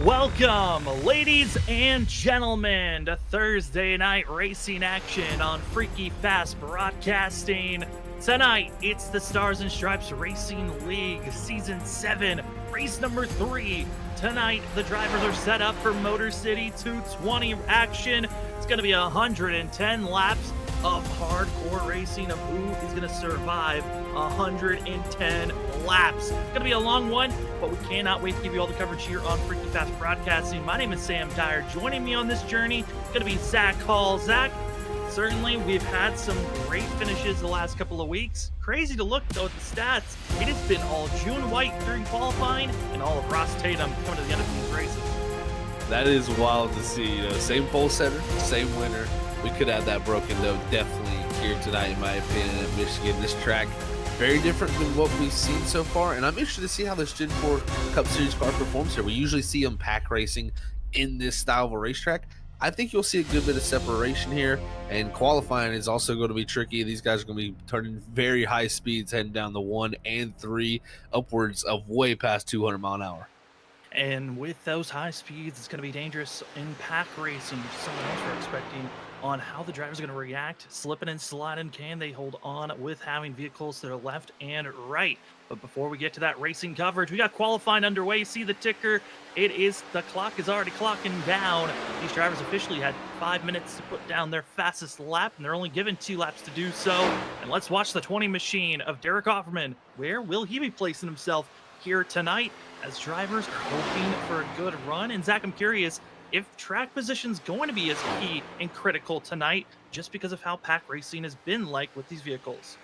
Welcome, ladies and gentlemen, to Thursday night racing action on Freaky Fast Broadcasting. Tonight, it's the Stars and Stripes Racing League Season 7, race number 3. Tonight, the drivers are set up for Motor City 220 action. It's going to be 110 laps of hardcore racing of who is going to survive 110 laps. It's going to be a long one, but we cannot wait to give you all the coverage here on Freaky Fast Broadcasting. My name is Sam Dyer. Joining me on this journey is going to be Zach Hall. Zach, certainly we've had some great finishes the last couple of weeks. Crazy to look, though, at the stats. It has been all June White during qualifying and all of Ross Tatum coming to the end of these races. That is wild to see. Same pole setter, same winner. We could have that broken, though, definitely here tonight, in my opinion, at Michigan. This track, very different than what we've seen so far, and I'm interested to see how this Gen 4 Cup Series car performs here. We usually see them pack racing in this style of a racetrack. I think you'll see a good bit of separation here, and qualifying is also going to be tricky. These guys are going to be turning very high speeds, heading down the 1 and 3, upwards of way past 200 mile an hour. And with those high speeds, it's going to be dangerous in pack racing, which is something else we're expecting on how the drivers are going to react. Slipping and sliding, can they hold on with having vehicles to the left and right? But before we get to that racing coverage, we got qualifying underway. See the ticker. The clock is already clocking down. These drivers officially had 5 minutes to put down their fastest lap, and they're only given 2 laps to do so. And let's watch the 20 machine of Derek Offerman. Where will he be placing himself here tonight, as drivers are hoping for a good run? And Zach, I'm curious if track position's going to be as key and critical tonight, just because of how pack racing has been like with these vehicles.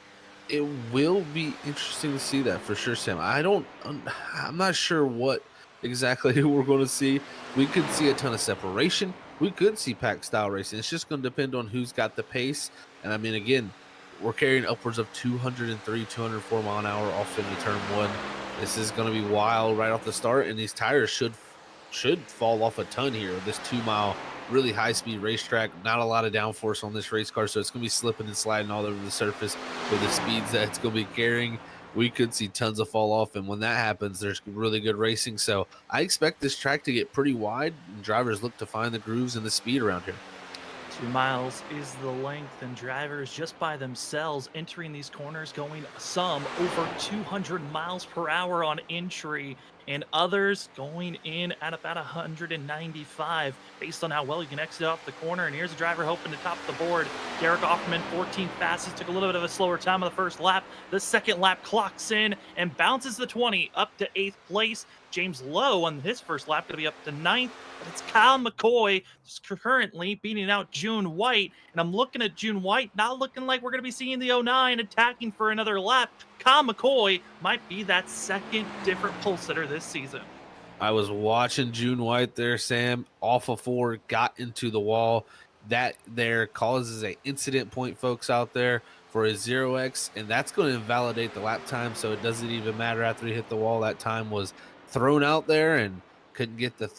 It will be interesting to see that for sure, Sam. I'm not sure what exactly we're going to see. We could see a ton of separation. We could see pack style racing. It's just going to depend on who's got the pace. And I mean, again, we're carrying upwards of 203, 204 mile an hour off into turn 1. This is going to be wild right off the start, and these tires should fall off a ton here. This 2 mile, really high speed racetrack, not a lot of downforce on this race car, so it's going to be slipping and sliding all over the surface with the speeds that it's going to be carrying. We could see tons of fall off, and when that happens, there's really good racing. So I expect this track to get pretty wide, and drivers look to find the grooves and the speed around here. 2 miles is the length, and drivers just by themselves entering these corners going some over 200 miles per hour on entry, and others going in at about 195 based on how well you can exit off the corner. And here's a driver hoping to top the board. Derek Offerman, 14th fastest, took a little bit of a slower time on the first lap. The second lap clocks in and bounces the 20 up to 8th place. James Lowe on his first lap going to be up to 9th, but it's Kyle McCoy currently beating out June White. And I'm looking at June White, not looking like we're going to be seeing the 09 attacking for another lap. Kyle McCoy might be that second different pole sitter this season. I was watching June White there, Sam, off of 4, got into the wall. That there causes an incident point, folks out there, for a 0x, and that's going to invalidate the lap time, so it doesn't even matter after he hit the wall. That time was thrown out there and couldn't get the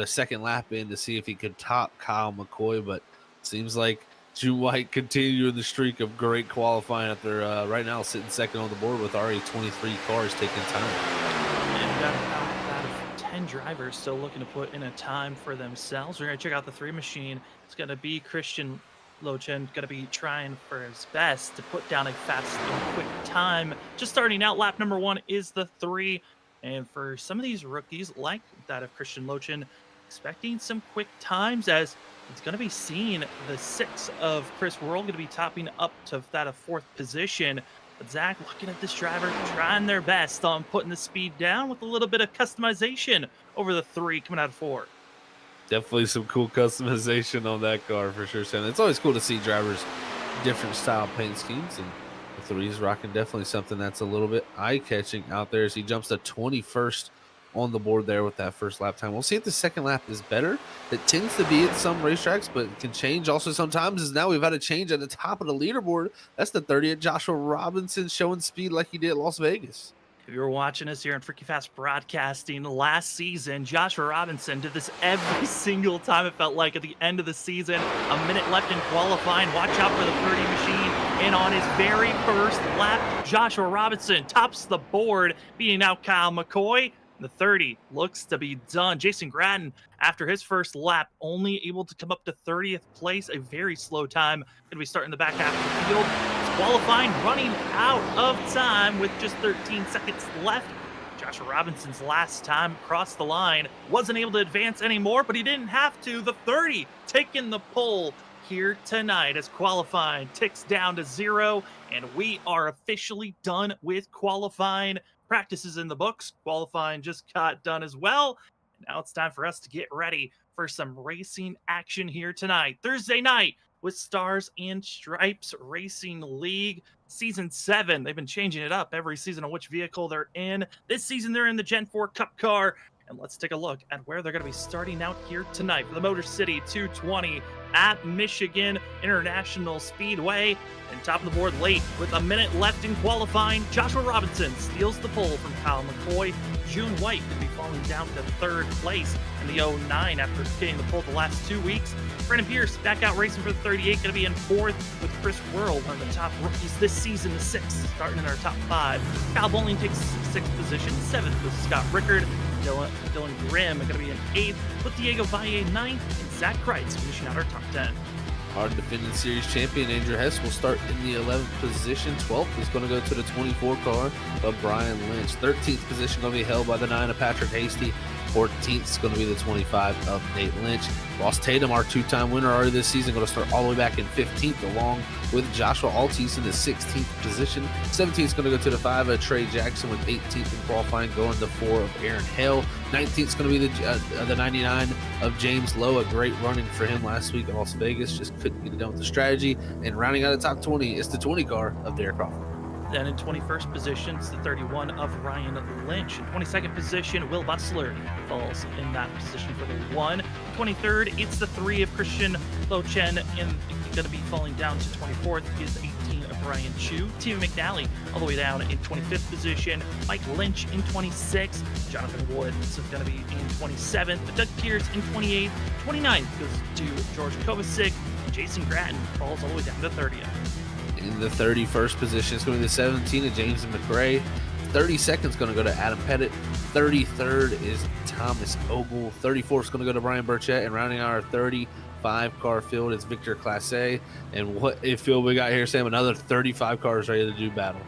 second lap in to see if he could top Kyle McCoy, but seems like June White continuing the streak of great qualifying after right now sitting second on the board with already 23 cars taking time. And got out of 10 drivers still looking to put in a time for themselves. We're going to check out the 3 machine. It's going to be Christian Lochen, going to be trying for his best to put down a fast and quick time. Just starting out, lap number 1 is the 3. And for some of these rookies, like that of Christian Lochen, expecting some quick times, as it's going to be seeing the 6 of Chris Worrell going to be topping up to that of 4th position. But Zach, looking at this driver, trying their best on putting the speed down with a little bit of customization over the 3 coming out of 4. Definitely some cool customization on that car for sure, Sam. It's always cool to see drivers different style paint schemes, and the 3's rocking definitely something that's a little bit eye-catching out there as he jumps to 21st on the board there with that first lap time. We'll see if the second lap is better. It tends to be at some racetracks, but it can change also sometimes, as now we've had a change at the top of the leaderboard. That's the 30th Joshua Robinson showing speed like he did at Las Vegas. If you were watching us here on Freaky Fast Broadcasting last season, Joshua Robinson did this every single time, it felt like, at the end of the season. A minute left in qualifying. Watch out for the 30 machine. And on his very first lap, Joshua Robinson tops the board, beating out Kyle McCoy. The 30 looks to be done. Jason Gratton, after his first lap, only able to come up to 30th place, a very slow time. Going to be starting the back half of the field. It's qualifying, running out of time with just 13 seconds left. Joshua Robinson's last time across the line, wasn't able to advance anymore, but he didn't have to. The 30 taking the pole here tonight as qualifying ticks down to 0, and we are officially done with qualifying. Practice is in the books. Qualifying just got done as well. Now it's time for us to get ready for some racing action here tonight. Thursday night with Stars and Stripes Racing League. Season 7. They've been changing it up every season on which vehicle they're in. This season, they're in the Gen 4 Cup car. And let's take a look at where they're going to be starting out here tonight for the Motor City 220 at Michigan International Speedway. And top of the board late with a minute left in qualifying, Joshua Robinson steals the pole from Kyle McCoy. June White could be falling down to 3rd place in the 09 after getting the pole the last 2 weeks. Brennan Pierce back out racing for the 38, going to be in 4th with Chris Worrell, one of the top rookies this season, the 6th, starting in our top 5. Kyle Bowling takes 6th position, 7th with Scott Rickard. Dylan Grimm going to be in 8th, with Diego Valle 9th, and Zach Kreitz finishing out our top 10. Our defending series champion, Andrew Hess, will start in the 11th position. 12th is going to go to the 24 car of Brian Lynch. 13th position going to be held by the 9 of Patrick Hasty. 14th is going to be the 25 of Nate Lynch. Ross Tatum, our 2-time winner already this season, going to start all the way back in 15th, along with Joshua Altice in the 16th position. 17th is going to go to the 5 of Trey Jackson, with 18th in qualifying, going to 4 of Aaron Hale. 19th is going to be the 99 of James Lowe. A great running for him last week in Las Vegas, just couldn't get it done with the strategy. And rounding out the top 20 is the 20 car of Derek Crawford. Then in 21st position, it's the 31 of Ryan Lynch. In 22nd position, Will Bussler falls in that position for the 1. 23rd, it's the 3 of Christian Lochen, and going to be falling down to 24th is 18 of Brian Chu. Tim McNally all the way down in 25th position. Mike Lynch in 26th. Jonathan Woods is going to be in 27th. Doug Pierce in 28th. 29th goes to George Kovacic. Jason Gratton falls all the way down to 30th. In the 31st position, it's going to be the 17 of James McRae. 32nd is going to go to Adam Pettit. 33rd is Thomas Ogle. 34th is going to go to Brian Burchett. And rounding out our 35 car field is Victor Classe. And what a field we got here, Sam. Another 35 cars ready to do battle.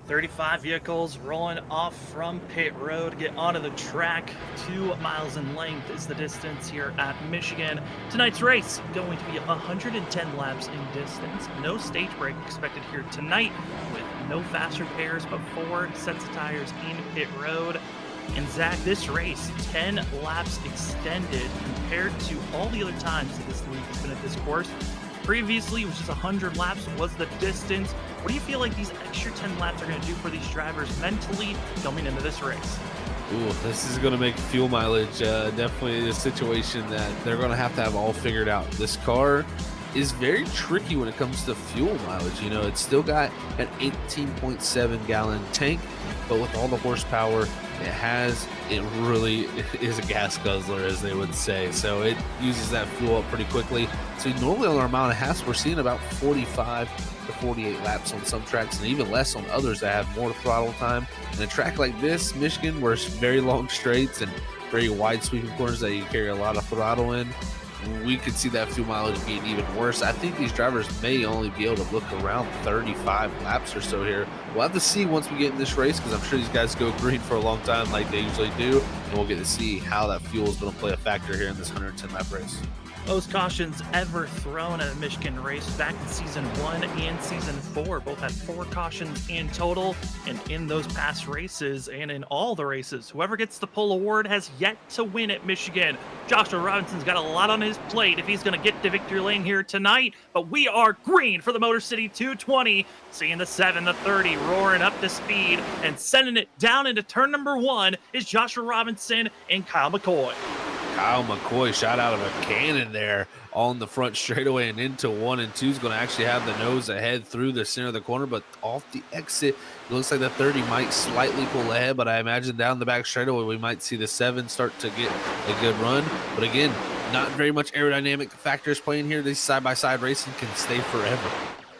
35 vehicles rolling off from pit road, get onto the track. 2 miles in length is the distance here at Michigan. Tonight's race going to be 110 laps in distance. No stage break expected here tonight, with no fast repairs, but 4 sets of tires in pit road. And Zach, this race, 10 laps extended compared to all the other times that this league has been at this course. Previously, it was just 100 laps was the distance. What do you feel like these extra 10 laps are going to do for these drivers mentally coming into this race? Ooh, this is going to make fuel mileage definitely a situation that they're going to have all figured out. This car is very tricky when it comes to fuel mileage. You know, it's still got an 18.7 gallon tank, but with all the horsepower it has, it really is a gas guzzler, as they would say. So it uses that fuel up pretty quickly. So normally on our mile and a half, we're seeing about 45 to 48 laps on some tracks, and even less on others that have more throttle time. And a track like this, Michigan, where it's very long straights and very wide sweeping corners that you carry a lot of throttle in, we could see that fuel mileage being even worse. I think these drivers may only be able to look around 35 laps or so here. We'll have to see once we get in this race, because I'm sure these guys go green for a long time like they usually do, and we'll get to see how that fuel is going to play a factor here in this 110 lap race. Most cautions ever thrown at a Michigan race back in season 1 and season 4. Both had 4 cautions in total, and in those past races and in all the races, whoever gets the pole award has yet to win at Michigan. Joshua Robinson's got a lot on his plate if he's going to get to victory lane here tonight, but we are green for the Motor City 220, seeing the 7, the 30 roaring up to speed, and sending it down into turn number 1 is Joshua Robinson and Kyle McCoy. Kyle McCoy shot out of a cannon there on the front straightaway, and into 1 and 2 is going to actually have the nose ahead through the center of the corner, but off the exit, it looks like the 30 might slightly pull ahead, but I imagine down the back straightaway, we might see the 7 start to get a good run. But again, not very much aerodynamic factors playing here. These side-by-side racing can stay forever.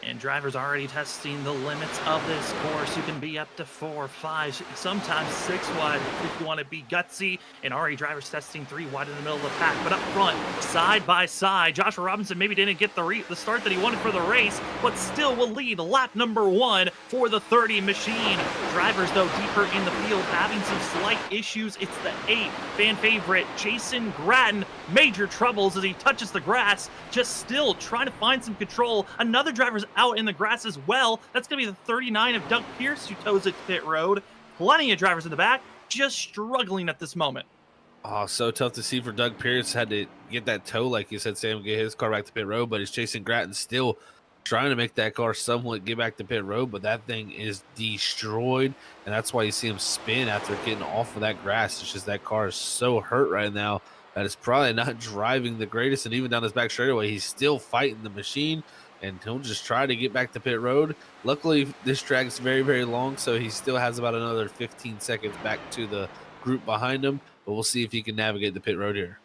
And drivers already testing the limits of this course. You can be up to 4, 5, sometimes 6 wide if you want to be gutsy. And already drivers testing 3 wide in the middle of the pack. But up front, side by side, Joshua Robinson maybe didn't get the start that he wanted for the race, but still will lead lap number 1 for the 30 machine. Drivers, though, deeper in the field, having some slight issues. It's the 8 fan favorite, Jason Gratton. Major troubles as he touches the grass, just still trying to find some control. Another driver's out in the grass as well. That's going to be the 39 of Doug Pierce who toes it to pit road. Plenty of drivers in the back, just struggling at this moment. Oh, so tough to see for Doug Pierce. Had to get that toe, like you said, Sam, get his car back to pit road, but it's Jason Gratton still trying to make that car somewhat get back to pit road, but that thing is destroyed, and that's why you see him spin after getting off of that grass. It's just that car is so hurt right now that it's probably not driving the greatest, and even down his back straightaway, he's still fighting the machine, and he'll just try to get back to pit road. Luckily, this track is very, very long, so he still has about another 15 seconds back to the group behind him, but we'll see if he can navigate the pit road here.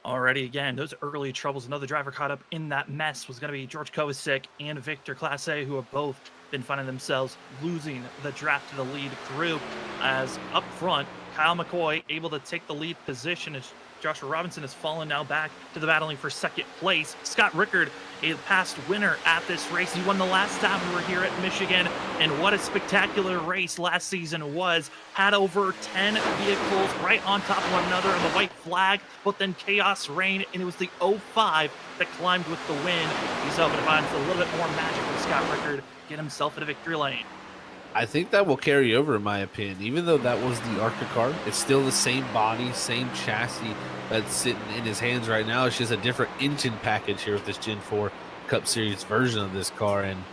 Already, again, those early troubles. Another driver caught up in that mess was going to be George Kovacic and Victor Classe, who have both been finding themselves losing the draft to the lead group. As up front, Kyle McCoy able to take the lead position as Joshua Robinson has fallen now back to the battling for second place. Scott Rickard, a past winner at this race. He won the last time we were here at Michigan, and what a spectacular race last season was. Had over 10 vehicles right on top of one another on the white flag, but then chaos reigned, and it was the 05 that climbed with the win. He's hoping to find a little bit more magic with Scott Rickard, get himself in a victory lane. I think that will carry over, in my opinion. Even though that was the ARCA car, it's still the same body, same chassis that's sitting in his hands right now. It's just a different engine package here with this Gen 4 Cup Series version of this car. And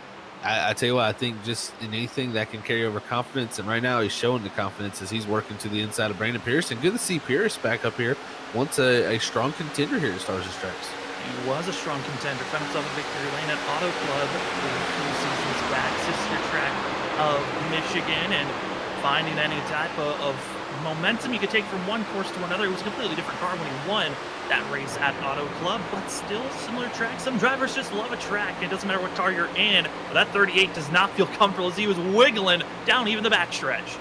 I tell you what, I think just in anything that can carry over confidence, and right now he's showing the confidence as he's working to the inside of Brandon Pierce. And good to see Pierce back up here. Once a strong contender here at Stars and Stripes. He was a strong contender, found himself a victory lane at Auto Club a few seasons back, sister track of Michigan, and finding any type of momentum you could take from one course to another. It was a completely different car when he won that race at Auto Club, but still a similar track. Some drivers just love a track. It doesn't matter what car you're in, but that 38 does not feel comfortable as he was wiggling down even the backstretch.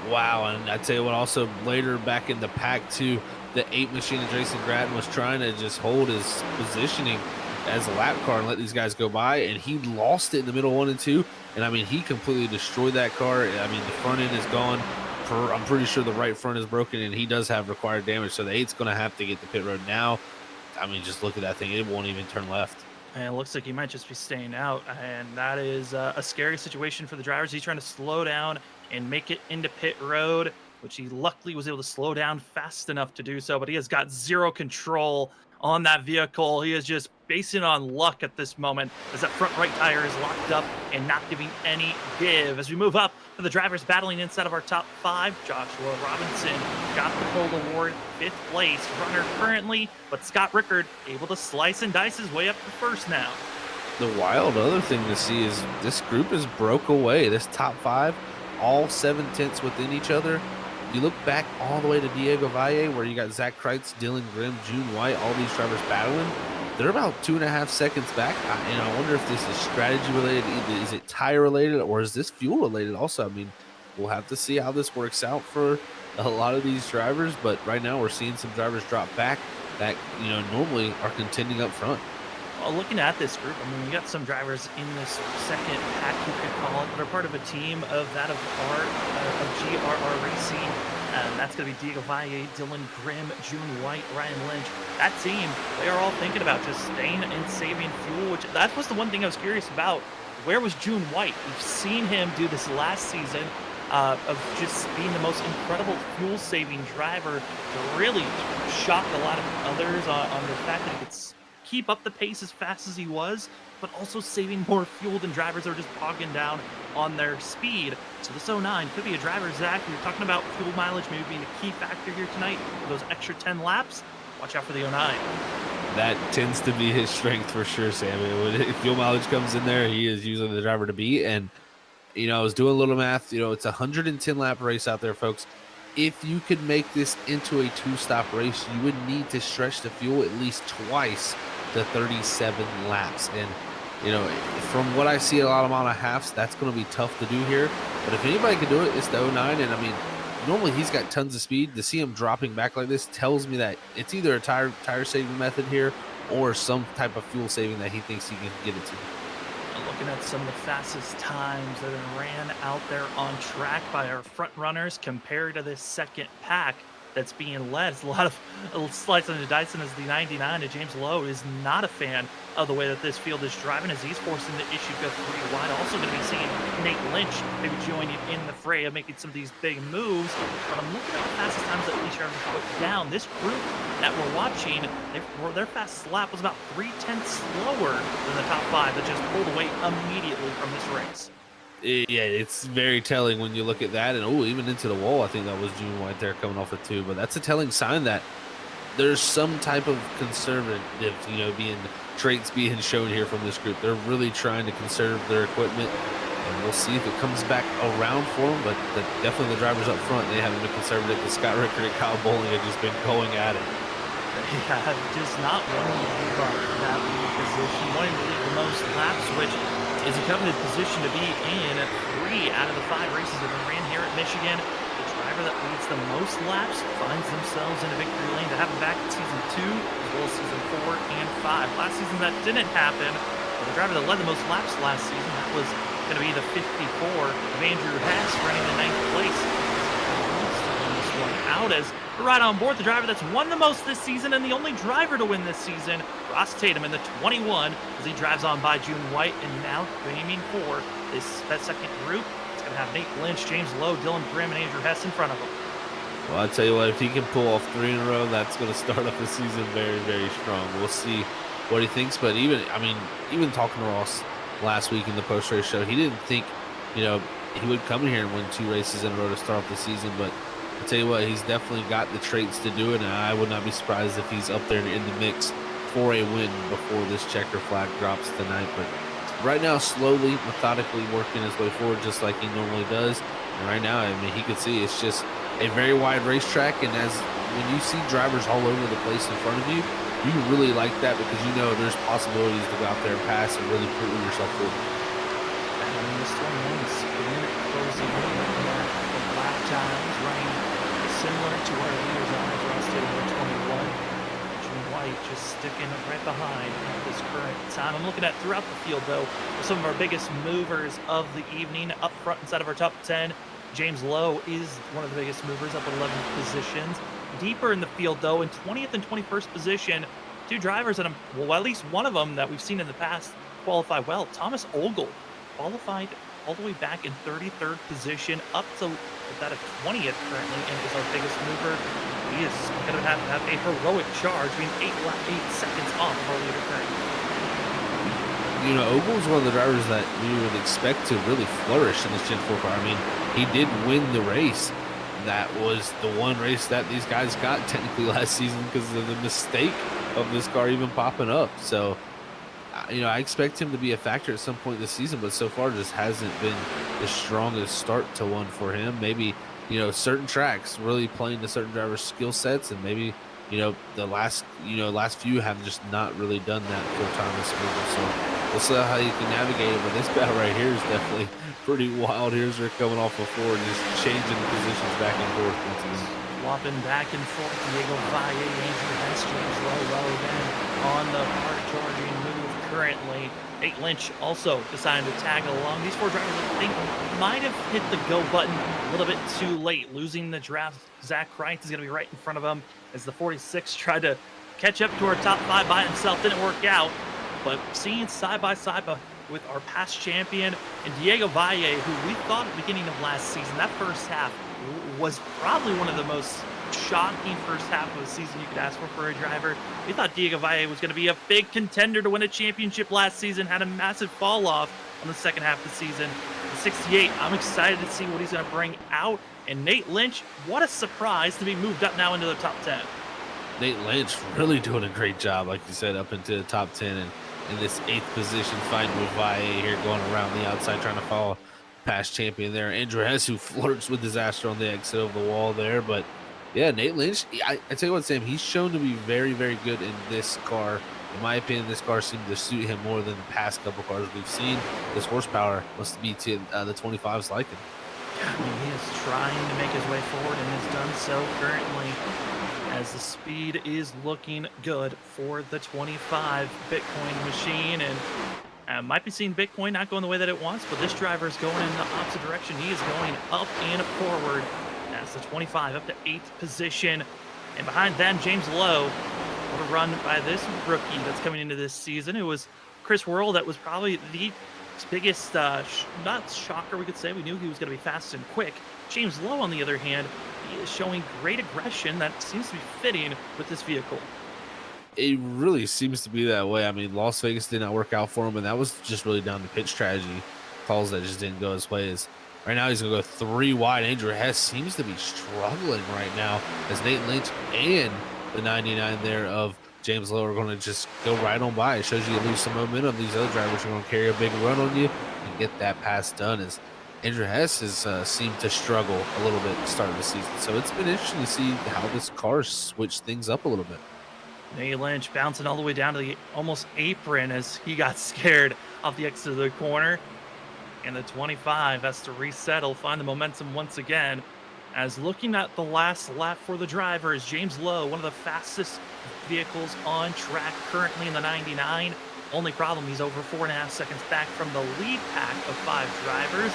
Wow, and I tell you what, also later back in the pack too, the 8 machine of Jason Gratton was trying to just hold his positioning as a lap car and let these guys go by, and he lost it in the middle 1 and 2. And I mean, he completely destroyed that car. I mean, the front end is gone. I'm pretty sure the right front is broken, and he does have required damage. So the 8's going to have to get the pit road now. I mean, just look at that thing. It won't even turn left. And it looks like he might just be staying out. And that is a scary situation for the drivers. He's trying to slow down and make it into pit road, which he luckily was able to slow down fast enough to do so. But he has got zero control on that vehicle. He is just basing on luck at this moment as that front right tire is locked up and not giving any give. As we move up to the drivers battling inside of our top 5, Joshua Robinson got the pole award, 5th place runner currently, but Scott Rickard able to slice and dice his way up to first now. The wild other thing to see is this group is broke away. This top 5, all 7/10 within each other. You look back all the way to Diego Valle, where you got Zach Kreitz, Dylan Grimm, June White, all these drivers battling. They're about 2.5 seconds back, and I wonder if this is strategy related. Is it tire related, or is this fuel related also? I mean, we'll have to see how this works out for a lot of these drivers, but right now we're seeing some drivers drop back that, you know, normally are contending up front. Well, looking at this group, I mean, we got some drivers in this second pack, you could call it, that are part of a team of that of GRR Racing. And that's going to be Diego Valle, Dylan Grimm, June White, Ryan Lynch. That team, they are all thinking about just staying and saving fuel, which that was the one thing I was curious about. Where was June White? We've seen him do this last season of just being the most incredible fuel-saving driver to really shock a lot of others on the fact that he could keep up the pace as fast as he was, but also saving more fuel than drivers that are just bogging down on their speed. So this 09 could be a driver, Zach. We were talking about fuel mileage maybe being a key factor here tonight for those extra 10 laps. Watch out for the 09. That tends to be his strength for sure, Sam. If fuel mileage comes in there, he is usually the driver to beat. And, you know, I was doing a little math. You know, it's a 110 lap race out there, folks. If you could make this into a 2-stop race, you would need to stretch the fuel at least twice to 37 laps. And You know, from what I see a lot amount of halves, that's going to be tough to do here. But if anybody can do it, it's the '09. And I mean, normally he's got tons of speed. To see him dropping back like this tells me that it's either a tire saving method here or some type of fuel saving that he thinks he can get it to. Looking at some of the fastest times that have ran out there on track by our front runners compared to this second pack that's being led. It's a lot of slicing and dicing as the 99 to James Lowe is not a fan of the way that this field is driving as he's forcing the issue go 3 wide. Also going to be seeing Nate Lynch maybe joining in the fray of making some of these big moves. But I'm looking at the fastest times that these drivers put down. This group that we're watching, their fastest lap was about 3/10 slower than the top 5 that just pulled away immediately from this race. Yeah, it's very telling when you look at that. And even into the wall, I think that was June White there coming off of 2. But that's a telling sign that there's some type of conservative, being traits being shown here from this group. They're really trying to conserve their equipment. And we'll see if it comes back around for them. But definitely the drivers up front, they haven't been conservative. Because Scott Rickard and Kyle Bowling have just been going at it. Yeah, just not wanting to give up that lead position, wanting to lead the most laps, which is a coveted position to be in. 3 out of the 5 races that have been ran here at Michigan. The driver that leads the most laps finds themselves in a victory lane to have them back in season 2, as well as season 4 and 5. Last season that didn't happen, but the driver that led the most laps last season, that was going to be the 54 of Andrew Hess, running in 9th place. This one out as we're right on board the driver that's won the most this season and the only driver to win this season, Ross Tatum in the 21, as he drives on by June White and now aiming for that second group. It's going to have Nate Lynch, James Lowe, Dylan Grimm, and Andrew Hess in front of him. Well, I'll tell you what, if he can pull off 3 in a row, that's going to start off the season very, very strong. We'll see what he thinks. But even talking to Ross last week in the post-race show, he didn't think, he would come in here and win 2 races in a row to start off the season. But I'll tell you what, he's definitely got the traits to do it, and I would not be surprised if he's up there in the mix for a win before this checker flag drops tonight. But right now, slowly, methodically working his way forward just like he normally does. And right now, he could see it's just a very wide racetrack, and when you see drivers all over the place in front of you, you really like that because there's possibilities to go out there and pass and really prove yourself forward. And this one is closing in the lap times running similar to our leaders on Ross Tatum at 21. June White just sticking right behind at this current time. I'm looking at throughout the field, though, some of our biggest movers of the evening up front inside of our top 10. James Lowe is one of the biggest movers, up at 11 positions. Deeper in the field, though, in 20th and 21st position, 2 drivers that at least one of them that we've seen in the past qualify well. Thomas Ogle qualified all the way back in 33rd position, up to that of 20th currently, and is our biggest mover. He is going to have a heroic charge, being 8 seconds off of our leader currently. Ogle's one of the drivers that we would expect to really flourish in this Gen 4 car. He did win the race. That was the one race that these guys got technically last season because of the mistake of this car even popping up. So, I expect him to be a factor at some point this season, but so far just hasn't been the strongest start to one for him. Maybe, certain tracks really playing to certain drivers' skill sets, and maybe, the last few have just not really done that for Thomas Ogle. So we'll see how you can navigate it. But this battle right here is definitely pretty wild. Here's they're coming off of 4 and just changing positions back and forth once again. Swapping back and forth, Diego Valle, Andrew Hess, James Lowe then on the hard charging move currently. Nate Lynch also decided to tag along. These 4 drivers, I think, might have hit the go button a little bit too late, losing the draft. Zach Kreitz is going to be right in front of him as the 46 tried to catch up to our top 5 by himself. Didn't work out, but seeing side by side with our past champion and Diego Valle, who we thought at the beginning of last season, that first half was probably one of the most shocking first half of the season you could ask for a driver. We thought Diego Valle was going to be a big contender to win a championship last season, had a massive fall off on the second half of the season. The 68, I'm excited to see what he's going to bring out. And Nate Lynch, what a surprise to be moved up now into the top 10. Nate Lynch really doing a great job, like you said, up into the top 10 and in this 8th position, fighting with Valle here, going around the outside, trying to follow past champion there. Andrew Hess, who flirts with disaster on the exit of the wall there. But yeah, Nate Lynch, I tell you what, Sam, he's shown to be very, very good in this car In my opinion, this car seemed to suit him more than the past couple cars we've seen. This horsepower must be to the 25's liking. I mean, he is trying to make his way forward and has done so currently, as the speed is looking good for the 25 Bitcoin machine. And might be seeing Bitcoin not going the way that it wants, but this driver is going in the opposite direction. He is going up and forward. That's the 25 up to 8th position. And behind them, James Lowe. What a run by this rookie that's coming into this season. It was Chris Worrell that was probably the biggest, not shocker, we could say. We knew he was going to be fast and quick. James Lowe, on the other hand, he is showing great aggression that seems to be fitting with this vehicle. It really seems to be that way. I mean, Las Vegas did not work out for him, and that was just really down to pit strategy calls that just didn't go his way. Right now, he's going to go 3 wide. Andrew Hess seems to be struggling right now as Nate Lynch and the 99 there of James Lowe are going to just go right on by. It shows you lose some momentum. These other drivers are going to carry a big run on you and get that pass done, as Andrew Hess has seemed to struggle a little bit at the start of the season. So it's been interesting to see how this car switched things up a little bit. Nate Lynch bouncing all the way down to the almost apron as he got scared off the exit of the corner. And the 25 has to resettle, find the momentum once again. As looking at the last lap for the driver is James Lowe, one of the fastest vehicles on track currently in the 99. Only problem, he's over 4.5 seconds back from the lead pack of 5 drivers.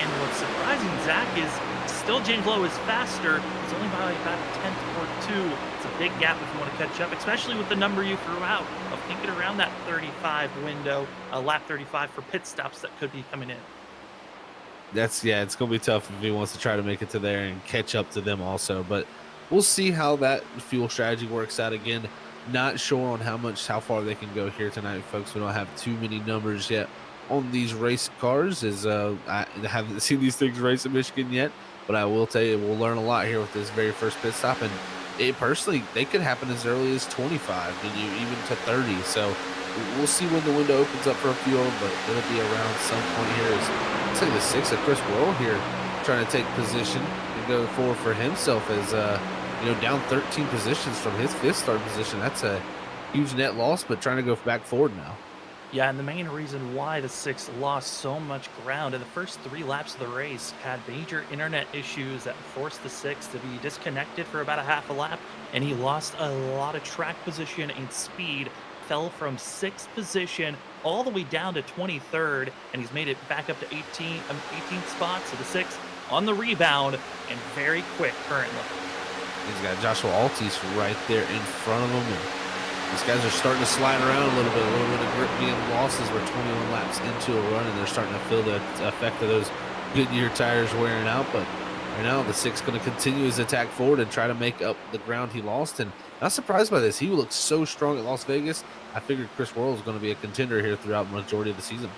And what's surprising, Zach, is still James Lowe is faster. He's only by about a tenth or 2. It's a big gap if you want to catch up, especially with the number you threw out of thinking around that 35 window, lap 35 for pit stops that could be coming in. It's going to be tough if he wants to try to make it to there and catch up to them also. But we'll see how that fuel strategy works out. Again, not sure on how far they can go here tonight, folks. We don't have too many numbers yet on these race cars, as I haven't seen these things race in Michigan yet. But I will tell you, we'll learn a lot here with this very first pit stop. And they could happen as early as 25 and even to 30. So we'll see when the window opens up for a few of them, but it'll be around some point here. Looks like the 6 of Chris Worrell here trying to take position and go forward for himself as down 13 positions from his 5th start position. That's a huge net loss, but trying to go back forward now. Yeah, and the main reason why the 6 lost so much ground in the first 3 laps of the race, had major internet issues that forced the 6 to be disconnected for about a half a lap, and he lost a lot of track position and speed, fell from 6th position all the way down to 23rd, and he's made it back up to 18th spot, so the 6 on the rebound and very quick currently. He's got Joshua Altice right there in front of him, and these guys are starting to slide around a little bit of grip being lost as we're 21 laps into a run, and they're starting to feel the effect of those Goodyear tires wearing out. But right now, the 6 going to continue his attack forward and try to make up the ground he lost. And not surprised by this. He looks so strong at Las Vegas. I figured Chris Worrell is going to be a contender here throughout the majority of the season.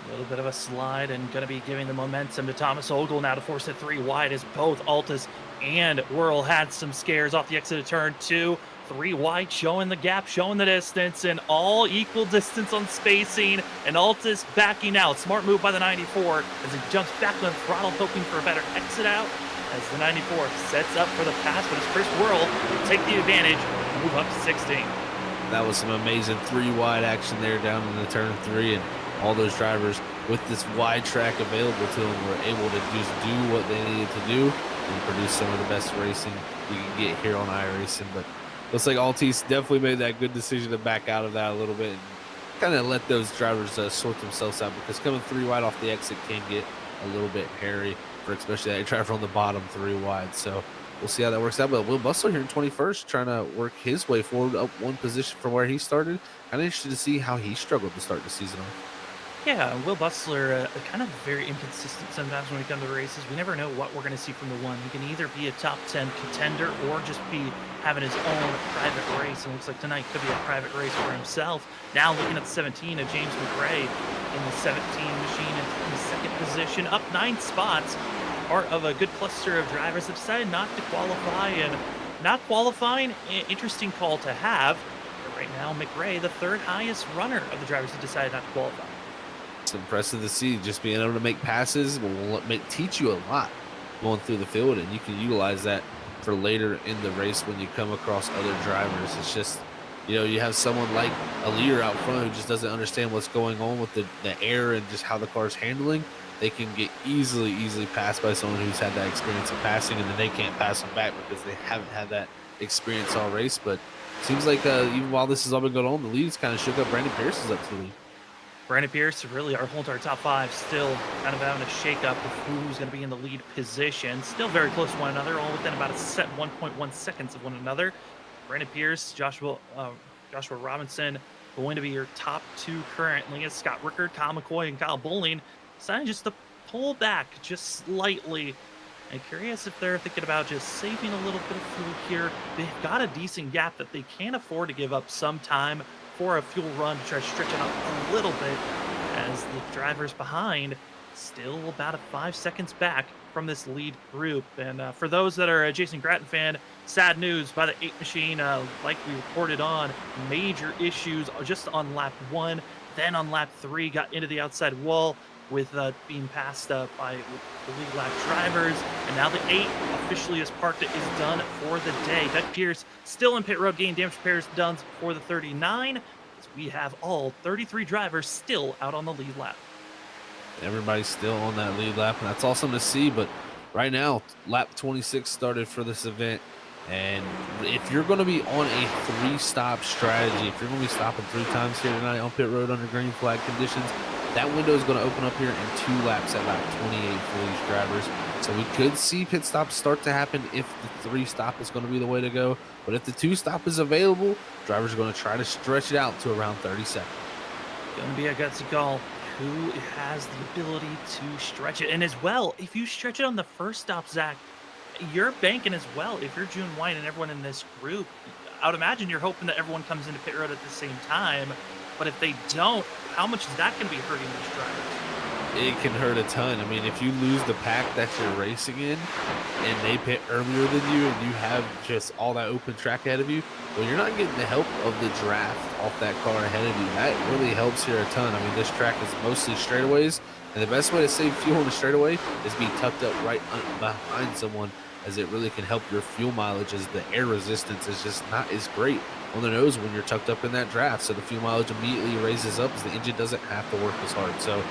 A little bit of a slide and going to be giving the momentum to Thomas Ogle now to force it 3 wide, as both Altus and Worrell had some scares off the exit of turn 2. 3 wide, showing the gap, showing the distance, and all equal distance on spacing, and Altus backing out. Smart move by the 94 as he jumps back on throttle, hoping for a better exit out, as the 94 sets up for the pass, but as Chris Worrell will take the advantage and move up to 16. That was some amazing 3 wide action there down in the turn 3, and all those drivers with this wide track available to them were able to just do what they needed to do and produce some of the best racing you can get here on iRacing. But looks like Altice definitely made that good decision to back out of that a little bit and kind of let those drivers sort themselves out, because coming 3 wide off the exit can get a little bit hairy for especially that driver on the bottom 3 wide. So we'll see how that works out. But Will Bustler here in 21st trying to work his way forward up 1 position from where he started. Kind of interested to see how he struggled to start the season off. Yeah, Will Bustler, kind of very inconsistent sometimes when we come to races. We never know what we're going to see from the one. He can either be a top 10 contender or just be having his own private race. And it looks like tonight could be a private race for himself. Now looking at the 17 of James McRae in the 17 machine in the 2nd position, up 9 spots. Part of a good cluster of drivers that decided not to qualify, and not qualifying, interesting call to have. But right now, McRae, the 3rd highest runner of the drivers that decided not to qualify. It's impressive to see. Just being able to make passes will teach you a lot going through the field, and you can utilize that for later in the race when you come across other drivers. It's just You have someone like a leader out front who just doesn't understand what's going on with the air and just how the car's handling. They can get easily passed by someone who's had that experience of passing, and then they can't pass them back because they haven't had that experience all race. But seems like even while this has all been going on, the lead's kind of shook up. Brandon Pierce is up to the lead. Brandon Pierce really our whole entire top five still kind of having a shakeup of who's going to be in the lead position. Still very close to one another, all within about a set 1.1 seconds of one another. Brandon Pierce, Joshua Robinson going to be your top two currently, as Scott Rickard, Kyle McCoy, and Kyle Bowling deciding just to pull back just slightly. I'm curious if they're thinking about just saving a little bit of fuel here. They've got a decent gap that they can't afford to give up some time for a fuel run to try to stretch it out a little bit, as the drivers behind still about 5 seconds back from this lead group. And for those that are a Jason Grattan fan, sad news by the 8 machine, like we reported on, major issues just on lap 1, then on lap 3 got into the outside wall with being passed by the lead lap drivers, and now the 8 officially has parked it, is done for the day. Beck Pierce still in pit road, getting damage repairs done for the 39, as we have all 33 drivers still out on the lead lap. Everybody's still on that lead lap, and that's awesome to see. But right now, lap 26 started for this event, and if you're going to be on a 3-stop strategy, if you're going to be stopping 3 times here tonight on pit road under green flag conditions, that window is going to open up here in 2 laps at lap 28 for these drivers. So we could see pit stops start to happen if the 3-stop is going to be the way to go. But if the 2-stop is available, drivers are going to try to stretch it out to around 30 seconds. Going to be a gutsy call. Who has the ability to stretch it? And as well, if you stretch it on the first stop, Zach, you're banking as well. If you're June White and everyone in this group, I would imagine you're hoping that everyone comes into pit road at the same time. But if they don't, how much is that going to be hurting these drivers? It can hurt a ton. I mean, if you lose the pack that you're racing in and they pit earlier than you and you have just all that open track ahead of you, well, you're not getting the help of the draft off that car ahead of you. That really helps here a ton. I mean, this track is mostly straightaways, and the best way to save fuel in a straightaway is be tucked up right behind someone, as it really can help your fuel mileage, as the air resistance is just not as great on the nose when you're tucked up in that draft. So the fuel mileage immediately raises up as the engine doesn't have to work as hard. So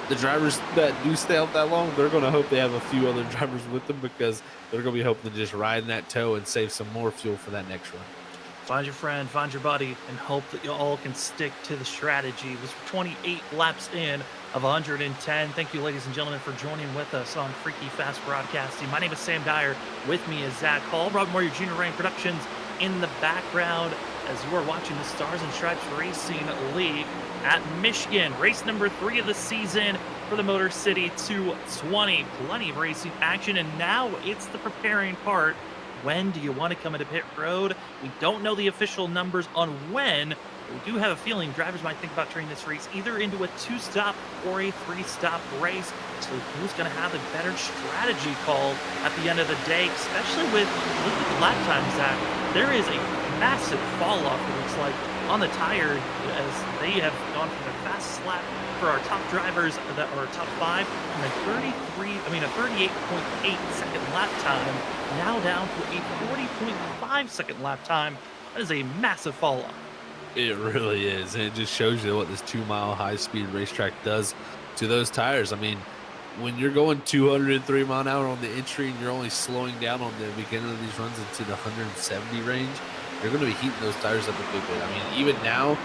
the drivers that do stay out that long, they're going to hope they have a few other drivers with them, because they're going to be hoping to just ride in that tow and save some more fuel for that next run. Find your friend, find your buddy, and hope that you all can stick to the strategy. It was 28 laps in of 110. Thank you, ladies and gentlemen, for joining with us on Freaky Fast Broadcasting. My name is Sam Dyer. With me is Zach Hall. Rob Moore, your Junior Rain Productions in the background, as you are watching the Stars and Stripes Racing League at Michigan. Race number 3 of the season for the Motor City 220. Plenty of racing action, and now it's the preparing part. When do you want to come into pit road? We don't know the official numbers on when. We do have a feeling drivers might think about turning this race either into a 2-stop or a 3-stop race. So who's going to have a better strategy call at the end of the day, especially with, look at the lap time, Zach. There is a massive fall off, it looks like, on the tire, as they have gone from their fastest lap for our top drivers that are top 5 and a 38.8 second lap time, now down to a 40.5 second lap time. That is a massive fall off. It really is, and it just shows you what this 2-mile high-speed racetrack does to those tires. I mean, when you're going 203 mile an hour on the entry and you're only slowing down on the beginning of these runs into the 170 range, you're going to be heating those tires up a good bit. I mean, even now,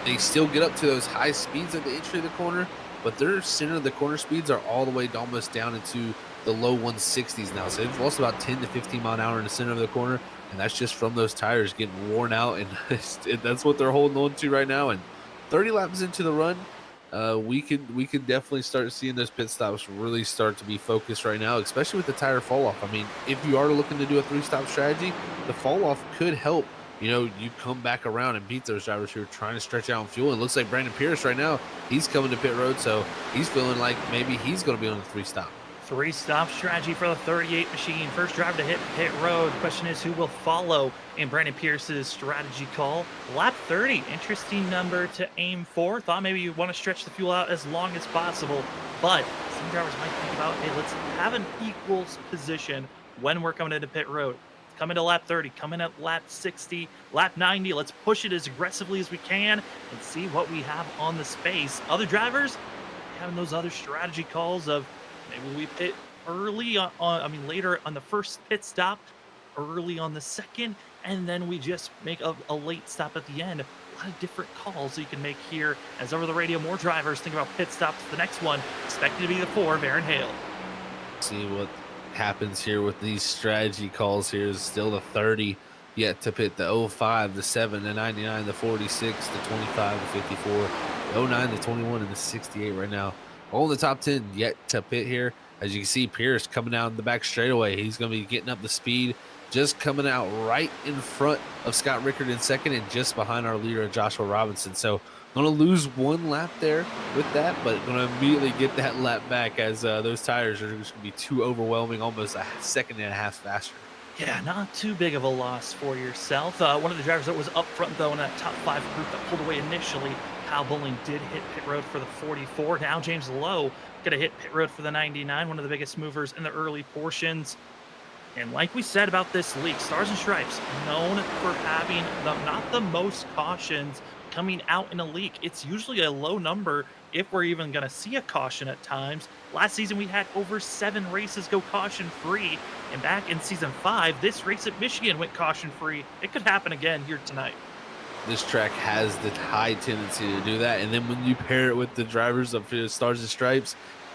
they still get up to those high speeds at the entry of the corner, but their center of the corner speeds are all the way almost down into the low 160s now. So they've lost about 10 to 15 mile an hour in the center of the corner, and that's just from those tires getting worn out, and that's what they're holding on to right now. And 30 laps into the run, we could definitely start seeing those pit stops really start to be focused right now, especially with the tire fall off. I mean, if you are looking to do a 3-stop strategy, the fall off could help. You come back around and beat those drivers who are trying to stretch out on fuel. And it looks like Brandon Pierce right now, he's coming to pit road, so he's feeling like maybe he's going to be on the 3-stop. 3-stop strategy for the 38 machine. First driver to hit pit road. Question is, who will follow in Brandon Pierce's strategy call? Lap 30, interesting number to aim for. Thought maybe you want to stretch the fuel out as long as possible, but some drivers might think about, hey, let's have an equals position when we're coming into pit road. come into lap 30, come in at lap 60, lap 90. Let's push it as aggressively as we can and see what we have on the space. Other drivers having those other strategy calls of maybe we pit early later on the first pit stop, early on the second, and then we just make a late stop at the end. A lot of different calls that you can make here. As over the radio, more drivers think about pit stops. The next one expected to be the 4 of Aaron Hale. See what happens here with these strategy calls. Here is still the 30 yet to pit, the 05, the 7, the 99, the 46, the 25, the 54, the 09, the 21, and the 68 right now. All in the top 10 yet to pit here. As you can see, Pierce coming out in the back straightaway. He's going to be getting up the speed, just coming out right in front of Scott Rickard in second and just behind our leader, Joshua Robinson. So going to lose one lap there with that, but going to immediately get that lap back as those tires are just going to be too overwhelming, almost a second and a half faster. Yeah, not too big of a loss for yourself. One of the drivers that was up front, though, in that top 5 group that pulled away initially, Kyle Bowling, did hit pit road for the 44. Now James Lowe going to hit pit road for the 99, one of the biggest movers in the early portions. And like we said about this league, Stars and Stripes, known for having not the most cautions coming out in a league. It's usually a low number if we're even going to see a caution at times. Last season, we had over 7 races go caution-free. And back in Season 5, this race at Michigan went caution-free. It could happen again here tonight. This track has the high tendency to do that. And then when you pair it with the drivers of Stars and Stripes,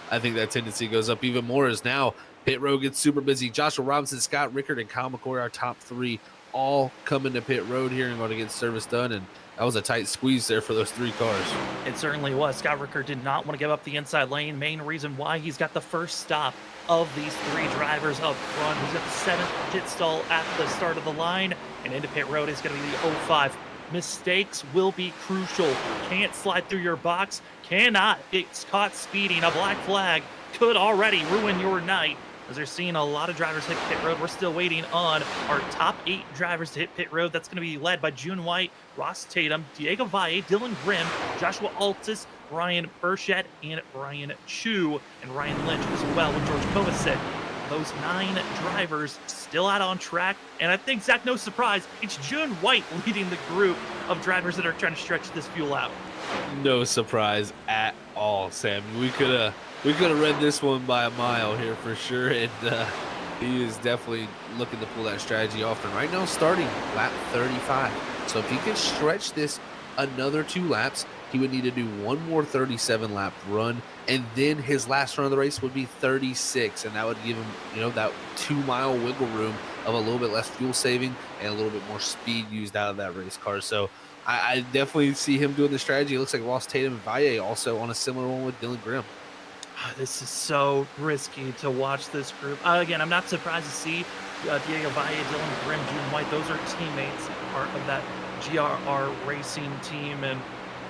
I think that tendency goes up even more, as now pit road gets super busy. Joshua Robinson, Scott Rickard, and Kyle McCoy, our top 3, all coming to pit road here and going to get service done. And that was a tight squeeze there for those 3 cars. It certainly was. Scott Rickard did not want to give up the inside lane. Main reason why he's got the first stop of these 3 drivers up front. He's got the 7th pit stall at the start of the line. And into pit road is going to be the 05. Mistakes will be crucial. Can't slide through your box. Cannot get caught speeding. A black flag could already ruin your night, as they're seeing a lot of drivers hit pit road. We're still waiting on our top 8 drivers to hit pit road. That's going to be led by June White, Ross Tatum, Diego Valle, Dylan Grimm, Joshua Altis, Ryan Burchett, and Brian Chu, and Ryan Lynch as well with George Kovacic. Those 9 drivers still out on track, and I think, Zach, no surprise, it's June White leading the group of drivers that are trying to stretch this fuel out. No surprise at all, Sam. We could have read this one by a mile here for sure, and he is definitely looking to pull that strategy off. And right now, starting lap 35. So if he can stretch this another 2 laps, he would need to do one more 37-lap run, and then his last run of the race would be 36, and that would give him, that 2-mile wiggle room of a little bit less fuel saving and a little bit more speed used out of that race car. So I definitely see him doing the strategy. It looks like Ross Tatum and Valle also on a similar one with Dylan Grimm. This is so risky to watch this group. Again, I'm not surprised to see Diego Valle, Dylan Grimm, June White. Those are teammates, part of that GRR racing team, and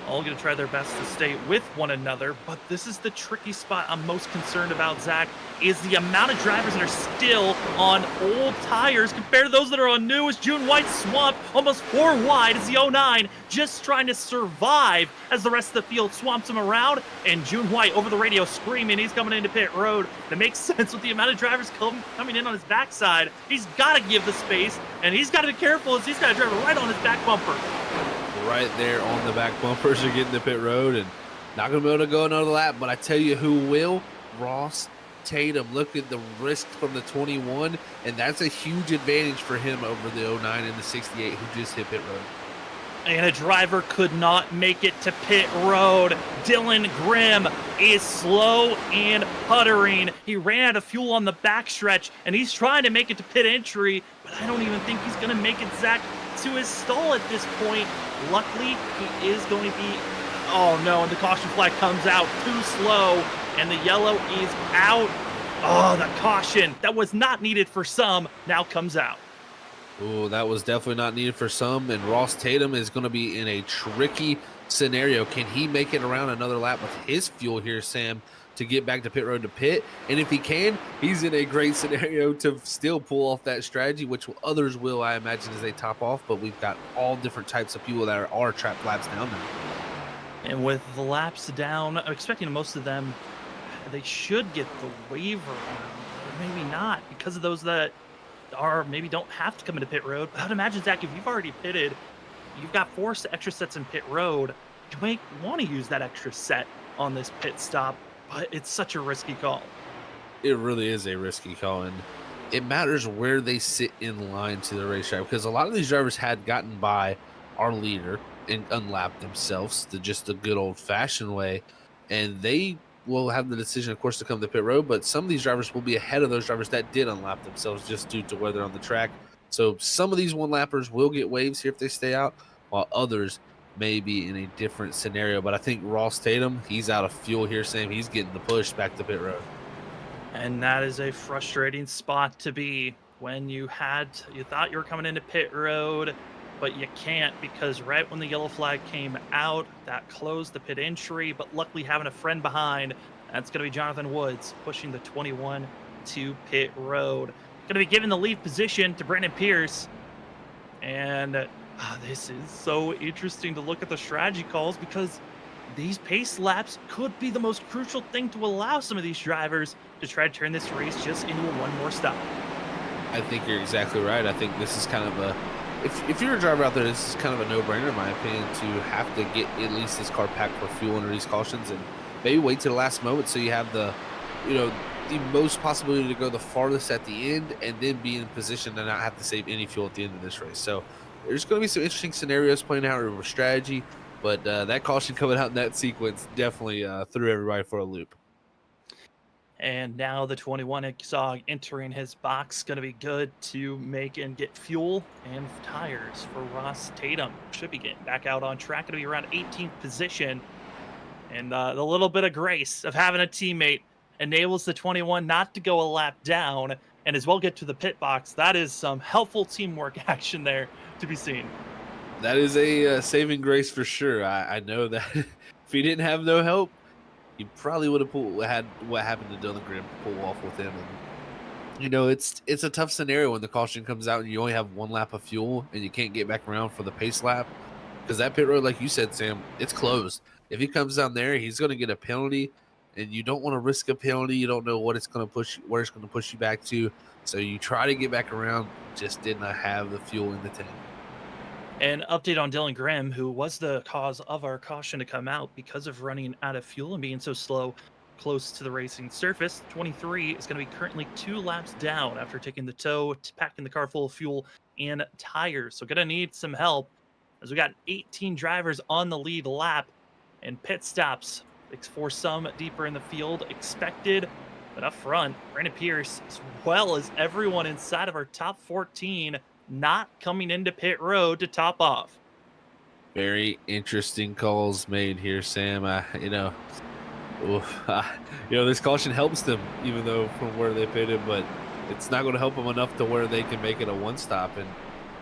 all going to try their best to stay with one another. But this is the tricky spot I'm most concerned about, Zach, is the amount of drivers that are still on old tires compared to those that are on new. As June White swamped almost 4 wide as the 09, just trying to survive as the rest of the field swamps him around. And June White over the radio screaming he's coming into pit road. That makes sense with the amount of drivers coming in on his backside. He's got to give the space, and he's got to be careful as he's got to drive right on his back bumper. Right there on the back bumpers are getting to pit road, and not going to be able to go another lap. But I tell you who will, Ross Tatum. Look at the risk from the 21, and that's a huge advantage for him over the 09 and the 68 who just hit pit road. And a driver could not make it to pit road. Dylan Grimm is slow and puttering. He ran out of fuel on the backstretch, and he's trying to make it to pit entry, but I don't even think he's going to make it, Zach, to his stall at this point. Luckily, he is going to be, oh no, and the caution flag comes out too slow, and the yellow is out. Oh, the caution that was not needed for some now comes out. Oh, that was definitely not needed for some, and Ross Tatum is going to be in a tricky scenario. Can he make it around another lap with his fuel here, Sam, to get back to pit road to pit? And if he can, he's in a great scenario to still pull off that strategy, which others will, I imagine, as they top off. But we've got all different types of fuel that are trapped laps down now. And with the laps down, I'm expecting most of them, they should get the waiver. Maybe not, because of those that are maybe don't have to come into pit road. But I'd imagine, Zach, if you've already pitted, you've got four extra sets in pit road, you might want to use that extra set on this pit stop, but it's such a risky call. It really is a risky call, and it matters where they sit in line to the racetrack because a lot of these drivers had gotten by our leader and unlapped themselves just the good old fashioned way, and they will have the decision, of course, to come to pit road. But some of these drivers will be ahead of those drivers that did unlap themselves just due to where they're on the track. So some of these one lappers will get waves here if they stay out, while others may be in a different scenario. But I think Ross Tatum, he's out of fuel here, Sam. He's getting the push back to pit road. And that is a frustrating spot to be when you thought you were coming into pit road, but you can't because right when the yellow flag came out, that closed the pit entry. But luckily, having a friend behind, that's going to be Jonathan Woods pushing the 21 to pit road. Going to be giving the lead position to Brandon Pierce. And this is so interesting to look at the strategy calls because these pace laps could be the most crucial thing to allow some of these drivers to try to turn this race just into a one more stop. I think you're exactly right. I think this is kind of a, if you're a driver out there, this is kind of a no-brainer in my opinion to have to get at least this car packed for fuel under these cautions and maybe wait to the last moment so you have the, the most possibility to go the farthest at the end and then be in position to not have to save any fuel at the end of this race. So there's going to be some interesting scenarios playing out with strategy, but that caution coming out in that sequence definitely threw everybody for a loop. And now the 21 exog entering his box, going to be good to make and get fuel and tires for Ross Tatum. Should be getting back out on track, going to be around 18th position. And the little bit of grace of having a teammate enables the 21 not to go a lap down and as well get to the pit box. That is some helpful teamwork action there to be seen. That is a saving grace for sure. I know that if he didn't have no help, he probably would have had what happened to Dylan Grimm pull off with him. And it's a tough scenario when the caution comes out and you only have one lap of fuel and you can't get back around for the pace lap because that pit road, like you said, Sam, it's closed. If he comes down there, he's going to get a penalty, and you don't want to risk a penalty. You don't know what it's going to push, where it's going to push you back to. So you try to get back around, just did not have the fuel in the tank. An update on Dylan Grimm, who was the cause of our caution to come out because of running out of fuel and being so slow close to the racing surface. 23 is going to be currently 2 laps down after taking the tow, packing the car full of fuel and tires. So going to need some help as we got 18 drivers on the lead lap and pit stops for some deeper in the field expected. But up front, Brandon Pierce, as well as everyone inside of our top 14, not coming into pit road to top off. Very interesting calls made here, Sam. This caution helps them, even though from where they pitted, but it's not going to help them enough to where they can make it a one stop. And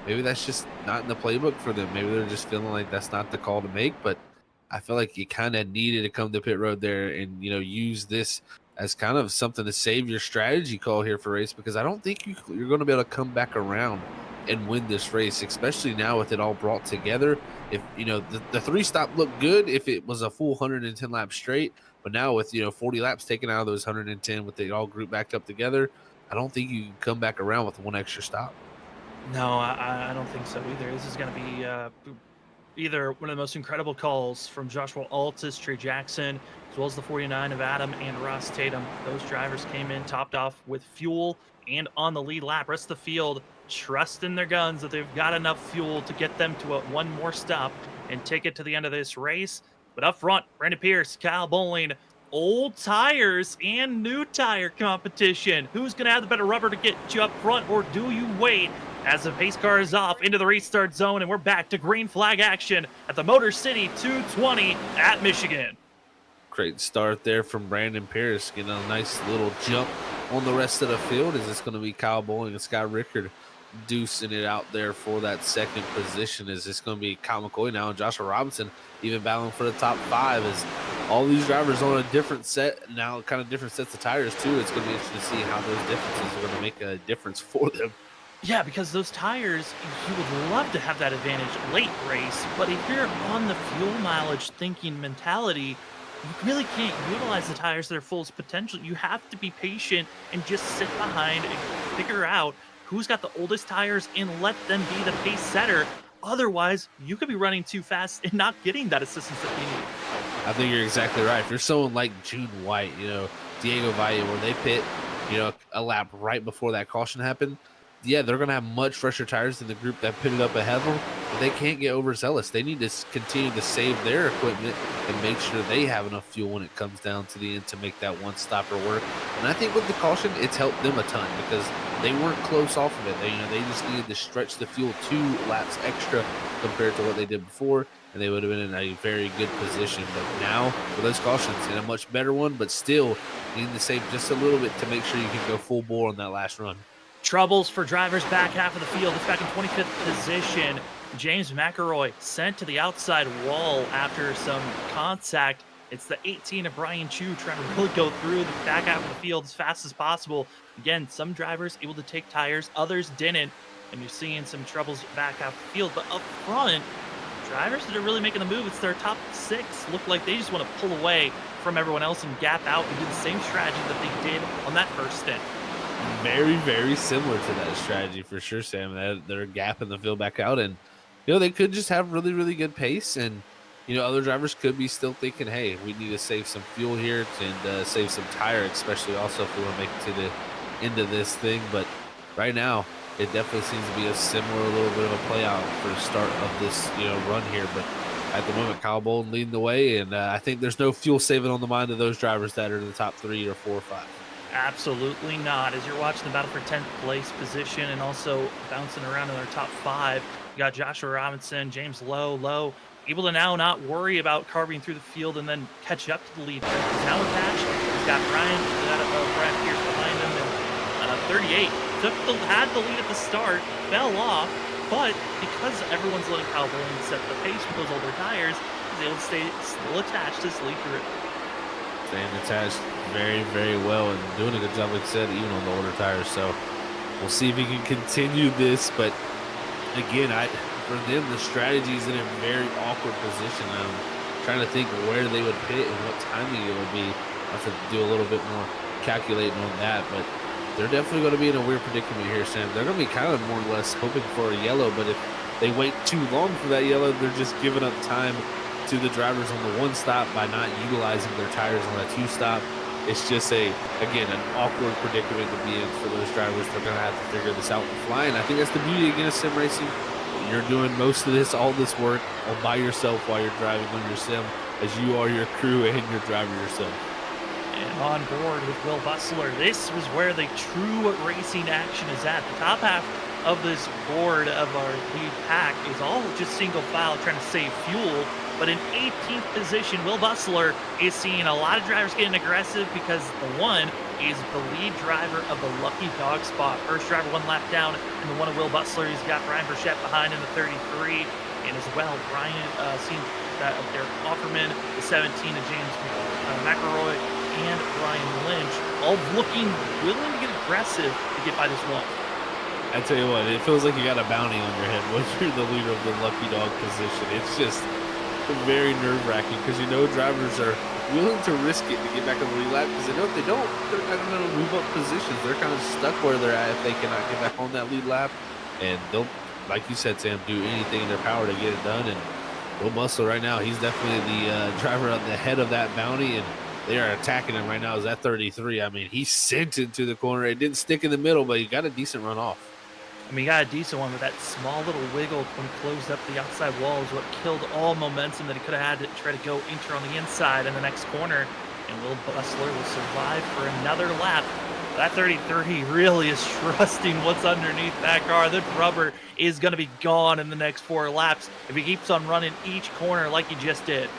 maybe that's just not in the playbook for them. Maybe they're just feeling like that's not the call to make. But I feel like you kind of needed to come to pit road there and use this as kind of something to save your strategy call here for race, because I don't think you're going to be able to come back around and win this race, especially now with it all brought together. If the 3-stop looked good if it was a full 110 laps straight, but now with 40 laps taken out of those 110 with it all grouped back up together, I don't think you can come back around with one extra stop. No, I don't think so either. This is going to be either one of the most incredible calls from Joshua Altus, Trey Jackson, as well as the 49 of Adam and Ross Tatum. Those drivers came in topped off with fuel and on the lead lap. Rest of the field trust in their guns that they've got enough fuel to get them to one more stop and take it to the end of this race. But up front, Brandon Pierce, Kyle Bowling, old tires and new tire competition. Who's going to have the better rubber to get you up front, or do you wait as the pace car is off into the restart zone? And we're back to green flag action at the Motor City 220 at Michigan. Great start there from Brandon Pierce, getting a nice little jump on the rest of the field. Is this going to be Kyle Bowling and Scott Rickard deucing it out there for that second position? Is this going to be Kyle McCoy now and Joshua Robinson even battling for the top 5? As all these drivers on a different set now, kind of different sets of tires too. It's going to be interesting to see how those differences are going to make a difference for them. Yeah, because those tires, you would love to have that advantage late race, but if you're on the fuel mileage thinking mentality, you really can't utilize the tires to their fullest potential. You have to be patient and just sit behind and figure out who's got the oldest tires and let them be the pace setter. Otherwise, you could be running too fast and not getting that assistance that you need. I think you're exactly right. If you're someone like June White, Diego Valle, where they pit, a lap right before that caution happened, yeah, they're going to have much fresher tires than the group that pitted up ahead of them, but they can't get overzealous. They need to continue to save their equipment and make sure they have enough fuel when it comes down to the end to make that one stopper work. And I think with the caution, it's helped them a ton because they weren't close off of it. They just needed to stretch the fuel 2 laps extra compared to what they did before, and they would have been in a very good position. But now, with those cautions, in a much better one, but still needing to save just a little bit to make sure you can go full bore on that last run. Troubles for drivers back half of the field. It's back in 25th position. James McElroy sent to the outside wall after some contact. It's the 18 of Brian Chu trying to really go through the back half of the field as fast as possible. Again, some drivers able to take tires, others didn't, and you're seeing some troubles back half the field. But up front, drivers that are really making the move, it's their top 6, look like they just want to pull away from everyone else and gap out and do the same strategy that they did on that first stint. Very, very similar to that strategy for sure, Sam. They're gapping the field back out, and they could just have really, really good pace, and other drivers could be still thinking, hey, we need to save some fuel here and save some tire, especially also if we want to make it to the end of this thing. But right now, it definitely seems to be a similar little bit of a play out for the start of this run here. But at the moment, Kyle Bolden leading the way, and I think there's no fuel saving on the mind of those drivers that are in the top 3 or 4 or 5. Absolutely not. As you're watching the battle for 10th place position and also bouncing around in their top 5, you got Joshua Robinson, James Lowe, able to now not worry about carving through the field and then catch up to the lead. He's now attached. He's got Brian Pierce behind him, and 38 had the lead at the start, fell off, but because everyone's letting Kyle Bolden set the pace with those older tires, he's able to stay still attached to this lead through it. Staying attached very, very well and doing a good job, like I said, even on the older tires. So we'll see if he can continue this. But again, for them, the strategy is in a very awkward position. I'm trying to think where they would pit and what timing it would be. I have to do a little bit more calculating on that. But they're definitely going to be in a weird predicament here, Sam. They're going to be kind of more or less hoping for a yellow. But if they wait too long for that yellow, they're just giving up time to the drivers on the 1 stop by not utilizing their tires on a 2 stop. It's just again, an awkward predicament to be in for those drivers. They're going to have to figure this out and fly. And I think that's the beauty against sim racing. You're doing most of this, all this work all by yourself while you're driving on your sim, as you are your crew and your driver yourself. And on board with Will Bustler, this was where the true racing action is at. The top half of this board of our lead pack is all just single file trying to save fuel. But in 18th position, Will Bustler is seeing a lot of drivers getting aggressive because the one is the lead driver of the Lucky Dog spot. First driver 1 lap down, and the one of Will Bustler, he's got Brian Burchett behind in the 33. And as well, Brian seeing that of Derek Offerman, the 17 of James McElroy, and Brian Lynch, all looking willing to get aggressive to get by this one. I tell you what, it feels like you got a bounty on your head when you're the leader of the Lucky Dog position. It's just very nerve-wracking because drivers are willing to risk it to get back on the lead lap because they know if they don't, they're not going to move up positions. They're kind of stuck where they're at if they cannot get back on that lead lap. And they'll, like you said, Sam, do anything in their power to get it done. And Will Bustler right now, he's definitely the driver on the head of that bounty, and they are attacking him right now. Is that 33? I mean, he sent it to the corner. It didn't stick in the middle, but he got a decent run off. I mean, he got a decent one, but that small little wiggle when he closed up the outside wall is what killed all momentum that he could have had to try to go enter on the inside in the next corner. And Will Bustler will survive for another lap. That 33 really is trusting what's underneath that car. The rubber is going to be gone in the next 4 laps if he keeps on running each corner like he just did.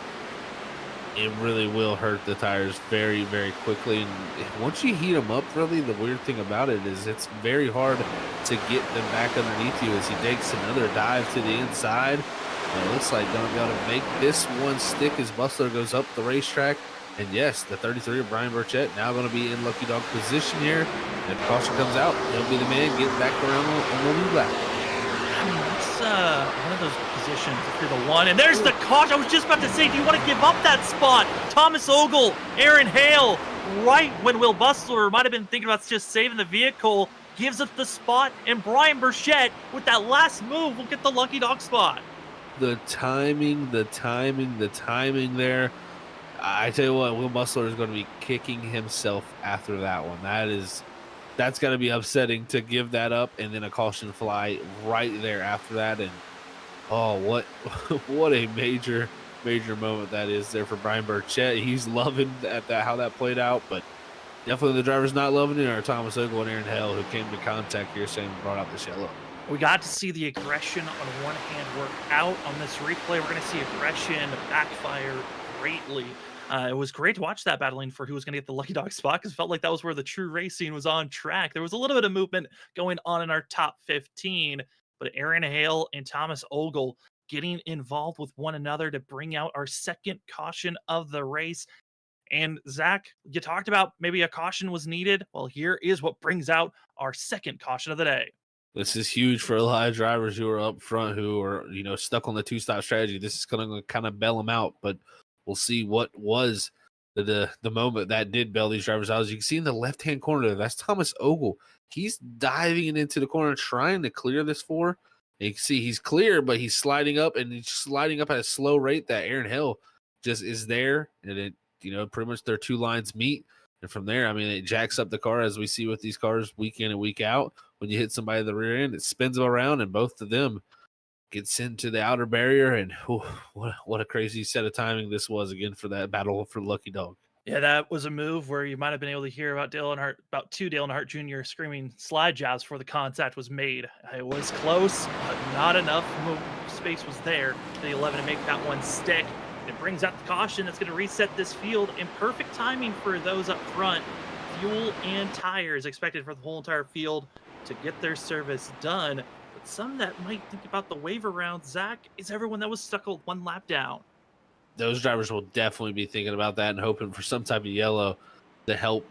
It really will hurt the tires very, very quickly. And once you heat them up, really, the weird thing about it is it's very hard to get them back underneath you as he takes another dive to the inside. And it looks like they'll be able to make this one stick as Bustler goes up the racetrack. And yes, the 33 of Brian Burchett now going to be in Lucky Dog position here. And if caution comes out, he'll be the man getting back around on the lead lap. I mean, that's one of those positions if you're the one. And there's the caution. I was just about to say, do you want to give up that spot? Thomas Ogle, Aaron Hale, right when Will Bustler might have been thinking about just saving the vehicle. gives up the spot, and Brian Burchett, with that last move, will get the lucky dog spot. The timing there. I tell you what, Will Musler is going to be kicking himself after that one. That's going to be upsetting to give that up and then a caution fly right there after that. And oh, what what a major moment that is there for Brian Burchett. He's loving how that played out, but definitely the driver's not loving it are Thomas Ogle and Aaron Hale, who came to contact here saying brought out the yellow. We got to see the aggression on one hand work out on this replay. We're going to see aggression backfire greatly. It was great to watch that battling for who was going to get the lucky dog spot, because it felt like that was where the true racing was on track. There was a little bit of movement going on in our top 15, but Aaron Hale and Thomas Ogle getting involved with one another to bring out our second caution of the race. And Zach, you talked about maybe a caution was needed. Well, here is what brings out our second caution of the day. This is huge for a lot of drivers who are up front, who are, stuck on the two-stop strategy. This is going to kind of bail them out, but we'll see what was the moment that did bail these drivers out. As you can see in the left-hand corner there, that's Thomas Ogle. He's diving into the corner, trying to clear this four. And you can see he's clear, but he's sliding up, and he's sliding up at a slow rate that Aaron Hill just is there. And it, pretty much their two lines meet. And from there, I mean, it jacks up the car, as we see with these cars week in and week out. When you hit somebody at the rear end, it spins them around, and both of them gets into the outer barrier. And what a crazy set of timing this was again for that battle for Lucky Dog. Yeah, that was a move where you might have been able to hear about Dale Earnhardt Jr. screaming slide jobs before the contact was made. It was close, but not enough space was there for the 11 to make that one stick. It brings out the caution that's going to reset this field, in perfect timing for those up front. Fuel and tires expected for the whole entire field to get their service done. But some that might think about the waiver round, Zach, is everyone that was stuck with one lap down. Those drivers will definitely be thinking about that and hoping for some type of yellow to help,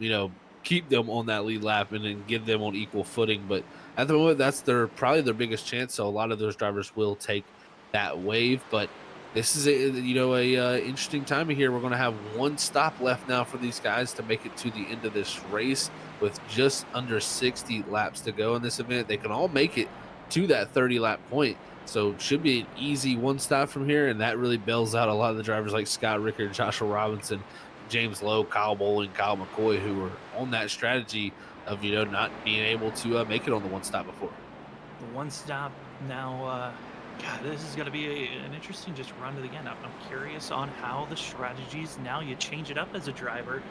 keep them on that lead lap and then give them on equal footing. But at the moment, that's probably their biggest chance. So a lot of those drivers will take that wave. But this is a interesting time here. We're going to have one stop left now for these guys to make it to the end of this race with just under 60 laps to go in this event. They can all make it to that 30 lap point. So it should be an easy one stop from here, and that really bails out a lot of the drivers like Scott Rickard, Joshua Robinson, James Lowe, Kyle Bowling, Kyle McCoy, who were on that strategy of not being able to make it on the one stop before. The one stop now. God, this is going to be an interesting just run to the end. I'm curious on how the strategies now you change it up as a driver.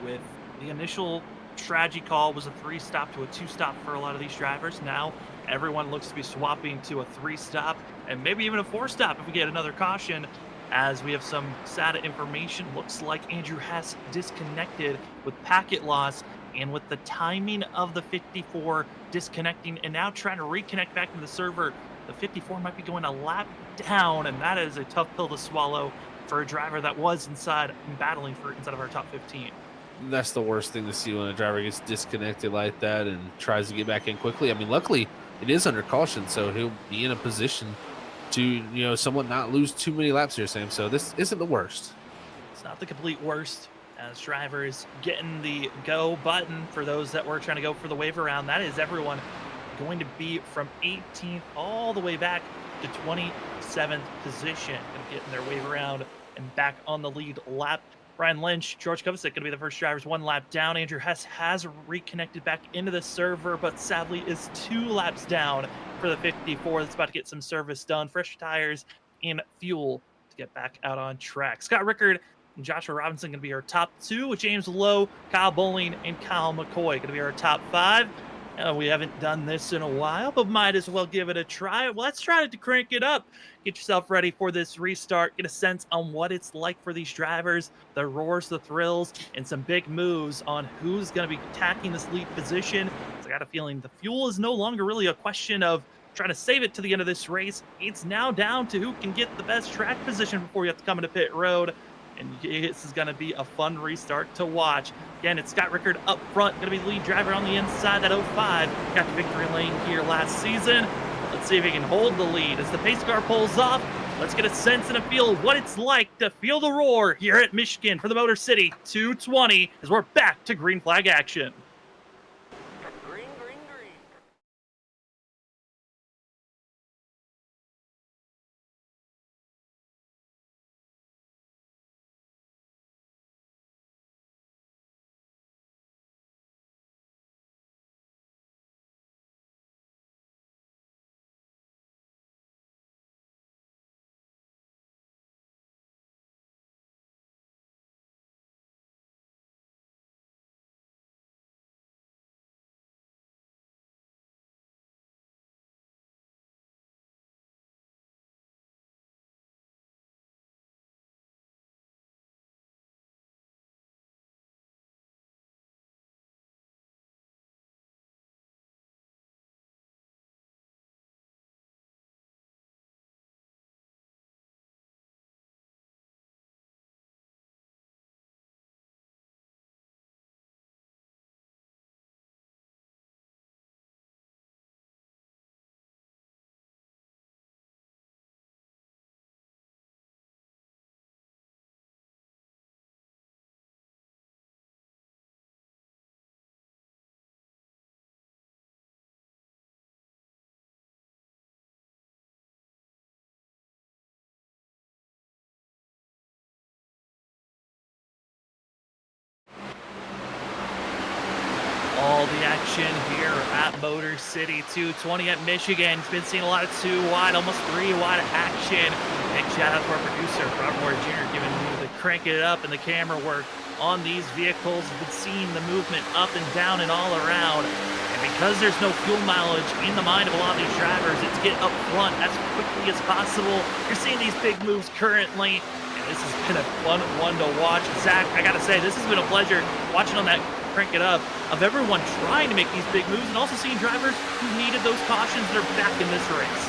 With the initial strategy call was a 3-stop to a 2-stop for a lot of these drivers. Now everyone looks to be swapping to a 3-stop and maybe even a 4-stop if we get another caution. As we have some sad information, looks like Andrew Hess disconnected with packet loss, and with the timing of the 54 disconnecting and now trying to reconnect back to the server, the 54 might be going a lap down, and that is a tough pill to swallow for a driver that was battling for inside of our top 15. That's the worst thing to see when a driver gets disconnected like that and tries to get back in quickly. I mean, luckily it is under caution, so he'll be in a position to, somewhat not lose too many laps here, Sam. So this isn't the worst. It's not the complete worst, as drivers getting the go button for those that were trying to go for the waiver round. That is everyone going to be from 18th all the way back to 27th position, and getting their wave around and back on the lead lap. Brian Lynch, George Kovacic going to be the first drivers one lap down. Andrew Hess has reconnected back into the server, but sadly is 2 laps down for the 54 that's about to get some service done. Fresh tires and fuel to get back out on track. Scott Rickard and Joshua Robinson going to be our top 2, with James Lowe, Kyle Bowling, and Kyle McCoy going to be our top 5. We haven't done this in a while, but might as well give it a try. Well, let's try to crank it up. Get yourself ready for this restart. Get a sense on what it's like for these drivers, the roars, the thrills, and some big moves on who's going to be attacking this lead position. So I got a feeling the fuel is no longer really a question of trying to save it to the end of this race. It's now down to who can get the best track position before you have to come into pit road. And this is going to be a fun restart to watch. Again, it's Scott Rickard up front, going to be the lead driver on the inside. That 05 got the victory lane here last season. Let's see if he can hold the lead as the pace car pulls off. Let's get a sense and a feel of what it's like to feel the roar here at Michigan for the Motor City 220 as we're back to green flag action. Green, green, green. action here at Motor City 220 at Michigan. It's been seeing a lot of 2 wide, almost 3 wide action. Big shout out to our producer, Robert Moore Jr., giving me the crank it up and the camera work on these vehicles. We've been seeing the movement up and down and all around. And because there's no fuel mileage in the mind of a lot of these drivers, it's get up front as quickly as possible. You're seeing these big moves currently. This has been a fun one to watch. Zach, I gotta say, this has been a pleasure watching on that crank it up of everyone trying to make these big moves and also seeing drivers who needed those cautions that are back in this race.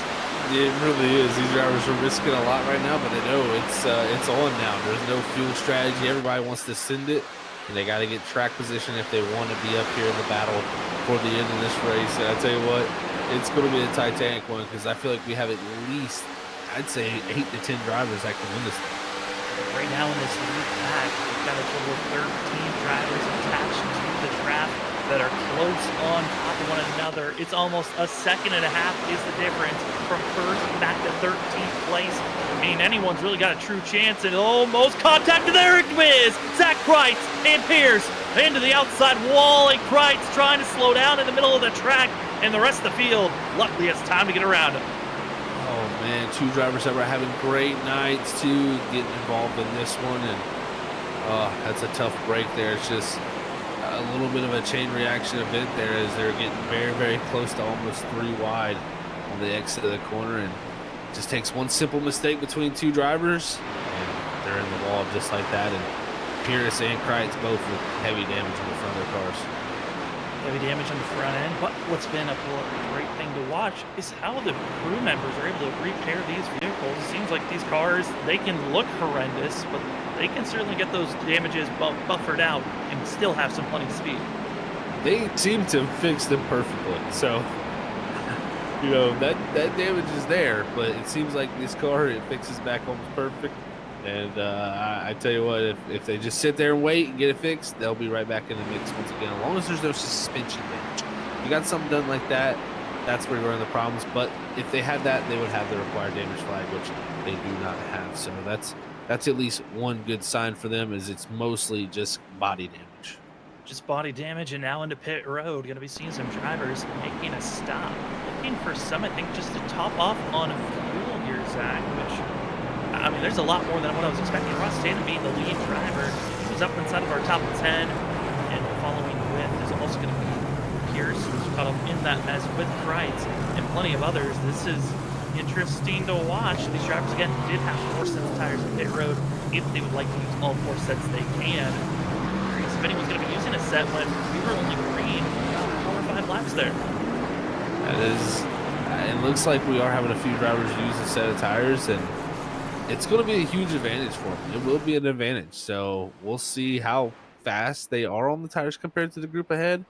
It really is. These drivers are risking a lot right now, but they know it's on now. There's no fuel strategy. Everybody wants to send it, and they got to get track position if they want to be up here in the battle for the end of this race. And I tell you what, it's going to be a Titanic one because I feel like we have at least, I'd say, 8 to 10 drivers that can win this thing. Right now in this lead pack, we've got a total of 13 drivers attached to the draft that are close on top of one another. It's almost a second and a half is the difference from first back to 13th place. I mean, anyone's really got a true chance, and almost contact there it is. Zach Kreitz and Pierce into the outside wall, and Kreitz trying to slow down in the middle of the track, and the rest of the field luckily has time to get around him. Oh man, 2 drivers that were having great nights too, getting involved in this one, and that's a tough break there. It's just a little bit of a chain reaction event there as they're getting very, very close to almost 3 wide on the exit of the corner, and it just takes one simple mistake between 2 drivers, and they're in the wall just like that. And Pierce and Kreitz both with heavy damage in the front of their cars. Heavy damage on the front end, but what's been a great thing to watch is how the crew members are able to repair these vehicles. It seems like these cars, they can look horrendous, but they can certainly get those damages buffered out and still have some plenty of speed. They seem to fix them perfectly, so you know that damage is there, but it seems like this car, it fixes back almost perfect. And I tell you what, if they just sit there and wait and get it fixed, they'll be right back in the mix once again, as long as there's no suspension damage. You got something done like that, that's where you run into problems. But if they had that, they would have the required damage flag, which they do not have. So that's at least one good sign for them, is it's mostly just body damage. Just body damage, and now into pit road. Going to be seeing some drivers making a stop. Looking for some, I think, just to top off on fuel here, Zach, which... I mean, there's a lot more than what I was expecting. Ross Tatum being the lead driver. He was up inside of our top 10, and following with is also going to be Pierce, who's caught up in that mess with Kreitz and plenty of others. This is interesting to watch. These drivers, again, did have 4 sets of tires in pit road. If they would like to use all 4 sets, they can. Curious if anyone's going to be using a set when we were only green 4 or 5 laps there. That is, it looks like we are having a few drivers use a set of tires, and it's going to be a huge advantage for them. It will be an advantage. So we'll see how fast they are on the tires compared to the group ahead,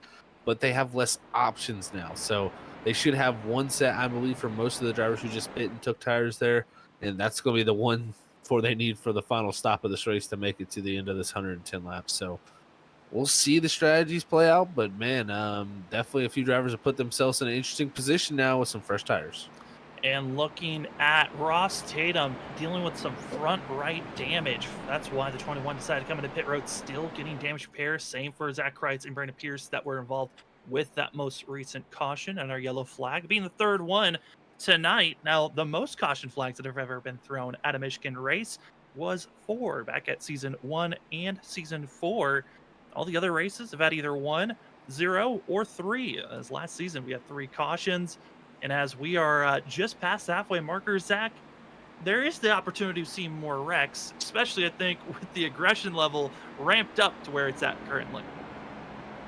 but they have less options now. So they should have 1 set, I believe, for most of the drivers who just pit and took tires there. And that's going to be the one they need for the final stop of this race to make it to the end of this 110 laps. So we'll see the strategies play out, but man, definitely a few drivers have put themselves in an interesting position now with some fresh tires. And looking at Ross Tatum dealing with some front right damage. That's why the 21 decided to come into pit road, still getting damage repairs. Same for Zach Kreitz and Brandon Pierce that were involved with that most recent caution and our yellow flag being the 3rd one tonight. Now, the most caution flags that have ever been thrown at a Michigan race was 4 back at season 1 and season 4. All the other races have had either 1, 0, or 3. As last season, we had 3 cautions. And as we are just past the halfway marker, Zach, there is the opportunity to see more wrecks, especially, I think, with the aggression level ramped up to where it's at currently.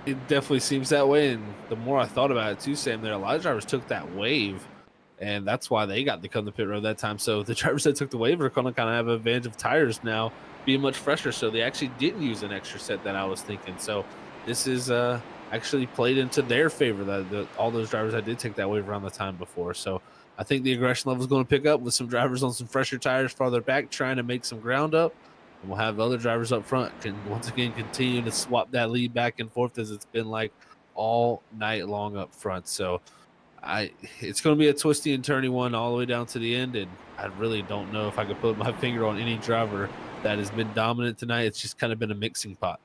It definitely seems that way, and the more I thought about it too, Sam, there a lot of drivers took that wave, and that's why they got to come to pit road that time. So the drivers that took the wave are going to kind of have an advantage of tires now being much fresher, so they actually didn't use an extra set that I was thinking. So this is actually played into their favor, that all those drivers that did take that wave around the time before. So I think the aggression level is going to pick up with some drivers on some fresher tires farther back trying to make some ground up, and we'll have other drivers up front can once again continue to swap that lead back and forth as it's been like all night long up front. So it's going to be a twisty and turny one all the way down to the end, and I really don't know if I could put my finger on any driver that has been dominant tonight. It's just kind of been a mixing pot.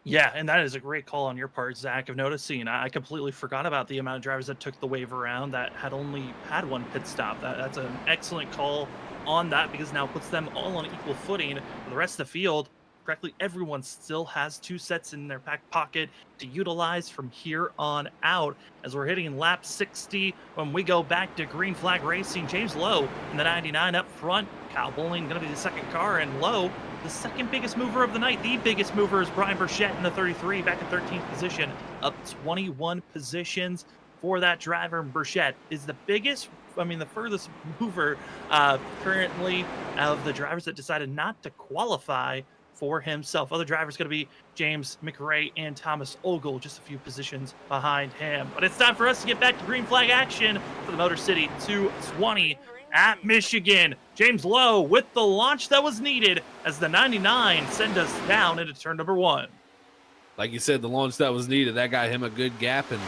Yeah, and that is a great call on your part, Zach, of noticing. I completely forgot about the amount of drivers that took the wave around that had only had one pit stop. That's an excellent call on that because now puts them all on equal footing. For the rest of the field, practically everyone still has two sets in their back pocket to utilize from here on out. As we're hitting lap 60, when we go back to green flag racing, James Lowe in the 99 up front. Kyle Bowling going to be the second car, and Lowe the second biggest mover of the night. The biggest mover is Brian Burchett in the 33, back in 13th position, up 21 positions for that driver. Burchett is the biggest, the furthest mover currently of the drivers that decided not to qualify for himself. Other drivers going to be James McRae and Thomas Ogle, just a few positions behind him. But it's time for us to get back to green flag action for the Motor City 220 at Michigan. James Lowe with the launch that was needed as the 99 send us down into turn number 1. Like you said, the launch that was needed, that got him a good gap and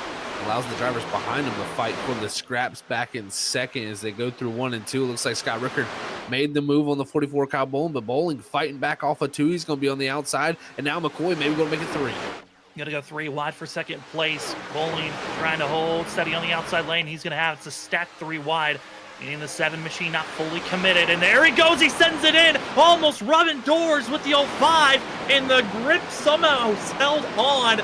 allows the drivers behind him to fight for the scraps back in second as they go through 1 and 2. Looks like Scott Rickard made the move on the 44 Kyle Bowling, but Bowling fighting back off of 2. He's going to be on the outside, and now McCoy maybe going to make it 3. Going to go 3 wide for second place. Bowling trying to hold steady on the outside lane. He's going to have it to stack 3 wide. Meaning the 7 machine not fully committed. And there he goes. He sends it in. Almost rubbing doors with the 05. And the grip somehow held on.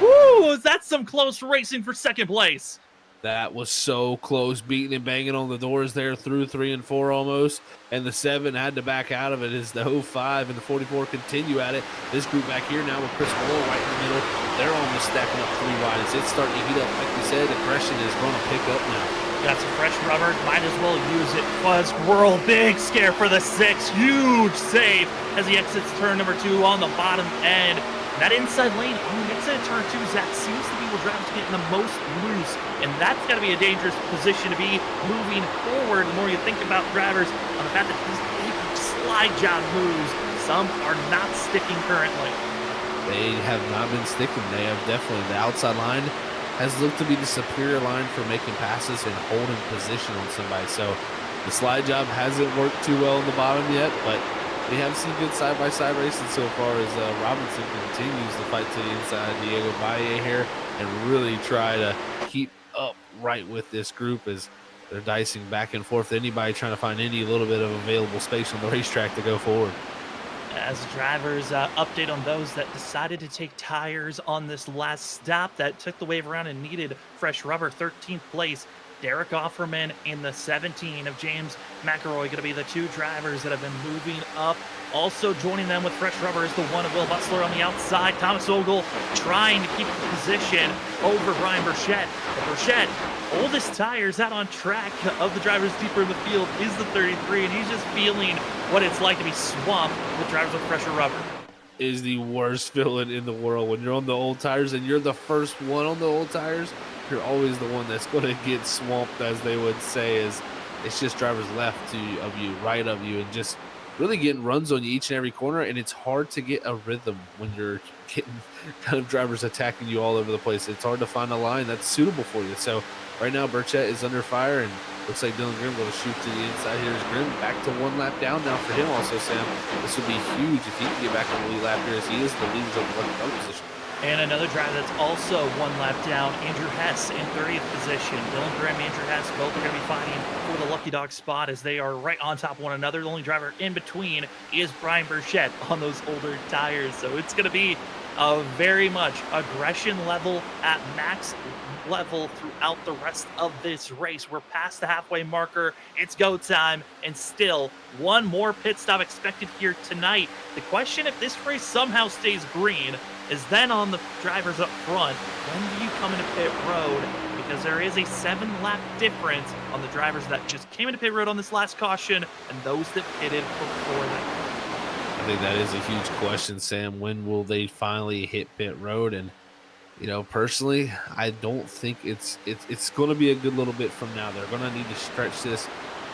Woo! That's some close racing for second place. That was so close, beating and banging on the doors there through 3 and 4 almost. And the 7 had to back out of it as the 05 and the 44 continue at it. This group back here now with Chris Moore right in the middle. They're almost stacking up 3 wide. As it's starting to heat up, like we said, aggression is going to pick up now. Got some fresh rubber, might as well use it. Fuzz Squirrel, big scare for the 6. Huge save as he exits turn number 2 on the bottom end. That inside lane on the exit of turn 2, Zach, seems to be where drivers getting the most loose. And that's got to be a dangerous position to be moving forward. The more you think about drivers on the fact that these big slide job moves, some are not sticking currently. They have not been sticking. They have definitely, the outside line has looked to be the superior line for making passes and holding position on somebody. So the slide job hasn't worked too well on the bottom yet, but we have seen good side-by-side racing so far as Robinson continues to fight to the inside. Diego Valle here and really try to keep up right with this group as they're dicing back and forth. Anybody trying to find any little bit of available space on the racetrack to go forward. As drivers update on those that decided to take tires on this last stop that took the wave around and needed fresh rubber. 13th place, Derek Offerman in the 17 of James McElroy, going to be the 2 drivers that have been moving up. Also joining them with fresh rubber is the 1 of Will Butler on the outside. Thomas Ogle trying to keep the position over Brian Burchett. Burchett, oldest tires out on track of the drivers deeper in the field is the 33, and he's just feeling what it's like to be swamped with drivers with fresher rubber. Is the worst feeling in the world when you're on the old tires and you're the first one on the old tires. You're always the one that's going to get swamped, as they would say. Is it's just drivers left of you, right of you, and just really getting runs on you each and every corner. And it's hard to get a rhythm when you're getting kind of drivers attacking you all over the place. It's hard to find a line that's suitable for you. So right now Burchett is under fire, and looks like Dylan Grimm going to shoot to the inside. Here's Grimm back to 1 lap down now for him also, Sam. This would be huge if he can get back on the lead lap here, as he is the leader of the lucky dog position. And another driver that's also 1 lap down, Andrew Hess in 30th position. Dylan Grimm, Andrew Hess, both are going to be fighting for the lucky dog spot as they are right on top of one another. The only driver in between is Brian Burchett on those older tires. So it's going to be a very much aggression level at max level throughout the rest of this race. We're past the halfway marker. It's go time, and still 1 more pit stop expected here tonight. The question, if this race somehow stays green, is then on the drivers up front. When do you come into pit road? Because there is a 7-lap difference on the drivers that just came into pit road on this last caution and those that pitted before that. I think that is a huge question, Sam. When will they finally hit pit road? And you know, personally, I don't think it's going to be a good little bit from now. They're going to need to stretch this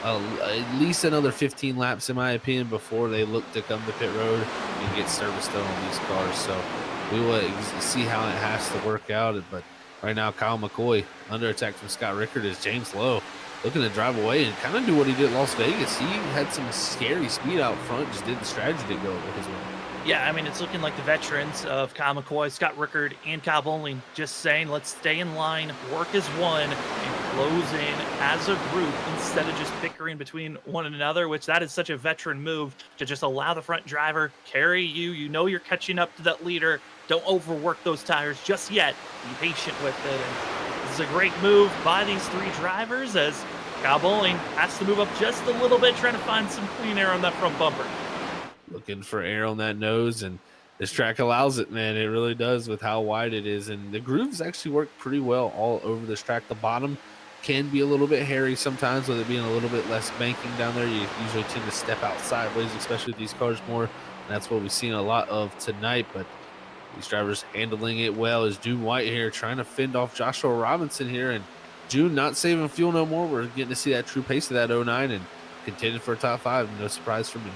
at least another 15 laps, in my opinion, before they look to come to pit road and get service done on these cars. So we will see how it has to work out. But right now, Kyle McCoy under attack from Scott Rickard as James Lowe looking to drive away and kind of do what he did at Las Vegas. He had some scary speed out front, just didn't strategy to go with his way. Yeah, I mean, it's looking like the veterans of Kyle McCoy, Scott Rickard, and Kyle Bowling just saying, let's stay in line, work as one, and close in as a group instead of just bickering between one another, which that is such a veteran move to just allow the front driver carry you. You know you're catching up to that leader. Don't overwork those tires just yet. Be patient with it. And this is a great move by these three drivers as Kyle Bowling has to move up just a little bit, trying to find some clean air on that front bumper. Looking for air on that nose, and this track allows it, man. It really does with how wide it is, and the grooves actually work pretty well all over this track. The bottom can be a little bit hairy sometimes with it being a little bit less banking down there. You usually tend to step out sideways, especially with these cars more, and that's what we've seen a lot of tonight. But these drivers handling it well. Is June White here trying to fend off Joshua Robinson here, and June not saving fuel no more. We're getting to see that true pace of that 09 and contending for a top 5. No surprise for me.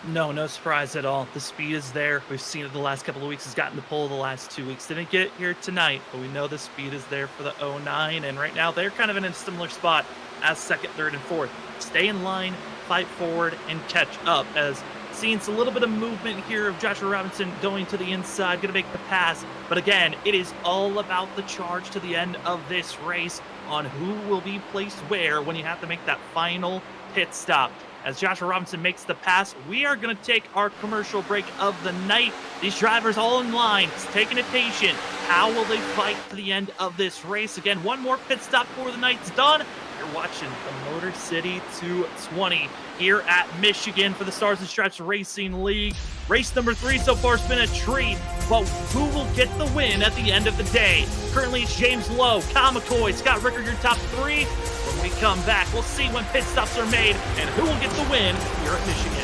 No surprise at all. The speed is there. We've seen it the last couple of weeks. Has gotten the pole the last 2 weeks. Didn't get it here tonight, but we know the speed is there for the 09. And right now, they're kind of in a similar spot as second, third, and fourth. Stay in line, fight forward, and catch up. As seeing a little bit of movement here of Joshua Robinson going to the inside, going to make the pass. But again, it is all about the charge to the end of this race on who will be placed where when you have to make that final pit stop. As Joshua Robinson makes the pass, we are going to take our commercial break of the night. These drivers all in line, taking it patient. How will they fight to the end of this race? Again, one more pit stop before the night's done. You're watching the Motor City 220 here at Michigan for the Stars and Stripes Racing League. Race number 3 so far has been a treat, but who will get the win at the end of the day? Currently, it's James Lowe, Kyle McCoy, Scott Rickard, your top 3. When we come back, we'll see when pit stops are made and who will get the win here at Michigan.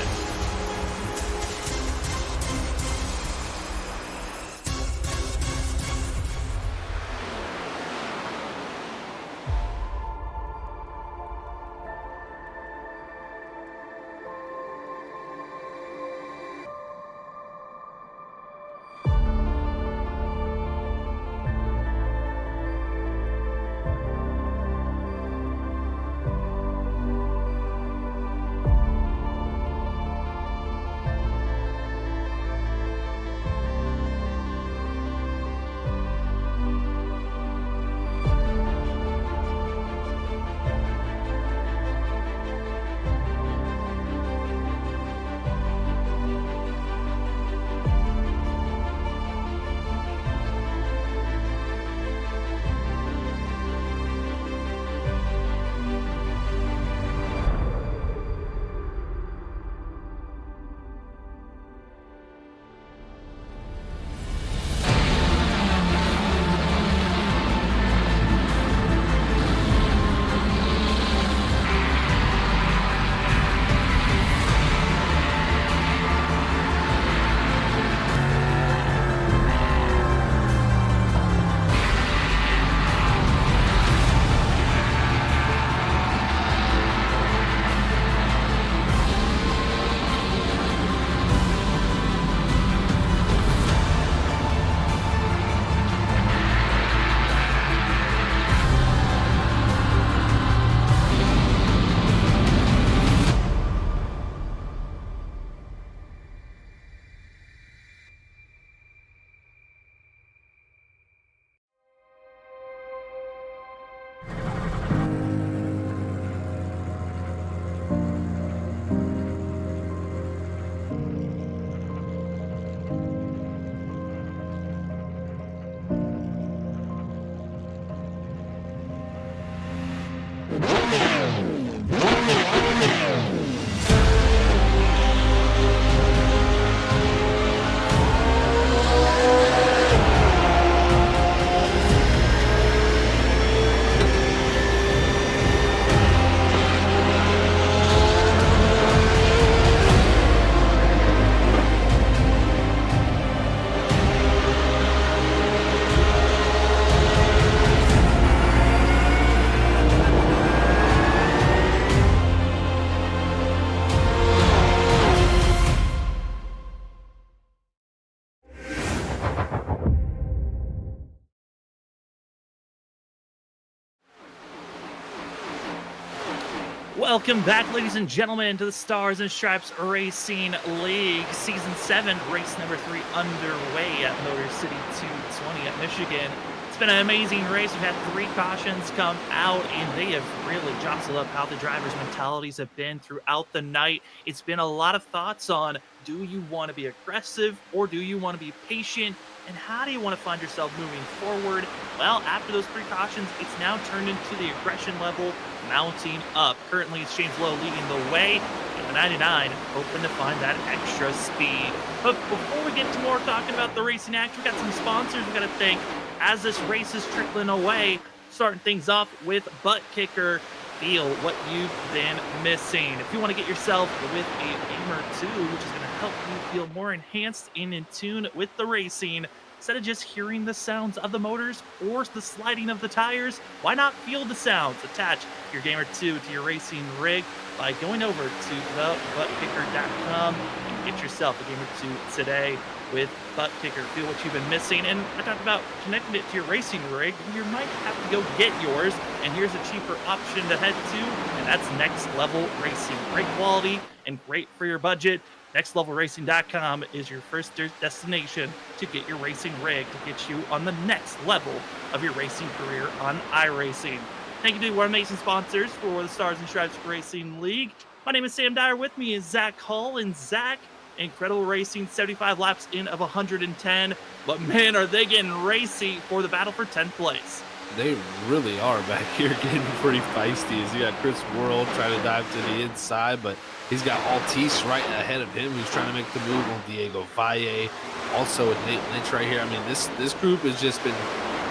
Welcome back, ladies and gentlemen, to the Stars and Stripes Racing League. Season 7, race number 3 underway at Motor City 220 at Michigan. It's been an amazing race. We've had 3 cautions come out, and they have really jostled up how the drivers' mentalities have been throughout the night. It's been a lot of thoughts on, do you want to be aggressive or do you want to be patient? And how do you want to find yourself moving forward? Well, after those precautions, it's now turned into the aggression level mounting up. Currently, it's James Lowe leading the way, and the 99 hoping to find that extra speed. But before we get to more talking about the racing action, we got some sponsors we got to thank as this race is trickling away. Starting things off with ButtKicker. Feel what you've been missing. If you want to get yourself with a Gamer 2, which is going to help you feel more enhanced and in tune with the racing, instead of just hearing the sounds of the motors or the sliding of the tires, why not feel the sounds? Attach your Gamer 2 to your racing rig by going over to thebuttkicker.com and get yourself a Gamer 2 today with ButtKicker. Feel what you've been missing. And I talked about connecting it to your racing rig. You might have to go get yours, and here's a cheaper option to head to, and that's Next Level Racing. Great quality and great for your budget. NextLevelRacing.com is your first destination to get your racing rig to get you on the next level of your racing career on iRacing. Thank you to our amazing sponsors for the Stars and Stripes Racing League. My name is Sam Dyer. With me is Zach Hull. And Zach, incredible racing, 75 laps in of 110. But man, are they getting racy for the battle for 10th place. They really are back here getting pretty feisty as you got Chris Worrell trying to dive to the inside, but he's got Altice right ahead of him who's trying to make the move on Diego Valle. Also with Nate Lynch right here. I mean, this group has just been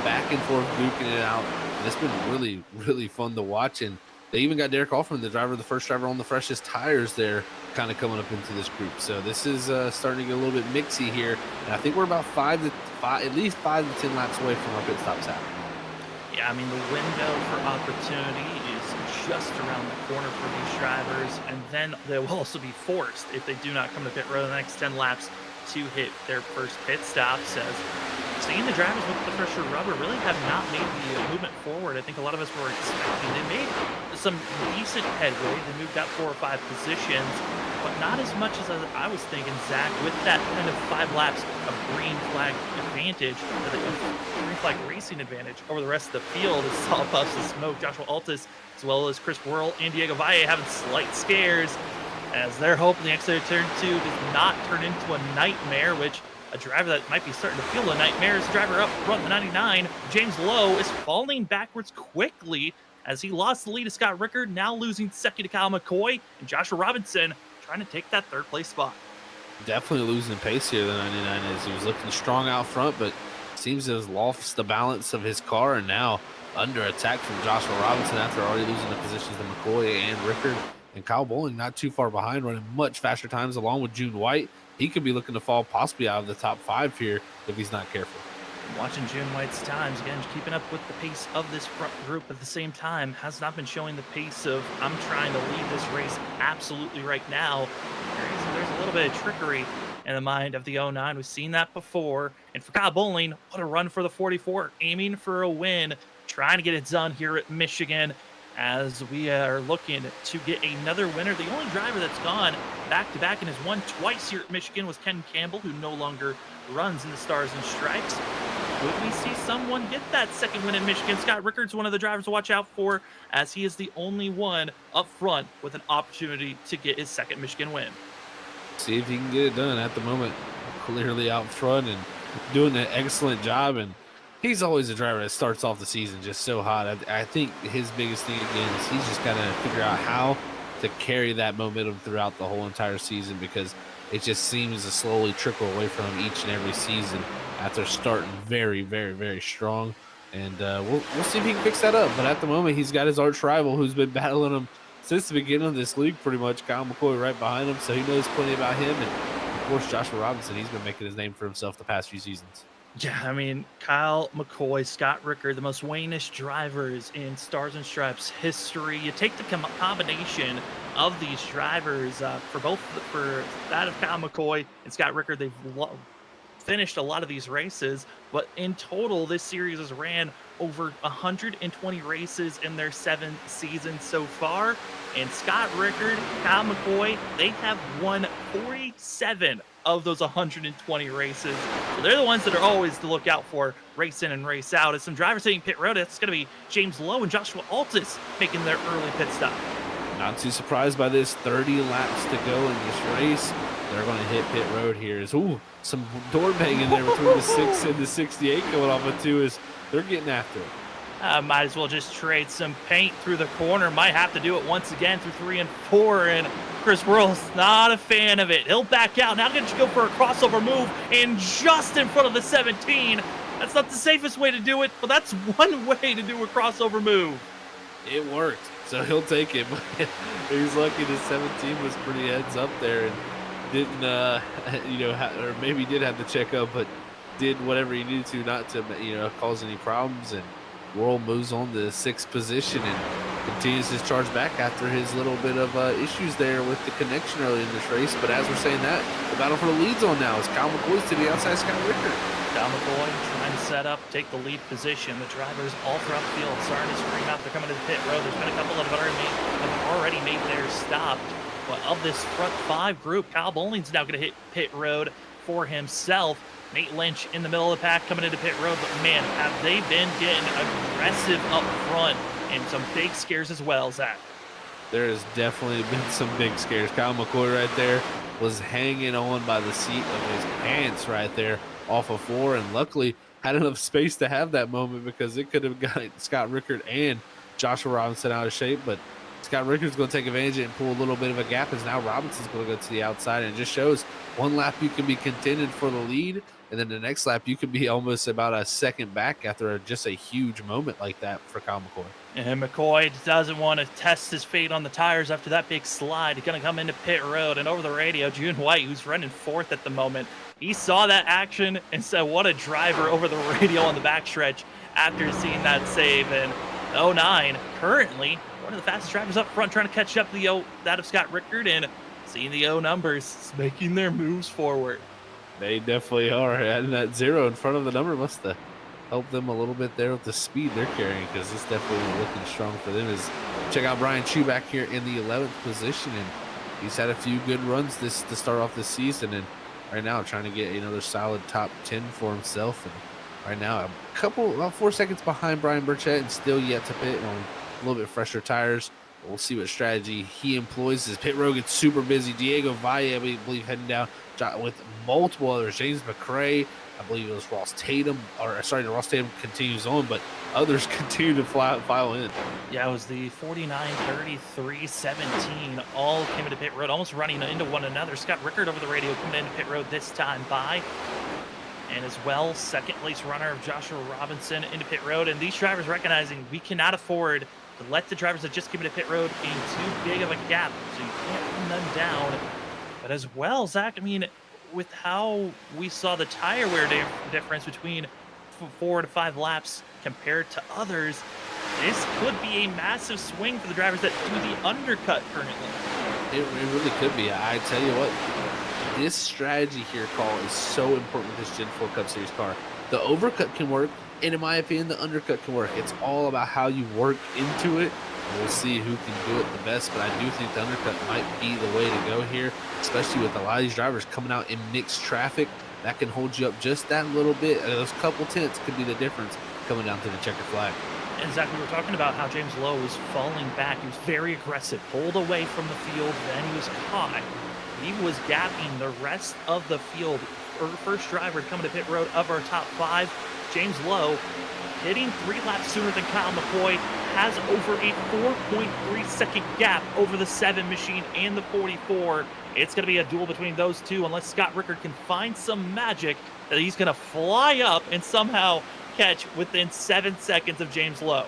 back and forth duking it out. And it's been really, really fun to watch. And they even got Derek Hoffman, the first driver on the freshest tires there, kind of coming up into this group. So this is starting to get a little bit mixy here. And I think we're about at least 5 to 10 laps away from our pit stops happening. Yeah, I mean, the window for opportunity is just around the corner for these drivers, and then they will also be forced, if they do not come to pit road in the next 10 laps, to hit their first pit stop. Says, seeing the drivers with the fresher rubber really have not made the movement forward. I think a lot of us were expecting. They made some decent headway. They moved out 4 or 5 positions, but not as much as I was thinking, Zach, with that kind of 5 laps of green flag advantage, green flag racing advantage over the rest of the field. As saw puffs of smoke, Joshua Altus, as well as Chris Worrell and Diego Valle having slight scares, as they're hoping the exit turn 2 does not turn into a nightmare, which a driver that might be starting to feel a nightmare is the driver up front, the 99. James Lowe is falling backwards quickly as he lost the lead to Scott Rickard, now losing second to Kyle McCoy, and Joshua Robinson trying to take that 3rd place spot. Definitely losing pace here, the 99 is. He was looking strong out front, but seems to have lost the balance of his car, and now under attack from Joshua Robinson after already losing the positions to McCoy and Rickard. And Kyle Bowling not too far behind, running much faster times along with June White. He could be looking to fall possibly out of the top 5 here if he's not careful. Watching June White's times, again, keeping up with the pace of this front group at the same time, has not been showing the pace of, I'm trying to lead this race absolutely right now. There's a little bit of trickery in the mind of the 09. We've seen that before. And for Kyle Bowling, what a run for the 44, aiming for a win, trying to get it done here at Michigan, as we are looking to get another winner. The only driver that's gone back-to-back and has won twice here at Michigan was Ken Campbell, who no longer runs in the Stars and Stripes. Could we see someone get that second win in Michigan? Scott Rickard's one of the drivers to watch out for, as he is the only one up front with an opportunity to get his second Michigan win. See if he can get it done. At the moment, clearly out front and doing an excellent job. And he's always a driver that starts off the season just so hot. I think his biggest thing, again, is he's just got to figure out how to carry that momentum throughout the whole entire season, because it just seems to slowly trickle away from him each and every season after starting very, very, very strong. And we'll see if he can fix that up. But at the moment, he's got his arch rival who's been battling him since the beginning of this league, pretty much, Kyle McCoy right behind him. So he knows plenty about him. And, of course, Joshua Robinson, he's been making his name for himself the past few seasons. Yeah, I mean, Kyle McCoy, Scott Rickard, the most Waynish drivers in Stars and Stripes history. You take the combination of these drivers for that of Kyle McCoy and Scott Rickard, they've finished a lot of these races, but in total, this series has ran over 120 races in their 7 seasons so far. And Scott Rickard, Kyle McCoy, they have won 47 of those 120 races. So they're the ones that are always to look out for, race in and race out. As some drivers hitting pit road, it's going to be James Lowe and Joshua Altus making their early pit stop. Not too surprised by this. 30 laps to go in this race. They're going to hit pit road here. Ooh, some door banging there between the 6 and the 68 going off of 2 as they're getting after it. Might as well just trade some paint through the corner. Might have to do it once again through 3 and 4. And Chris Worrell's not a fan of it. He'll back out. Now going to go for a crossover move and just in front of the 17. That's not the safest way to do it, but that's one way to do a crossover move. It worked, so he'll take it. But he's lucky the 17 was pretty heads up there and didn't, or maybe did have to check up, but did whatever he needed to not to, cause any problems. And Worrell moves on to the 6th position and continues his charge back after his little bit of issues there with the connection early in this race. But as we're saying that, the battle for the lead's on now as Kyle McCoy's to the outside, Scott Rickard. Kyle McCoy trying to set up, take the lead position. The drivers all throughout the field starting to scream out. They're coming to the pit road. There's been a couple that have already made their stop. But of this front 5 group, Kyle Bolling's now going to hit pit road for himself. Nate Lynch in the middle of the pack coming into pit road, but man, have they been getting aggressive up front and some big scares as well, Zach. There has definitely been some big scares. Kyle McCoy right there was hanging on by the seat of his pants right there off of 4, and luckily had enough space to have that moment because it could have got Scott Rickard and Joshua Robinson out of shape, but Scott Rickard's going to take advantage of it and pull a little bit of a gap as now Robinson's going to go to the outside, and it just shows one lap you can be contended for the lead, and then the next lap you could be almost about a second back after just a huge moment like that for Kyle McCoy. And McCoy doesn't want to test his fate on the tires after that big slide. He's going to come into pit road, and over the radio, June White, who's running 4th at the moment, he saw that action and said, what a driver over the radio on the backstretch after seeing that save. And 09, currently one of the fastest drivers up front, trying to catch up to that of Scott Rickard, and seeing the O numbers making their moves forward. They definitely are, and that 0 in front of the number must have helped them a little bit there with the speed they're carrying, because it's definitely looking strong for them. As check out Brian Chu back here in the 11th position, and he's had a few good runs to start off this season, and right now trying to get another solid top 10 for himself. And right now about 4 seconds behind Brian Burchett and still yet to pit on a little bit fresher tires. We'll see what strategy he employs. His pit road gets super busy. Diego Valle, I believe, heading down with multiple others. James McRae, I believe it was Ross Tatum. Ross Tatum continues on, but others continue to file in. Yeah, it was the 49, 33, 17. All came into pit road, almost running into one another. Scott Rickard over the radio coming into pit road this time by. And as well, second place runner of Joshua Robinson into pit road. And these drivers recognizing we cannot afford to let the drivers that just came into pit road in too big of a gap, so you can't run them down. But as well, Zach, I mean, with how we saw the tire wear difference between 4 to 5 laps compared to others, this could be a massive swing for the drivers that do the undercut currently. It really could be. I tell you what, this strategy here, Carl, is so important with this Gen 4 Cup Series car. The overcut can work, and in my opinion, the undercut can work. It's all about how you work into it. We'll see who can do it the best, but I do think the undercut might be the way to go here, especially with a lot of these drivers coming out in mixed traffic. That can hold you up just that little bit. Those couple tenths could be the difference coming down to the checkered flag. And Zach, we were talking about how James Lowe was falling back. He was very aggressive, pulled away from the field, then he was caught. He was gapping the rest of the field. Our first driver coming to pit road of our top 5, James Lowe, hitting 3 laps sooner than Kyle McCoy, has over a 4.3 second gap over the 7 machine and the 44. It's going to be a duel between those two unless Scott Rickard can find some magic that he's going to fly up and somehow catch within 7 seconds of James Lowe.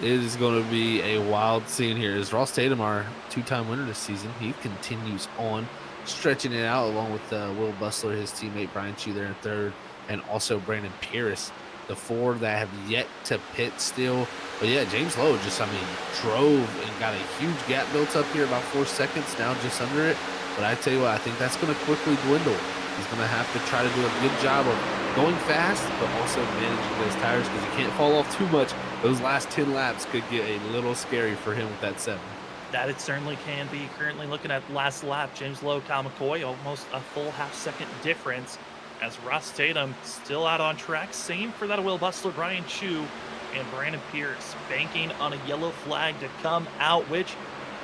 It is going to be a wild scene here. As Ross Tatum, our 2-time winner this season, he continues on, stretching it out along with Will Bustler, his teammate Brian Chu there in 3rd, and also Brandon Pierce, the 4 that have yet to pit still. But yeah, James Lowe just, drove and got a huge gap built up here, about 4 seconds, now just under it. But I tell you what, I think that's going to quickly dwindle. He's going to have to try to do a good job of going fast, but also managing those tires because you can't fall off too much. Those last 10 laps could get a little scary for him with that 7. That it certainly can be. Currently looking at last lap, James Lowe, Kyle McCoy, almost a full half-second difference as Ross Tatum still out on track. Same for that Will Bustler, Brian Chu, and Brandon Pierce banking on a yellow flag to come out, which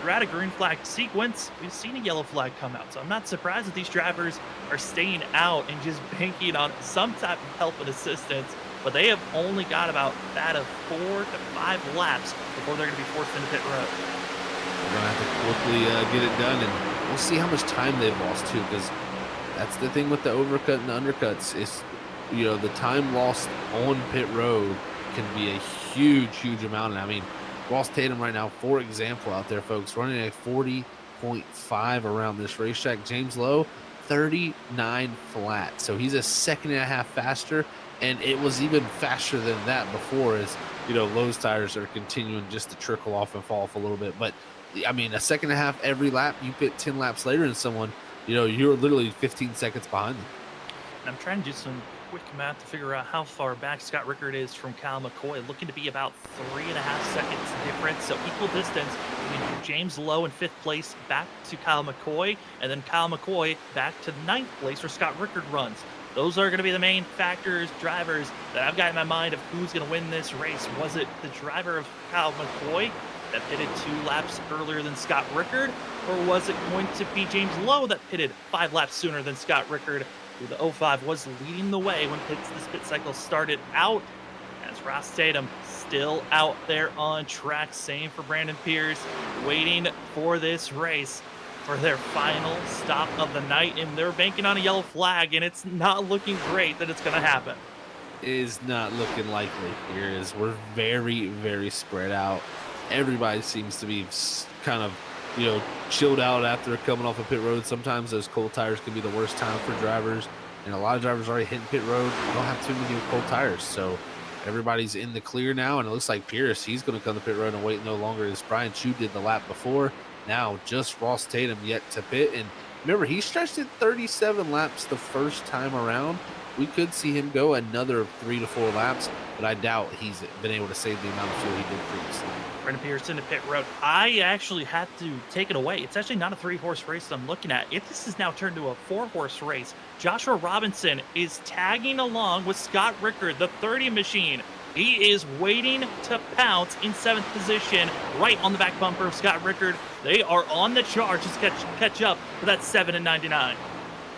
throughout a green flag sequence, we've seen a yellow flag come out. So I'm not surprised that these drivers are staying out and just banking on some type of help and assistance. But they have only got about that of 4 to 5 laps before they're going to be forced into pit road. We're going to have to quickly get it done, and we'll see how much time they've lost too, because that's the thing with the overcut and the undercuts is, the time lost on pit road can be a huge amount. And I mean, Ross Tatum right now, for example, out there, folks, running a 40.5 around this racetrack. James Lowe, 39 flat. So he's a second and a half faster, and it was even faster than that before as, Lowe's tires are continuing just to trickle off and fall off a little bit. But, I mean, a second and a half every lap, you pit 10 laps later than someone, you're literally 15 seconds behind them. And I'm trying to do some quick math to figure out how far back Scott Rickard is from Kyle McCoy, looking to be about 3.5 seconds difference, so equal distance between James Lowe in 5th place back to Kyle McCoy, and then Kyle McCoy back to 9th place where Scott Rickard runs. Those are going to be the main factors, drivers that I've got in my mind of who's going to win this race. Was it the driver of Kyle McCoy that pitted 2 laps earlier than Scott Rickard, or was it going to be James Lowe that pitted 5 laps sooner than Scott Rickard? The 05 was leading the way when this pit cycle started out, as Ross Tatum still out there on track. Same for Brandon Pierce, waiting for this race for their final stop of the night, and they're banking on a yellow flag, and it's not looking great that it's going to happen. It is not looking likely here. We're very spread out. Everybody seems to be kind of chilled out after coming off a pit road. Sometimes those cold tires can be the worst time for drivers, and a lot of drivers already hitting pit road. You don't have too many cold tires, so everybody's in the clear now. And it looks like Pierce, he's going to come to pit road and wait no longer as Brian Chu did the lap before. Now just Ross Tatum yet to pit, and remember, he stretched it 37 laps the first time around. We could see him go another 3 to 4 laps, but I doubt he's been able to save the amount of fuel he did previously. Brandon Pierce into pit road. I actually had to take it away. It's actually not a 3-horse race that I'm looking at. This has now turned to a 4-horse race. Joshua Robinson is tagging along with Scott Rickard, the 30 machine. He is waiting to pounce in 7th position, right on the back bumper of Scott Rickard. They are on the charge to catch up for that 7 and 99.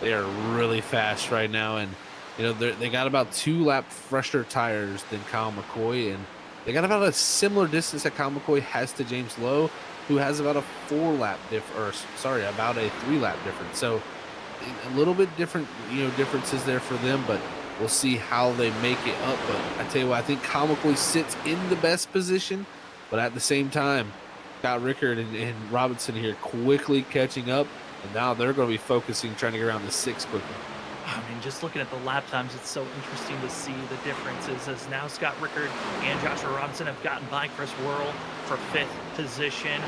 They are really fast right now, and they got about 2 lap fresher tires than Kyle McCoy, and they got about a similar distance that Kyle McCoy has to James Lowe, who has about a 3-lap difference. So a little bit different, differences there for them, but we'll see how they make it up. But I tell you what, I think Kyle McCoy sits in the best position, but at the same time, Scott Rickard and Robinson here quickly catching up, and now they're going to be focusing, trying to get around the 6 quickly. I mean, just looking at the lap times, it's so interesting to see the differences as now Scott Rickard and Joshua Robinson have gotten by Chris Worrell for 5th position.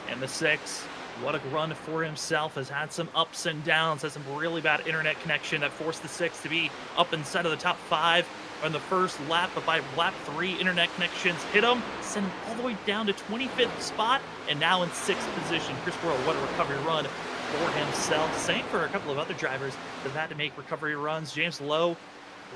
And the 6, what a run for himself, has had some ups and downs, has some really bad internet connection that forced the 6 to be up inside of the top 5 on the first lap, but by lap 3, internet connections hit him, sent him all the way down to 25th spot, and now in 6th position. Chris Worrell, what a recovery run for himself. Same for a couple of other drivers that have had to make recovery runs. James Lowe,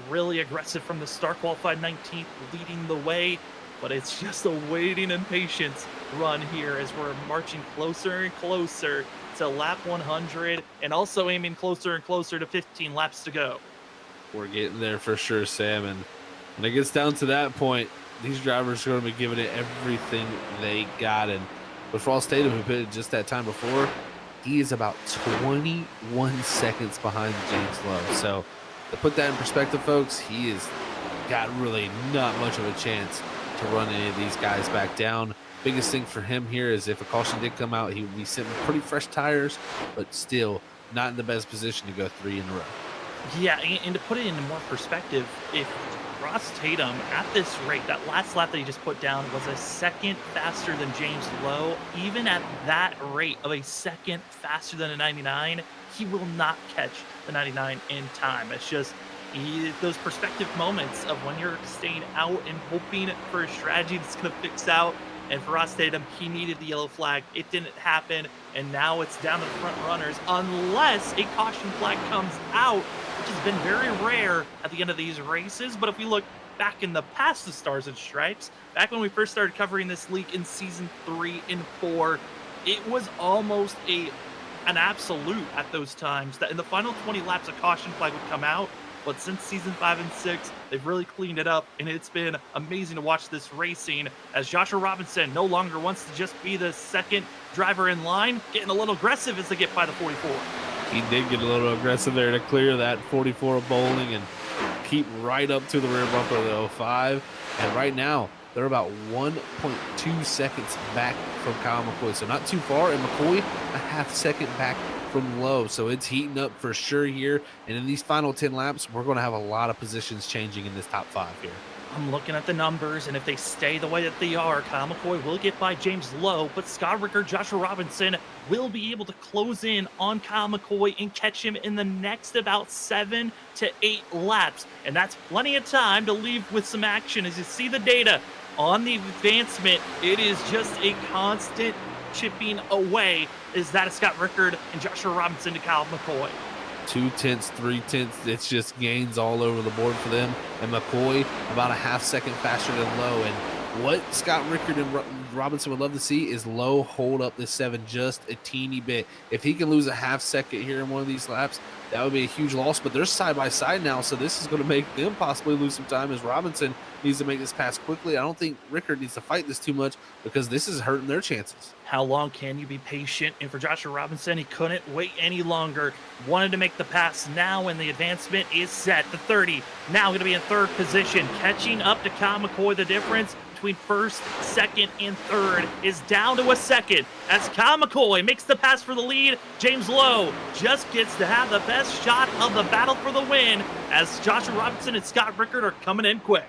really aggressive from the start, qualified 19th, leading the way, but it's just a waiting and patience run here as we're marching closer and closer to lap 100, and also aiming closer and closer to 15 laps to go. We're getting there for sure, Sam, and when it gets down to that point, these drivers are going to be giving it everything they got. And with Ross Tatum, who pitted just that time before, he is about 21 seconds behind James Lowe. So to put that in perspective, folks, he has got really not much of a chance to run any of these guys back down. Biggest thing for him here is if a caution did come out, he would be sitting with pretty fresh tires, but still not in the best position to go 3 in a row. Yeah, and to put it into more perspective, if Ross Tatum at this rate, that last lap that he just put down was a second faster than James Lowe, even at that rate of a second faster than a 99, he will not catch the 99 in time. It's just those perspective moments of when you're staying out and hoping for a strategy that's going to fix out. And for Ross Tatum, he needed the yellow flag. It didn't happen, and now it's down to the front runners unless a caution flag comes out, which has been very rare at the end of these races. But if we look back in the past of Stars and Stripes, back when we first started covering this league in season 3 and 4, it was almost an absolute at those times that in the final 20 laps a caution flag would come out. But since season 5 and 6, they've really cleaned it up, and it's been amazing to watch this racing as Joshua Robinson no longer wants to just be the second driver in line, getting a little aggressive as they get by the 44. He did get a little aggressive there to clear that 44 of Bowling and keep right up to the rear bumper of the 05. And right now, they're about 1.2 seconds back from Kyle McCoy. So not too far, and McCoy a half second back from low. So it's heating up for sure here. And in these final 10 laps, we're going to have a lot of positions changing in this top 5 here. I'm looking at the numbers, and if they stay the way that they are, Kyle McCoy will get by James Lowe, but Scott Ricker, Joshua Robinson will be able to close in on Kyle McCoy and catch him in the next about 7 to 8 laps. And that's plenty of time to leave with some action. As you see the data on the advancement, it is just a constant chipping away. Is that Scott Rickard and Joshua Robinson to Kyle McCoy? 2/10, 3/10, it's just gains all over the board for them. And McCoy about a half second faster than Lowe. And what Scott Rickard and Robinson would love to see is Lowe hold up this 7 just a teeny bit. If he can lose a half second here in one of these laps, that would be a huge loss. But they're side by side now, so this is going to make them possibly lose some time as Robinson needs to make this pass quickly. I don't think Rickard needs to fight this too much because this is hurting their chances. How long can you be patient? And for Joshua Robinson, he couldn't wait any longer. Wanted to make the pass now, and the advancement is set. The 30 now going to be in 3rd position, catching up to Kyle McCoy. The difference between 1st, 2nd, and 3rd is down to a second as Kyle McCoy makes the pass for the lead. James Lowe just gets to have the best shot of the battle for the win as Joshua Robinson and Scott Rickard are coming in quick.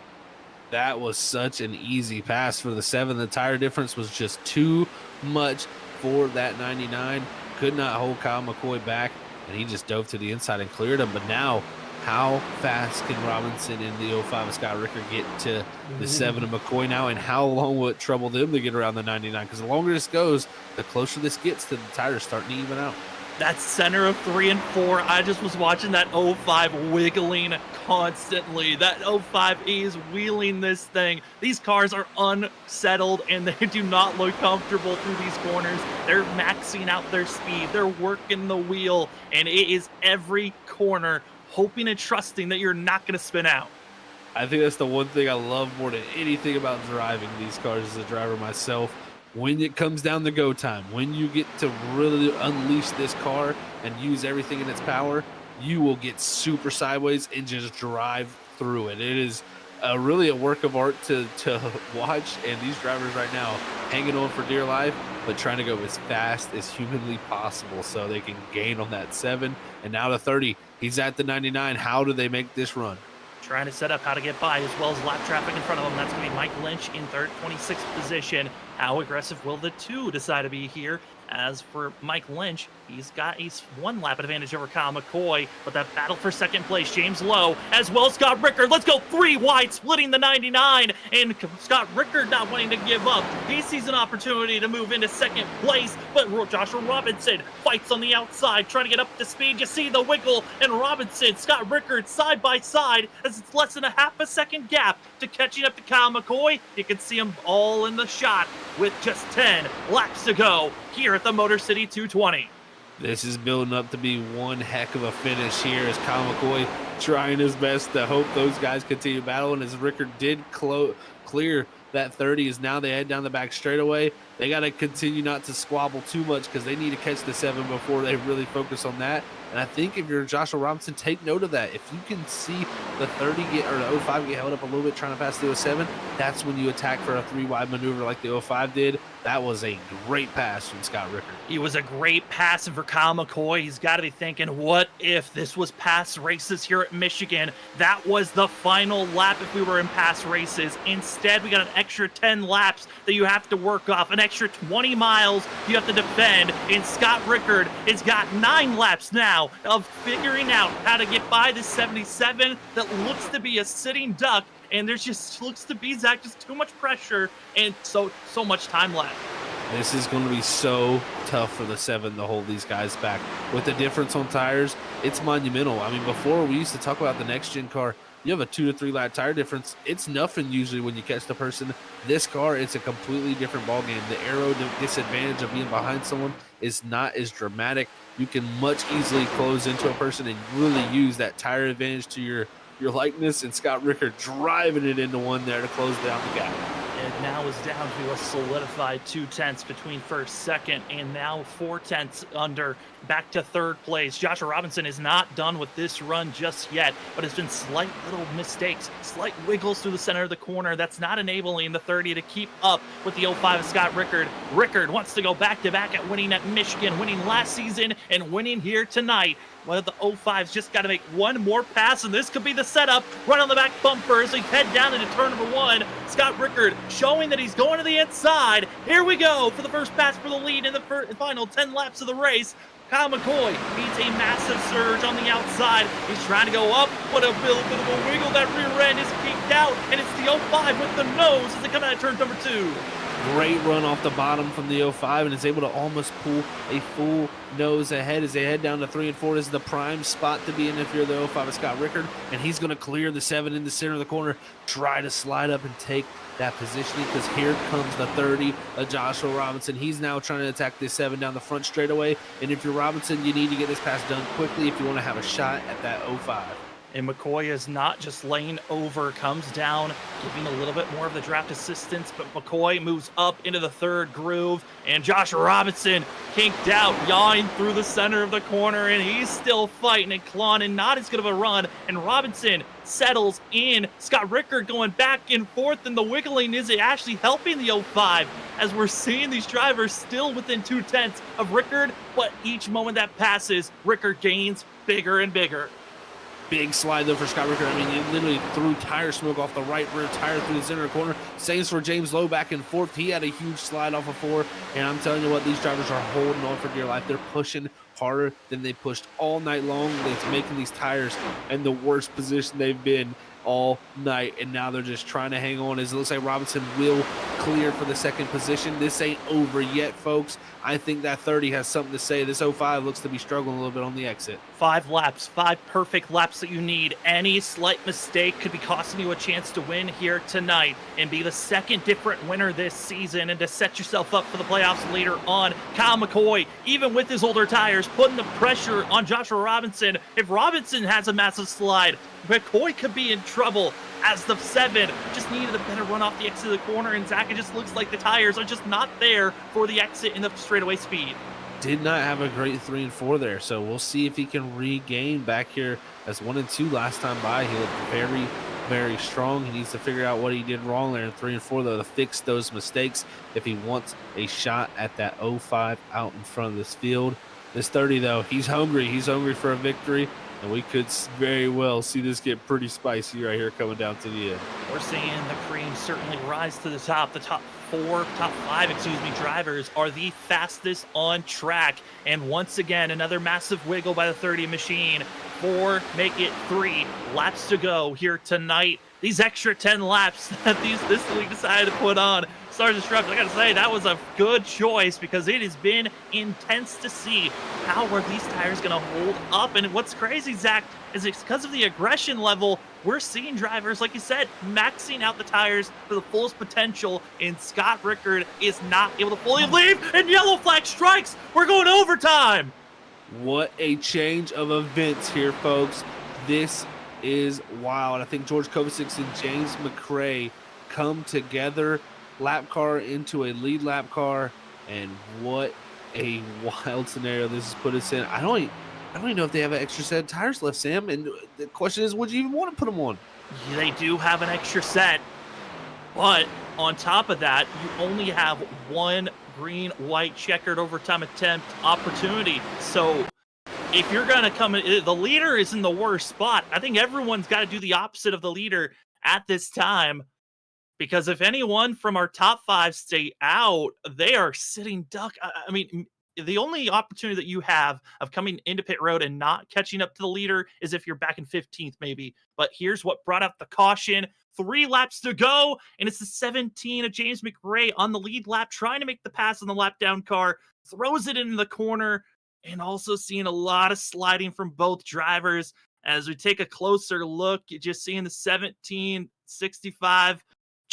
That was such an easy pass for the 7. The tire difference was just too much for that 99. Could not hold Kyle McCoy back, and he just dove to the inside and cleared him. But now, how fast can Robinson in the 05 and Scott Rickard get to the 7 of McCoy now, and how long will it trouble them to get around the 99? Because the longer this goes, the closer this gets to the tires starting to even out. That center of 3 and 4, I just was watching that 05 wiggling constantly. That 05 is wheeling this thing. These cars are unsettled, and they do not look comfortable through these corners. They're maxing out their speed. They're working the wheel, and it is every corner hoping and trusting that you're not going to spin out. I think that's the one thing I love more than anything about driving these cars as a driver myself. When it comes down to go time, when you get to really unleash this car and use everything in its power, you will get super sideways and just drive through it. It is really a work of art to watch, and these drivers right now hanging on for dear life, but trying to go as fast as humanly possible so they can gain on that 7. And now to 30, he's at the 99. How do they make this run? Trying to set up how to get by as well as lap traffic in front of him. That's going to be Mike Lynch in 3rd, 26th position. How aggressive will the 2 decide to be here? As for Mike Lynch, he's got a 1 lap advantage over Kyle McCoy, but that battle for 2nd place, James Lowe, as well as Scott Rickard. Let's go 3 wide, splitting the 99, and Scott Rickard not wanting to give up. He sees an opportunity to move into 2nd place, but Joshua Robinson fights on the outside, trying to get up to speed. You see the wiggle, and Robinson, Scott Rickard side by side, as it's less than a half a second gap to catching up to Kyle McCoy. You can see them all in the shot with just 10 laps to go here at the Motor City 220. This is building up to be one heck of a finish here as Kyle McCoy trying his best to hope those guys continue battling as Rickard did clear that 30 as now they head down the back straightaway. They got to continue not to squabble too much because they need to catch the 7 before they really focus on that. And I think if you're Joshua Robinson, take note of that. If you can see the 30 or the 05 get held up a little bit trying to pass the 07, that's when you attack for a 3-wide maneuver like the 05 did. That was a great pass from Scott Rickard. It was a great pass, and for Kyle McCoy, he's got to be thinking, what if this was past races here at Michigan? That was the final lap if we were in past races, and Instead, we got an extra 10 laps that you have to work off, an extra 20 miles you have to defend, and Scott Rickard has got 9 laps now of figuring out how to get by this 77 that looks to be a sitting duck, and there's just looks to be, Zach, just too much pressure and so much time left. This is going to be so tough for the 7 to hold these guys back. With the difference on tires, it's monumental. I mean, before we used to talk about the next-gen car, you have a 2 to 3 lap tire difference. It's nothing usually when you catch the person. This car, it's a completely different ballgame. The aero disadvantage of being behind someone is not as dramatic. You can much easily close into a person and really use that tire advantage to your likeness, and Scott Rickard driving it into one there to close down the gap. It now is down to a solidified 2/10 between first, second, and now 4/10 under, back to third place. Joshua Robinson is not done with this run just yet, but it's been slight little mistakes, slight wiggles through the center of the corner. That's not enabling the 30 to keep up with the 05 of Scott Rickard. Rickard wants to go back-to-back at winning at Michigan, winning last season, and winning here tonight. One of the 05's just got to make one more pass, and this could be the setup. Right on the back bumper as we head down into turn number 1. Scott Rickard showing that he's going to the inside. Here we go for the first pass for the lead in the final 10 laps of the race. Kyle McCoy needs a massive surge on the outside. He's trying to go up, but a little bit of a wiggle. That rear end is peaked out, and it's the 05 with the nose as they come out of turn number 2. Great run off the bottom from the 05 and is able to almost pull a full nose ahead as they head down to 3 and 4. This is the prime spot to be in if you're the 05 of Scott Rickard, and he's going to clear the 7 in the center of the corner, try to slide up and take that positioning, because here comes the 30 of Joshua Robinson. He's now trying to attack this 7 down the front straightaway, and if you're Robinson, you need to get this pass done quickly if you want to have a shot at that 05. And McCoy is not just laying over, comes down, giving a little bit more of the draft assistance, but McCoy moves up into the third groove, and Joshua Robinson kinked out, yawing through the center of the corner, and he's still fighting and clawing, and not as good of a run, and Robinson settles in. Scott Rickard going back and forth, and the wiggling is actually helping the 05, as we're seeing these drivers still within 2/10 of Rickard, but each moment that passes, Rickard gains bigger and bigger. Big slide, though, for Scott Rickard. I mean, he literally threw tire smoke off the right rear tire through the center of the corner. Same for James Lowe back and forth. He had a huge slide off of 4, and I'm telling you what, these drivers are holding on for dear life. They're pushing harder than they pushed all night long. It's making these tires in the worst position they've been all night, and now they're just trying to hang on as it looks like Robinson will clear for the second position. This ain't over yet, folks. I think that 30 has something to say. This 05 looks to be struggling a little bit on the exit. 5 laps, 5 perfect laps that you need. Any slight mistake could be costing you a chance to win here tonight and be the second different winner this season, and to set yourself up for the playoffs later on. Kyle McCoy, even with his older tires, putting the pressure on Joshua Robinson. If Robinson has a massive slide, McCoy could be in trouble, as the 7 just needed a better run off the exit of the corner, and Zach, it just looks like the tires are just not there for the exit in the straightaway speed. Did not have a great 3 and 4 there, so we'll see if he can regain back here, as 1 and 2 last time by. He looked very, very strong. He needs to figure out what he did wrong there in 3 and 4, though, to fix those mistakes if he wants a shot at that 05 out in front of this field. This 30, though, he's hungry. He's hungry for a victory, and we could very well see this get pretty spicy right here coming down to the end. We're seeing the cream certainly rise to the top. The top 5, drivers are the fastest on track. And once again, another massive wiggle by the 30 machine. 4, make it 3 laps to go here tonight. These extra 10 laps that this league decided to put on. Stars and Stripes, I gotta say, that was a good choice, because it has been intense to see how are these tires gonna hold up. And what's crazy, Zach, is it's because of the aggression level, we're seeing drivers, like you said, maxing out the tires to the fullest potential, and Scott Rickard is not able to fully leave, and yellow flag strikes. We're going to overtime. What a change of events here, folks. This is wild. I think George Kovacic and James McRae come together, lap car into a lead lap car, and what a wild scenario this has put us in. I don't even know if they have an extra set of tires left, Sam, and the question is, would you even want to put them on? They do have an extra set, but on top of that, you only have 1 green, white, checkered overtime attempt opportunity. So if you're going to come in, the leader is in the worst spot. I think everyone's got to do the opposite of the leader at this time, Because if anyone from our top 5 stay out, they are sitting duck. I mean, the only opportunity that you have of coming into pit road and not catching up to the leader is if you're back in 15th, maybe. But here's what brought out the caution. 3 laps to go, and it's the 17 of James McRae on the lead lap, trying to make the pass on the lap down car, throws it into the corner, and also seeing a lot of sliding from both drivers. As we take a closer look, you're just seeing the 1765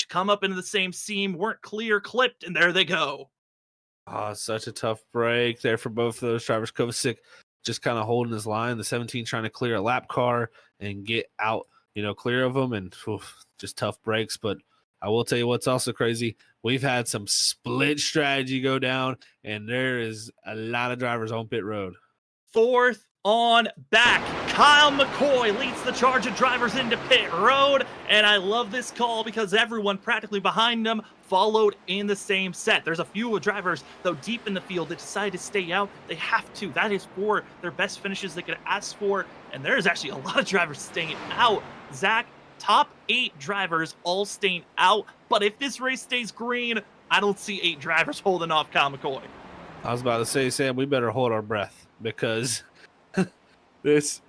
come up into the same seam, weren't clear, clipped, and there they go. Oh, such a tough break there for both of those drivers. Kovacic just kind of holding his line. The 17 trying to clear a lap car and get out, clear of them, and just tough breaks. But I will tell you what's also crazy. We've had some split strategy go down, and there is a lot of drivers on pit road. 4th on back. Kyle McCoy leads the charge of drivers into pit road, and I love this call because everyone practically behind him followed in the same set. There's a few drivers, though, deep in the field that decide to stay out. They have to. That is for their best finishes they could ask for, and there's actually a lot of drivers staying out. Zach, top 8 drivers all staying out, but if this race stays green, I don't see 8 drivers holding off Kyle McCoy. I was about to say, Sam, we better hold our breath because this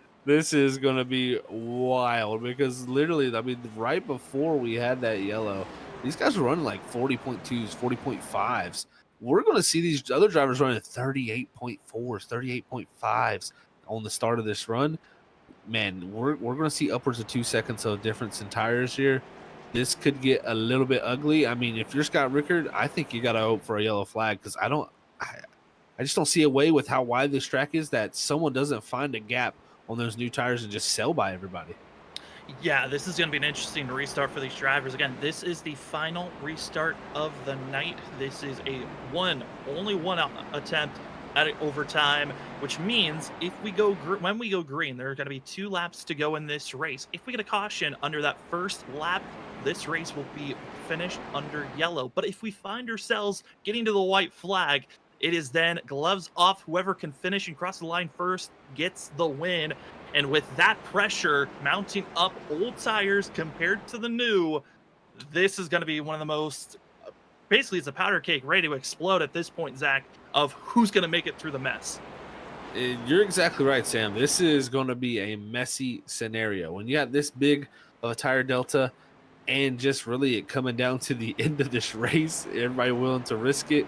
is going to be wild, because literally, I mean, right before we had that yellow, these guys were running like 40.2s, 40.5s. We're going to see these other drivers running 38.4s, 38.5s on the start of this run. Man, we're going to see upwards of 2 seconds of difference in tires here. This could get a little bit ugly. I mean, if you're Scott Rickard, I think you got to hope for a yellow flag, because I just don't see a way with how wide this track is that someone doesn't find a gap on those new tires and just sell by everybody. Yeah, this is going to be an interesting restart for these drivers. Again, this is the final restart of the night. This is only one attempt at overtime, which means when we go green, there are going to be 2 laps to go in this race. If we get a caution under that first lap, this race will be finished under yellow. But if we find ourselves getting to the white flag, it is then gloves off. Whoever can finish and cross the line first gets the win. And with that pressure mounting up old tires compared to the new, this is going to be one of the most, basically it's a powder cake ready to explode at this point, Zach, of who's going to make it through the mess. You're exactly right, Sam. This is going to be a messy scenario. When you got this big of a tire delta and just really it coming down to the end of this race, everybody willing to risk it,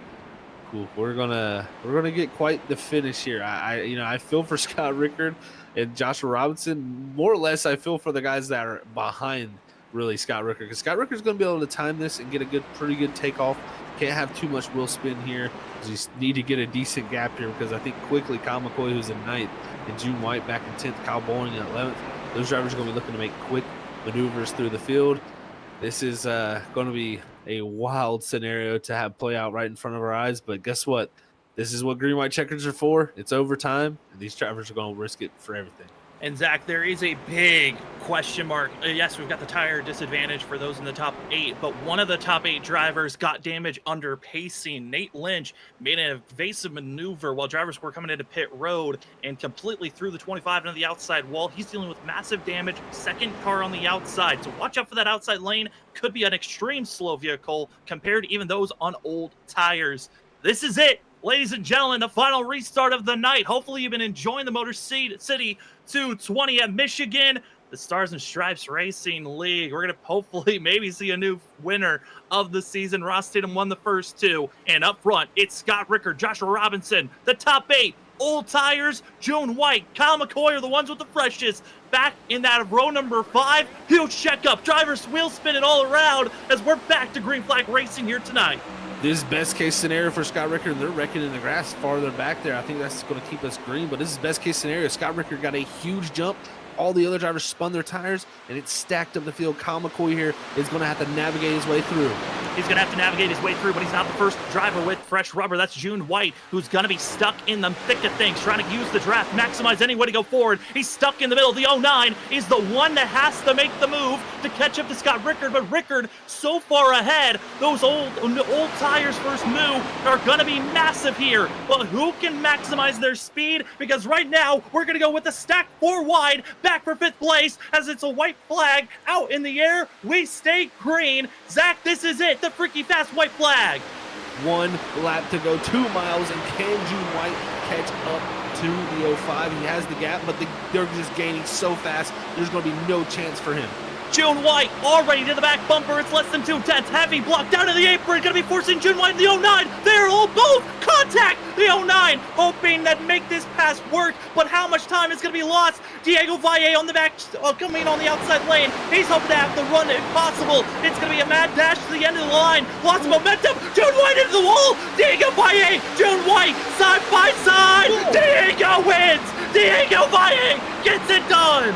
we're gonna get quite the finish here. I feel for Scott Rickard and Joshua Robinson. More or less, I feel for the guys that are behind really Scott Rickard, because Scott Rickard's gonna be able to time this and get a pretty good takeoff. Can't have too much wheel spin here. You need to get a decent gap here, because I think quickly Kyle McCoy, who's in 9th, and June White back in 10th, Kyle Bowling in 11th. Those drivers are gonna be looking to make quick maneuvers through the field. This is going to be a wild scenario to have play out right in front of our eyes. But guess what? This is what green white checkers are for. It's overtime, and these drivers are going to risk it for everything. And Zach, there is a big question mark. Yes, we've got the tire disadvantage for those in the top 8, but one of the top 8 drivers got damage under pacing. Nate Lynch made an evasive maneuver while drivers were coming into pit road and completely threw the 25 into the outside wall. He's dealing with massive damage. Second car on the outside. So watch out for that outside lane. Could be an extreme slow vehicle compared to even those on old tires. This is it. Ladies and gentlemen, the final restart of the night. Hopefully you've been enjoying the Motor City 220 at Michigan, the Stars and Stripes Racing League. We're going to hopefully maybe see a new winner of the season. Ross Tatum won the first 2. And up front, it's Scott Rickard, Joshua Robinson, the top 8. Old tires, June White, Kyle McCoy are the ones with the freshest. Back in that row number 5, huge checkup. Drivers wheel spinning all around as we're back to green flag racing here tonight. This is best case scenario for Scott Rickard. They're wrecking in the grass farther back there. I think that's going to keep us green, but this is best case scenario. Scott Rickard got a huge jump. All the other drivers spun their tires, and it's stacked up the field. Kyle McCoy here is going to have to navigate his way through. He's going to have to navigate his way through, but he's not the first driver with fresh rubber. That's June White, who's going to be stuck in the thick of things, trying to use the draft, maximize any way to go forward. He's stuck in the middle. The 09 is the one that has to make the move to catch up to Scott Rickard, but Rickard so far ahead. Those old tires first move are going to be massive here, but who can maximize their speed? Because right now, we're going to go with the stack 4 wide back for 5th place as it's a white flag out in the air. We stay green. Zach, this is it, the freaky fast white flag. 1 lap to go, 2 miles, and can June White catch up to the 05? He has the gap, but they're just gaining so fast, there's going to be no chance for him. June White already to the back bumper. It's less than 2 tenths. Heavy block down to the apron. Going to be forcing June White in the 09. They're all both contact the 09, hoping that make this pass work. But how much time is going to be lost? Diego Valle on the back, coming on the outside lane. He's hoping to have the run if possible. It's going to be a mad dash to the end of the line. Lots of momentum. June White into the wall. Diego Valle, June White, side by side. Diego wins. Diego Valle gets it done.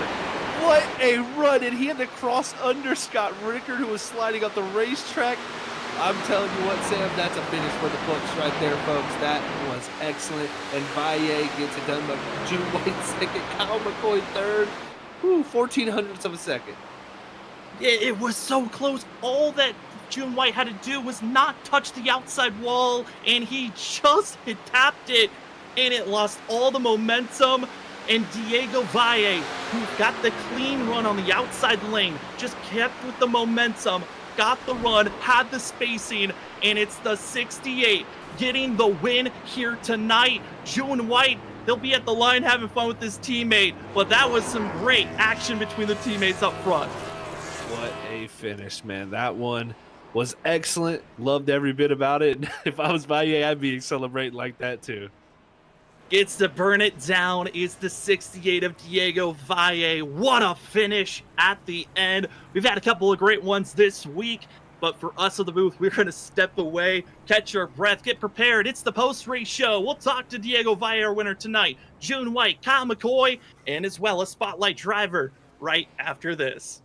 What a run, and he had to cross under Scott Rickard, who was sliding up the racetrack. I'm telling you what, Sam, that's a finish for the books right there, folks. That was excellent, and Valle gets it done, but June White second, Kyle McCoy third. 14 hundredths of a second. It was so close. All that June White had to do was not touch the outside wall, and he just tapped it, and it lost all the momentum. And Diego Valle, who got the clean run on the outside lane, just kept with the momentum, got the run, had the spacing, and it's the 68 getting the win here tonight. June White, he'll be at the line having fun with his teammate, but that was some great action between the teammates up front. What a finish, man. That one was excellent. Loved every bit about it. If I was Valle, I'd be celebrating like that too. Gets to burn it down. It's the 68 of Diego Valle. What a finish at the end. We've had a couple of great ones this week, but for us in the booth, we're going to step away, catch our breath, get prepared. It's the post-race show. We'll talk to Diego Valle, our winner tonight, June White, Kyle McCoy, and as well a spotlight driver right after this.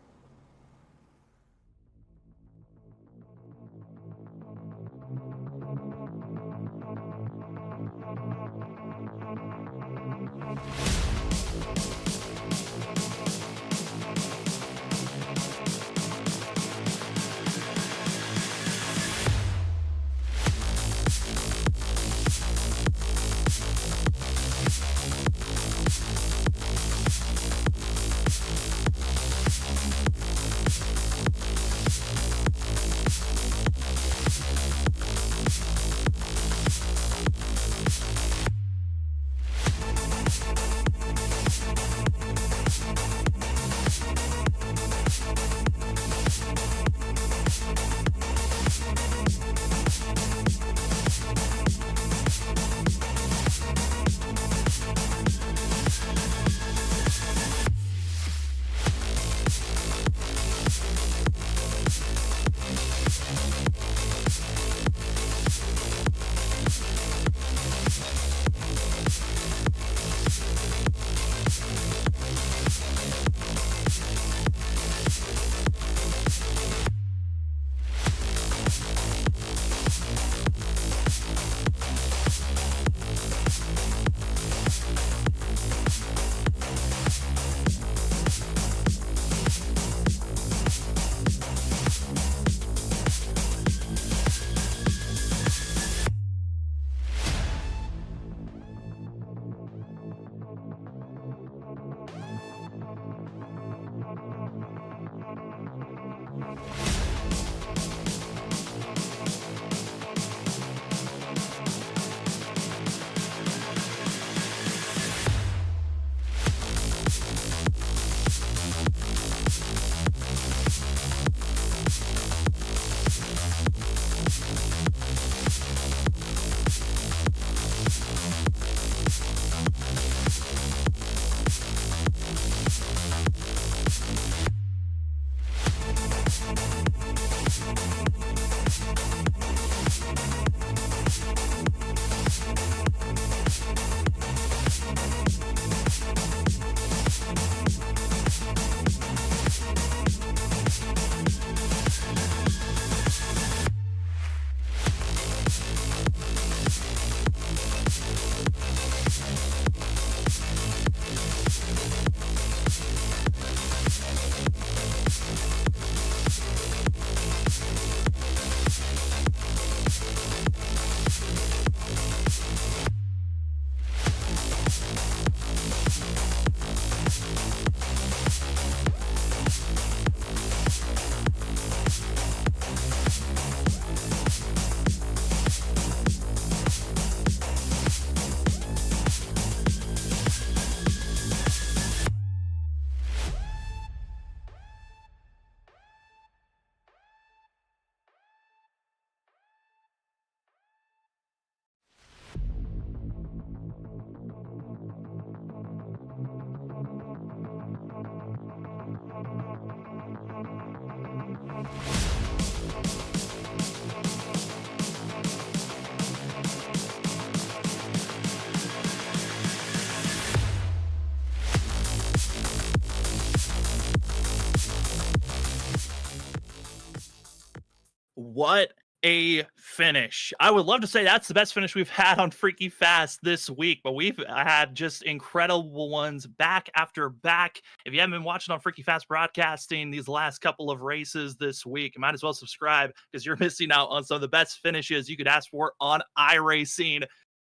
What a finish. I would love to say that's the best finish we've had on Freaky Fast this week, but we've had just incredible ones back after back. If you haven't been watching on Freaky Fast Broadcasting these last couple of races this week, you might as well subscribe because you're missing out on some of the best finishes you could ask for on iRacing.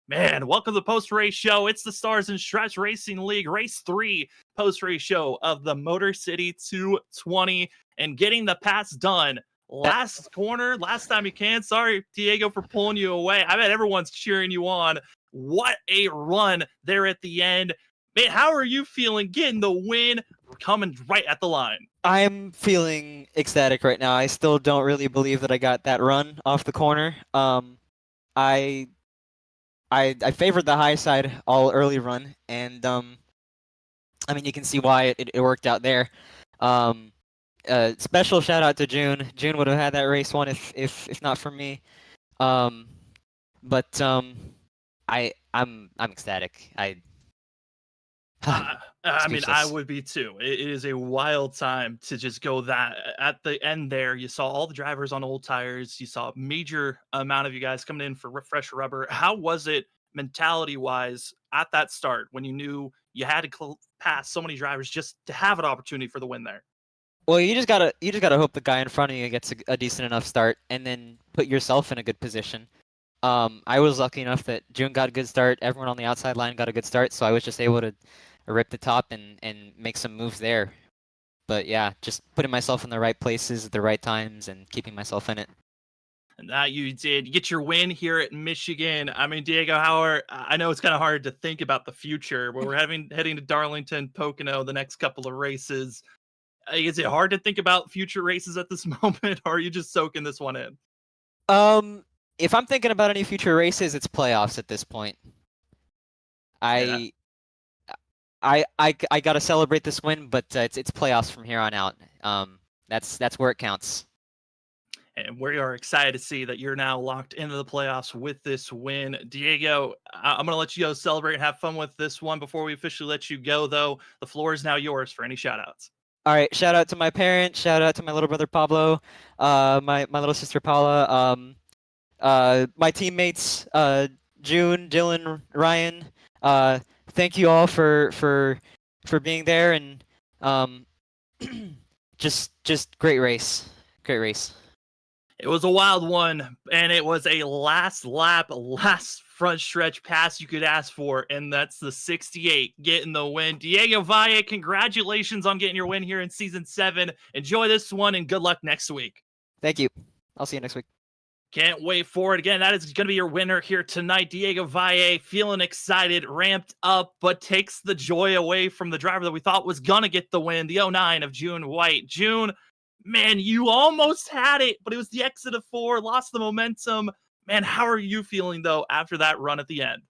Man, welcome to the post-race show. It's the Stars and Stripes Racing League Race 3 post-race show of the Motor City 220 and getting the pass done. Last corner, last time you can. Sorry, Diego, for pulling you away. I bet everyone's cheering you on. What a run there at the end. Man, how are you feeling getting the win? We're coming right at the line. I'm feeling ecstatic right now. I still don't really believe that I got that run off the corner. I favored the high side all early run, and I mean, you can see why it worked out there. Special shout out to June. June would have had that race won if not for me. I'm ecstatic. I mean, I would be too. It is a wild time to just go that at the end there. You saw all the drivers on old tires. You saw a major amount of you guys coming in for fresh rubber. How was it mentality wise at that start when you knew you had to pass so many drivers just to have an opportunity for the win there? Well, you just gotta hope the guy in front of you gets a decent enough start, and then put yourself in a good position. I was lucky enough that June got a good start. Everyone on the outside line got a good start, so I was just able to rip the top and make some moves there. But yeah, just putting myself in the right places at the right times and keeping myself in it. And that you did. You get your win here at Michigan. I mean, Diego, I know it's kind of hard to think about the future, but we're heading to Darlington, Pocono, the next couple of races. Is it hard to think about future races at this moment, or are you just soaking this one in? If I'm thinking about any future races, it's playoffs at this point. I gotta celebrate this win, but it's playoffs from here on out. That's where it counts. And we are excited to see that you're now locked into the playoffs with this win. Diego, I'm going to let you go celebrate and have fun with this one. Before we officially let you go, though, the floor is now yours for any shout-outs. All right, shout out to my parents, shout out to my little brother Pablo, my little sister Paula, my teammates June, Dylan, Ryan. Thank you all for being there, and just great race. It was a wild one, and it was a last lap, last front stretch pass you could ask for, and that's the 68 getting the win. Diego Valle, congratulations on getting your win here in Season 7. Enjoy this one, and good luck next week. Thank you. I'll see you next week. Can't wait for it. Again, that is going to be your winner here tonight. Diego Valle, feeling excited, ramped up, but takes the joy away from the driver that we thought was going to get the win, the 09 of June White. June, man, you almost had it, but it was the exit of 4, lost the momentum. Man, how are you feeling, though, after that run at the end?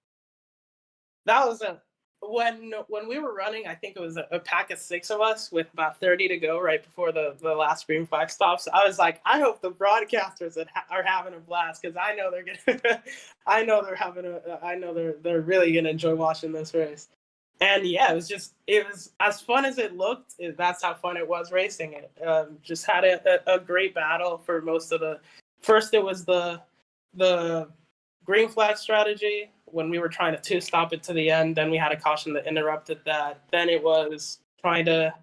That was when we were running, I think it was a pack of 6 of us with about 30 to go right before the last green flag stops. I was like, I hope the broadcasters are having a blast, because I know they're gonna, I know they're really gonna enjoy watching this race. And yeah, it was as fun as it looked. That's how fun it was racing it. Just had a great battle for most of the. First, it was the green flag strategy when we were trying to 2-stop it to the end. Then we had a caution that interrupted that. Then it was trying to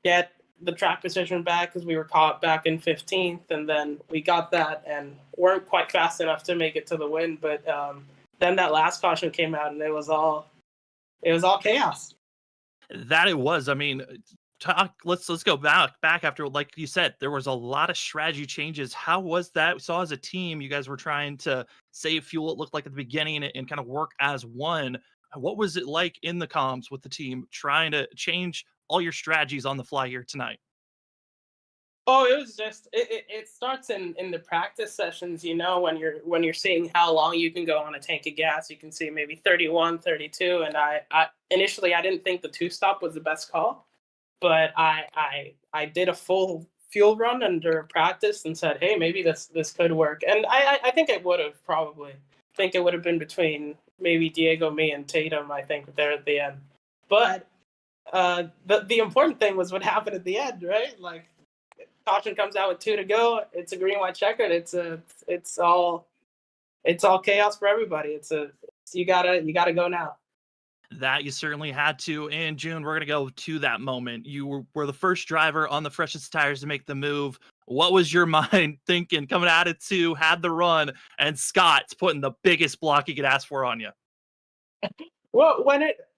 get the track position back because we were caught back in 15th, and then we got that and weren't quite fast enough to make it to the win. But then that last caution came out, and it was all chaos. That it was. I mean, let's go back after, like you said, there was a lot of strategy changes. How was that? We saw as a team, you guys were trying to save fuel, it looked like at the beginning, and kind of work as one. What was it like in the comms with the team trying to change all your strategies on the fly here tonight? Oh, it was just it starts in the practice sessions, when you're seeing how long you can go on a tank of gas. You can see maybe 31, 32, and I initially I didn't think the 2-stop was the best call, but I did a full fuel run under practice and said, hey, maybe this could work. And I think it would have probably. I think it would have been between maybe Diego, me, and Tatum, I think, there at the end. But the important thing was what happened at the end, right? Like, caution comes out with 2 to go. It's a green white checkered. It's all chaos for everybody. You gotta go now. That you certainly had to. In June, we're going to go to that moment. You were the first driver on the freshest tires to make the move. What was your mind thinking coming out of 2, had the run, and Scott's putting the biggest block he could ask for on you? Well,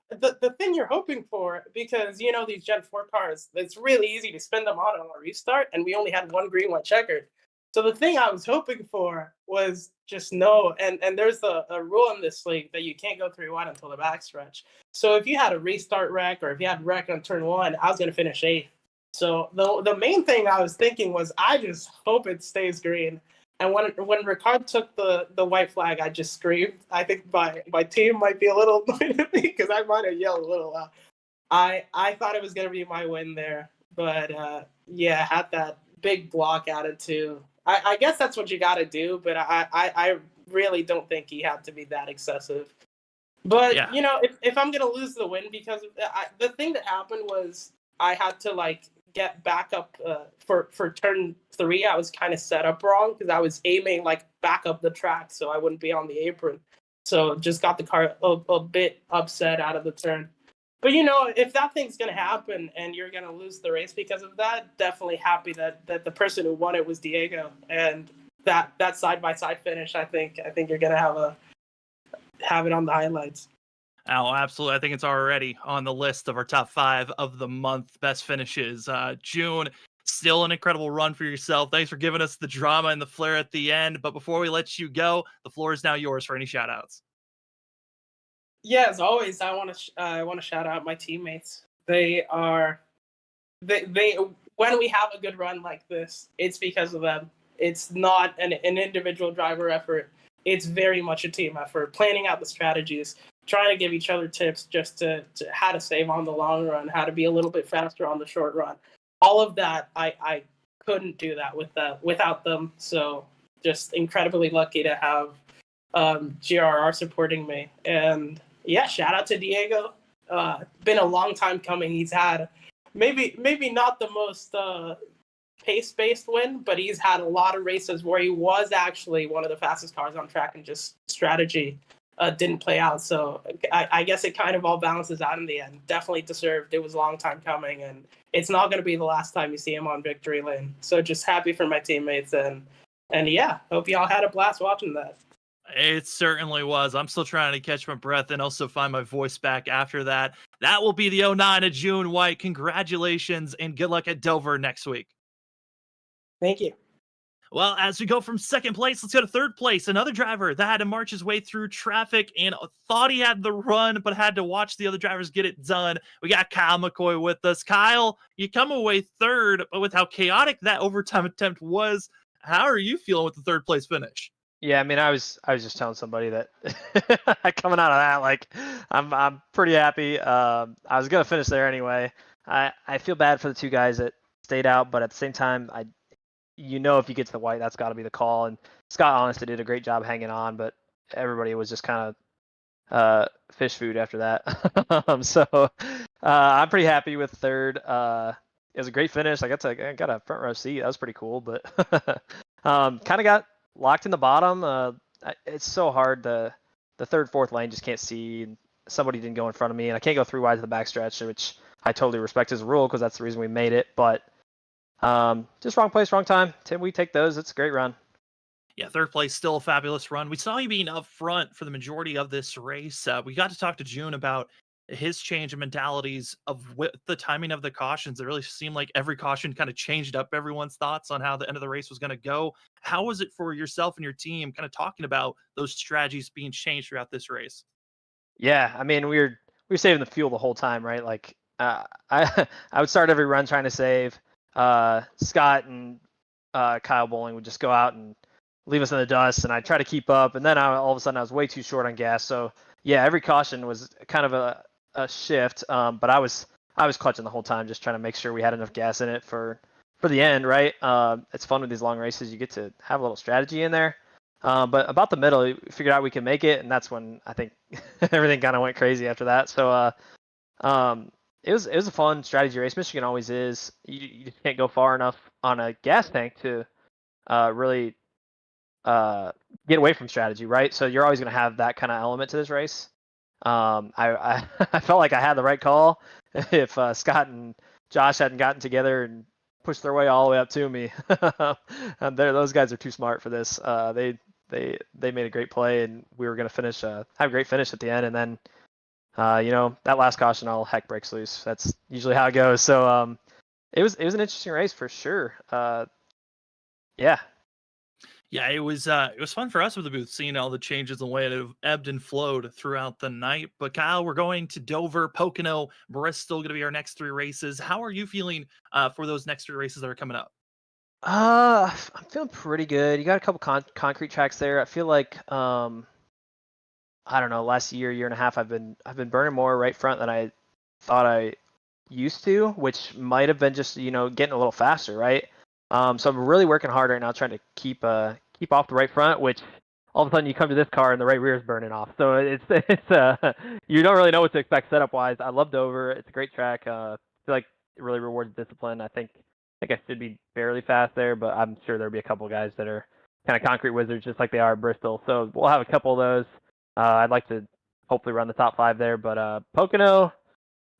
the thing you're hoping for, because these Gen 4 cars, it's really easy to spin them on a restart, and we only had 1 green, 1 checkered. So the thing I was hoping for was just no, and there's a rule in this league that you can't go 3 wide until the backstretch. So if you had a restart wreck, or if you had wreck on turn 1, I was going to finish 8th. So the main thing I was thinking was, I just hope it stays green. And when Ricard took the white flag, I just screamed. I think my team might be a little annoyed at me because I might have yelled a little loud. I thought it was going to be my win there, but yeah, had that big block added too. I guess that's what you got to do, but I really don't think he had to be that excessive. But Yeah. If I'm gonna lose the win, because the thing that happened was I had to get back up for turn 3. I was kind of set up wrong because I was aiming back up the track so I wouldn't be on the apron. So just got the car a bit upset out of the turn. But if that thing's gonna happen and you're gonna lose the race because of that, definitely happy that the person who won it was Diego, and that side by side finish. I think you're gonna have it on the highlights. Oh, absolutely. I think it's already on the list of our top 5 of the month best finishes. June, still an incredible run for yourself. Thanks for giving us the drama and the flair at the end. But before we let you go, the floor is now yours for any shout outs. Yeah, as always, I want to shout out my teammates. They when we have a good run like this, it's because of them. It's not an individual driver effort. It's very much a team effort. Planning out the strategies, trying to give each other tips just to how to save on the long run, how to be a little bit faster on the short run. All of that, I couldn't do that without them. So just incredibly lucky to have GRR supporting me. And yeah, shout out to Diego. Been a long time coming. He's had maybe not the most pace-based win, but he's had a lot of races where he was actually one of the fastest cars on track, and just strategy didn't play out. So I guess it kind of all balances out in the end. Definitely deserved. It was a long time coming, and it's not going to be the last time you see him on victory lane. So just happy for my teammates, and yeah, hope y'all had a blast watching that. It certainly was. I'm still trying to catch my breath and also find my voice back after that. That will be the 09 of June White. Congratulations and good luck at Dover next week. Thank you. Well, as we go from second place, let's go to third place. Another driver that had to march his way through traffic and thought he had the run, but had to watch the other drivers get it done. We got Kyle McCoy with us. Kyle, you come away third, but with how chaotic that overtime attempt was, how are you feeling with the third place finish? Yeah, I mean, I was just telling somebody that coming out of that, I'm pretty happy. I was gonna finish there anyway. I feel bad for the 2 guys that stayed out, but at the same time, if you get to the white, that's got to be the call. And Scott honestly did a great job hanging on, but everybody was just kind of fish food after that. So I'm pretty happy with third. It was a great finish. I got a front row seat. That was pretty cool, but kind of got locked in the bottom. It's so hard. The third, fourth lane just can't see. Somebody didn't go in front of me, and I can't go 3 wide to the backstretch, which I totally respect as a rule because that's the reason we made it. But just wrong place, wrong time. Tim, we take those. It's a great run. Yeah, third place, still a fabulous run. We saw you being up front for the majority of this race. We got to talk to June about his change in mentalities of the timing of the cautions. It really seemed like every caution kind of changed up everyone's thoughts on how the end of the race was going to go. How was it for yourself and your team kind of talking about those strategies being changed throughout this race? Yeah, I mean, we were saving the fuel the whole time, right? I would start every run trying to save. Scott and Kyle Bowling would just go out and leave us in the dust, and I'd try to keep up, and then all of a sudden I was way too short on gas. So yeah, every caution was kind of a shift, but I was clutching the whole time, just trying to make sure we had enough gas in it for the end, right? It's fun with these long races. You get to have a little strategy in there. But about the middle, we figured out we could make it, and that's when I think everything kind of went crazy after that. So it was a fun strategy race. Michigan always is. You can't go far enough on a gas tank to really get away from strategy, right? So you're always going to have that kind of element to this race. I I felt like I had the right call. If Scott and Josh hadn't gotten together and pushed their way all the way up to me, and those guys are too smart for this. They made a great play, and we were going to finish have a great finish at the end, and then that last caution, all heck breaks loose. That's usually how it goes. So it was an interesting race for sure. Yeah. Yeah, it was fun for us with the booth, seeing all the changes and the way it have ebbed and flowed throughout the night. But Kyle, we're going to Dover, Pocono, Bristol, going to be our next 3 races. How are you feeling for those next 3 races that are coming up? I'm feeling pretty good. You got a couple concrete tracks there. I feel like I don't know, last year and a half, I've been burning more right front than I thought I used to, which might have been just getting a little faster, right? So I'm really working hard right now, trying to keep off the right front, which all of a sudden you come to this car and the right rear is burning off. So it's you don't really know what to expect setup wise. I love Dover. It's a great track. I feel like it really rewards discipline. I think I should be fairly fast there, but I'm sure there'll be a couple of guys that are kind of concrete wizards just like they are at Bristol. So we'll have a couple of those. I'd like to hopefully run the top 5 there, but Pocono,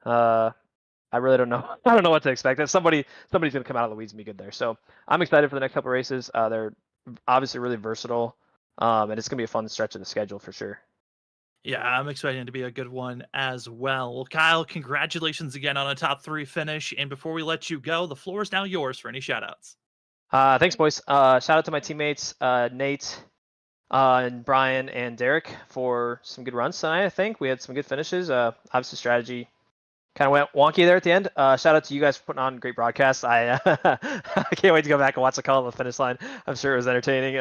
I really don't know. I don't know what to expect. Somebody's going to come out of the weeds and be good there. So I'm excited for the next couple races. They're obviously really versatile, and it's going to be a fun stretch of the schedule for sure. Yeah, I'm expecting it to be a good one as well. Well, Kyle, congratulations again on a top 3 finish. And before we let you go, the floor is now yours for any shout-outs. Thanks, boys. Shout out to my teammates, Nate, and Brian and Derek for some good runs tonight. I think we had some good finishes. Obviously, strategy kind of went wonky there at the end. Shout out to you guys for putting on great broadcasts. I I can't wait to go back and watch the call on the finish line. I'm sure it was entertaining.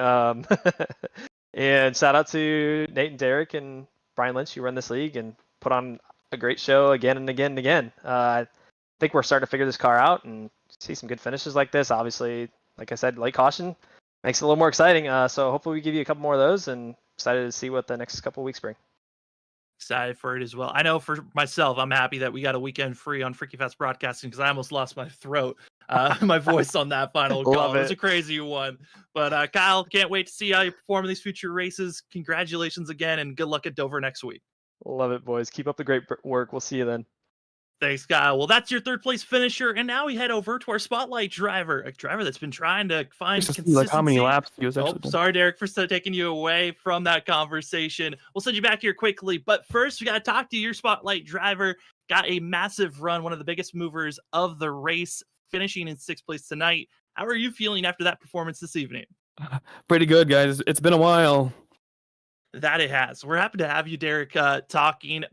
And shout out to Nate and Derek and Brian Lynch, who run this league and put on a great show again and again and again. I think we're starting to figure this car out and see some good finishes like this. Obviously, like I said, late caution makes it a little more exciting. So hopefully we give you a couple more of those, and excited to see what the next couple of weeks bring. Excited for it as well. I know for myself, I'm happy that we got a weekend free on Freaky Fast Broadcasting because I almost lost my throat, my voice on that final call. It was a crazy one. But Kyle, can't wait to see how you perform in these future races. Congratulations again, and good luck at Dover next week. Love it, boys. Keep up the great work. We'll see you then. Thanks, Kyle. Well, that's your 3rd place finisher, and now we head over to our spotlight driver, a driver that's been trying to find consistency. Like how many laps he was actually. Sorry, Derek, for taking you away from that conversation. We'll send you back here quickly, but first we got to talk to your spotlight driver. Got a massive run, one of the biggest movers of the race, finishing in 6th place tonight. How are you feeling after that performance this evening? Pretty good, guys. It's been a while. That it has. We're happy to have you, Derek, talking.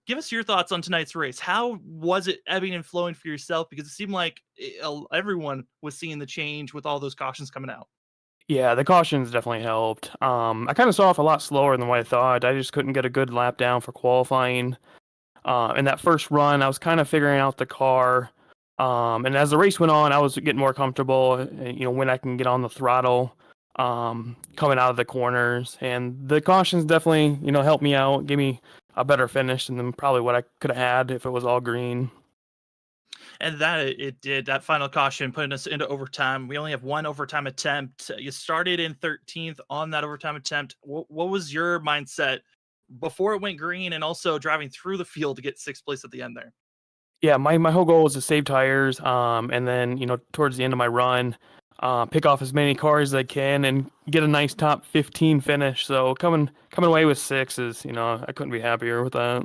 Give us your thoughts on tonight's race. How was it ebbing and flowing for yourself? Because it seemed like everyone was seeing the change with all those cautions coming out. Yeah, the cautions definitely helped. I kind of saw off a lot slower than what I thought. I just couldn't get a good lap down for qualifying. In that first run, I was kind of figuring out the car. And as the race went on, I was getting more comfortable, when I can get on the throttle. Coming out of the corners, and the cautions definitely helped me out, gave me a better finish than probably what I could have had if it was all green. And that it did. That final caution putting us into overtime. We only have 1 overtime attempt. You started in 13th on that overtime attempt. What was your mindset before it went green, and also driving through the field to get 6th place at the end there? Yeah, my whole goal was to save tires, and then towards the end of my run, pick off as many cars as I can and get a nice top 15 finish. So coming away with 6 is, I couldn't be happier with that.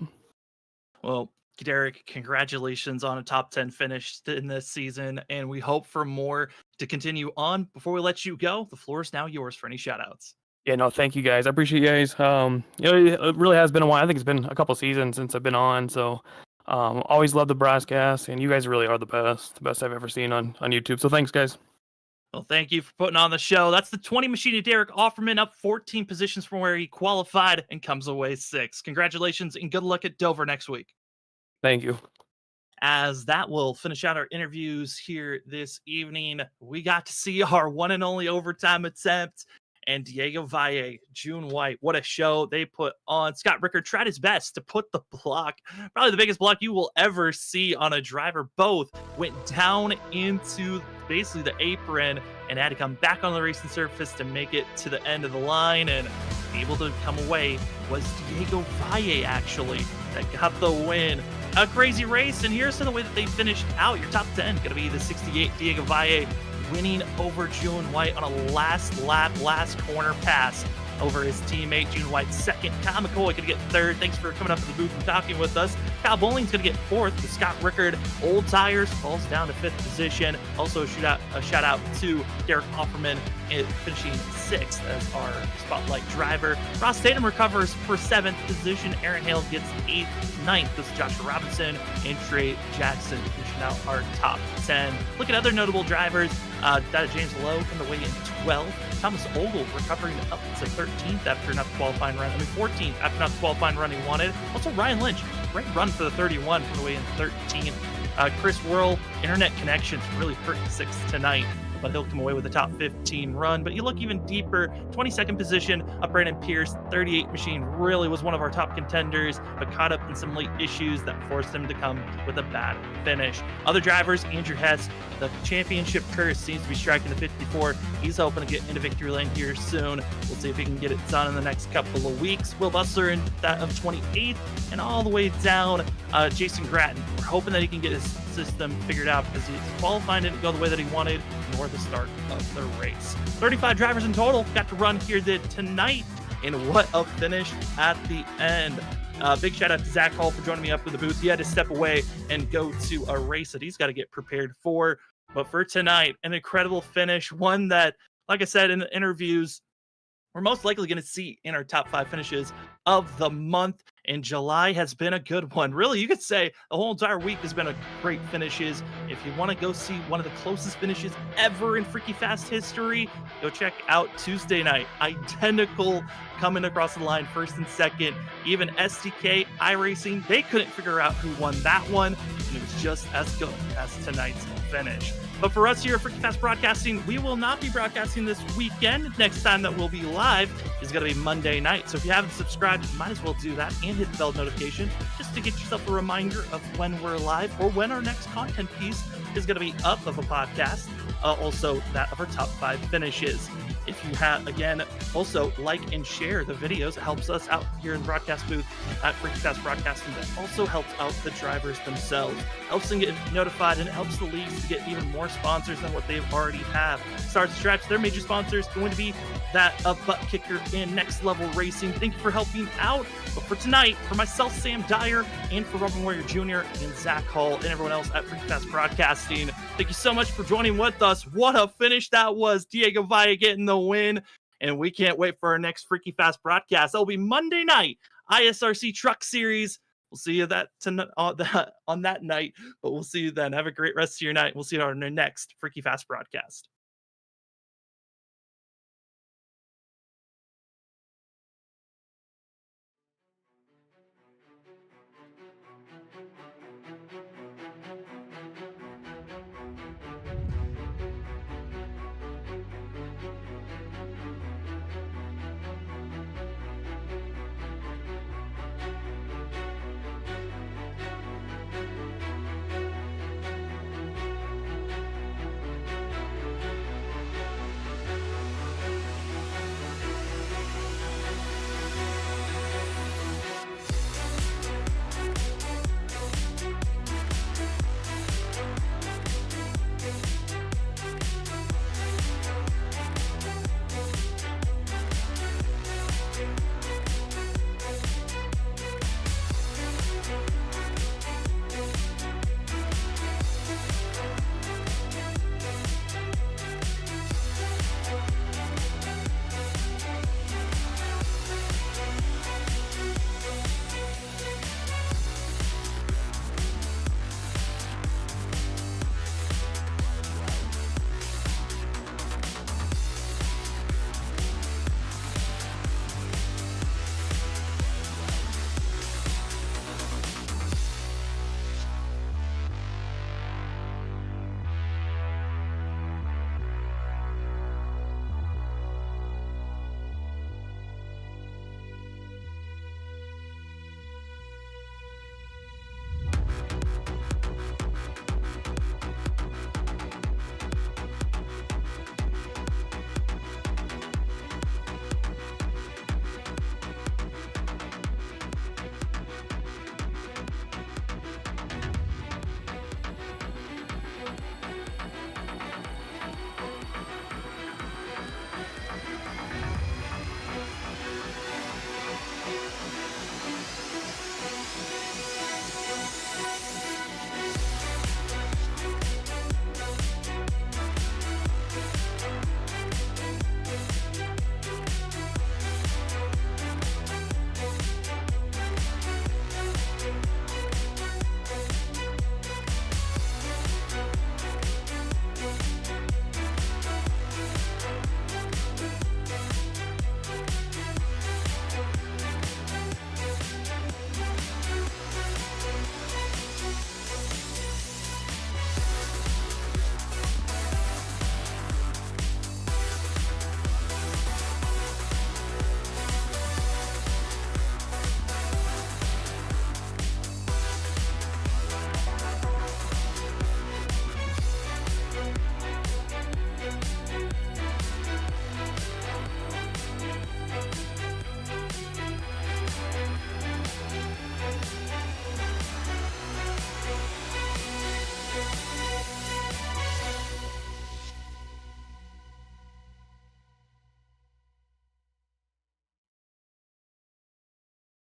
Well, Derek, congratulations on a top 10 finish in this season, and we hope for more to continue on. Before we let you go, the floor is now yours for any shout-outs. Yeah, no, thank you guys. I appreciate you guys. It really has been a while. I think it's been a couple seasons since I've been on. So always love the broadcast, and you guys really are the best I've ever seen on YouTube. So thanks, guys. Well, thank you for putting on the show. That's the 20 machine of Derek Offerman, up 14 positions from where he qualified and comes away 6th. Congratulations and good luck at Dover next week. Thank you. As that will finish out our interviews here this evening, we got to see our one and only overtime attempt. and Diego Valle, June White. What a show they put on. Scott Rickard tried his best to put the block, probably the biggest block you will ever see on a driver. Both went down into basically the apron and had to come back on the racing surface to make it to the end of the line, and able to come away was Diego Valle, actually, that got the win. A crazy race, and here's the way that they finished out. Your top 10 going to be the 68 Diego Valle winning over June White on a last lap, last corner pass over his teammate. June White second. Kyle McCoy going to get third. Thanks for coming up to the booth and talking with us. Kyle Bowling's going to get fourth. With Scott Rickard, old tires, falls down to fifth position. Also a shout out to Derek Offerman finishing sixth as our spotlight driver. Ross Tatum recovers for seventh position. Aaron Hale gets eighth. Ninth was Joshua Robinson and Trey Jackson finishing out our top 10. Look at other notable drivers. James Lowe from the way in 12th. Thomas Ogle recovering up to 13th after not the qualifying run. 14th after not the qualifying run he wanted. Also Ryan Lynch, great run for the 31 from the way in 13th. Chris Worrell, internet connections really hurt 6th tonight, but he'll come away with a top 15 run. But you look even deeper, 22nd position, Brandon Pierce, 38 machine, really was one of our top contenders, but caught up in some late issues that forced him to come with a bad finish. Other drivers, Andrew Hess, the championship curse seems to be striking the 54. He's hoping to get into victory lane here soon. We'll see if he can get it done in the next couple of weeks. Will Bustler in that of 28th, and all the way down, Jason Gratton. We're hoping that he can get his system figured out because his qualifying didn't go the way that he wanted, nor the start of the race. 35 drivers in total got to run here tonight, and what a finish at the end. Big shout out to Zach Hall for joining me up in the booth. He had to step away and go to a race that he's got to get prepared for. But for tonight, an incredible finish, one that, like I said in the interviews, we're most likely going to see in our top 5 finishes of the month. And July has been a good one. Really, you could say the whole entire week has been a great finishes. If you want to go see one of the closest finishes ever in Freaky Fast history, go check out Tuesday night. Identical coming across the line, first and second. Even SDK, iRacing, they couldn't figure out who won that one. And it was just as good as tonight's finish. But for us here at Freaky Fast Broadcasting, we will not be broadcasting this weekend. Next time that we'll be live is going to be Monday night. So if you haven't subscribed, you might as well do that and hit the bell notification just to get yourself a reminder of when we're live or when our next content piece is going to be up of a podcast. Also, that of our top 5 finishes. If you have, again, also like and share the videos. It helps us out here in the broadcast booth at Freaky Fast Broadcasting, but also helps out the drivers themselves. Helps them get notified, and it helps the leagues to get even more sponsors than what they already have. Stars and Stripes, their major sponsors, going to be that of ButtKicker and Next Level Racing. Thank you for helping out. But for tonight, for myself, Sam Dyer, and for Robin Warrior Jr. and Zach Hall and everyone else at Freaky Fast Broadcasting, thank you so much for joining with us. What a finish that was. Diego Valle getting the win, and we can't wait for our next Freaky Fast broadcast. That'll be Monday night, ISRC Truck Series. We'll see you on that night, but we'll see you then. Have a great rest of your night. We'll see you on our next Freaky Fast broadcast.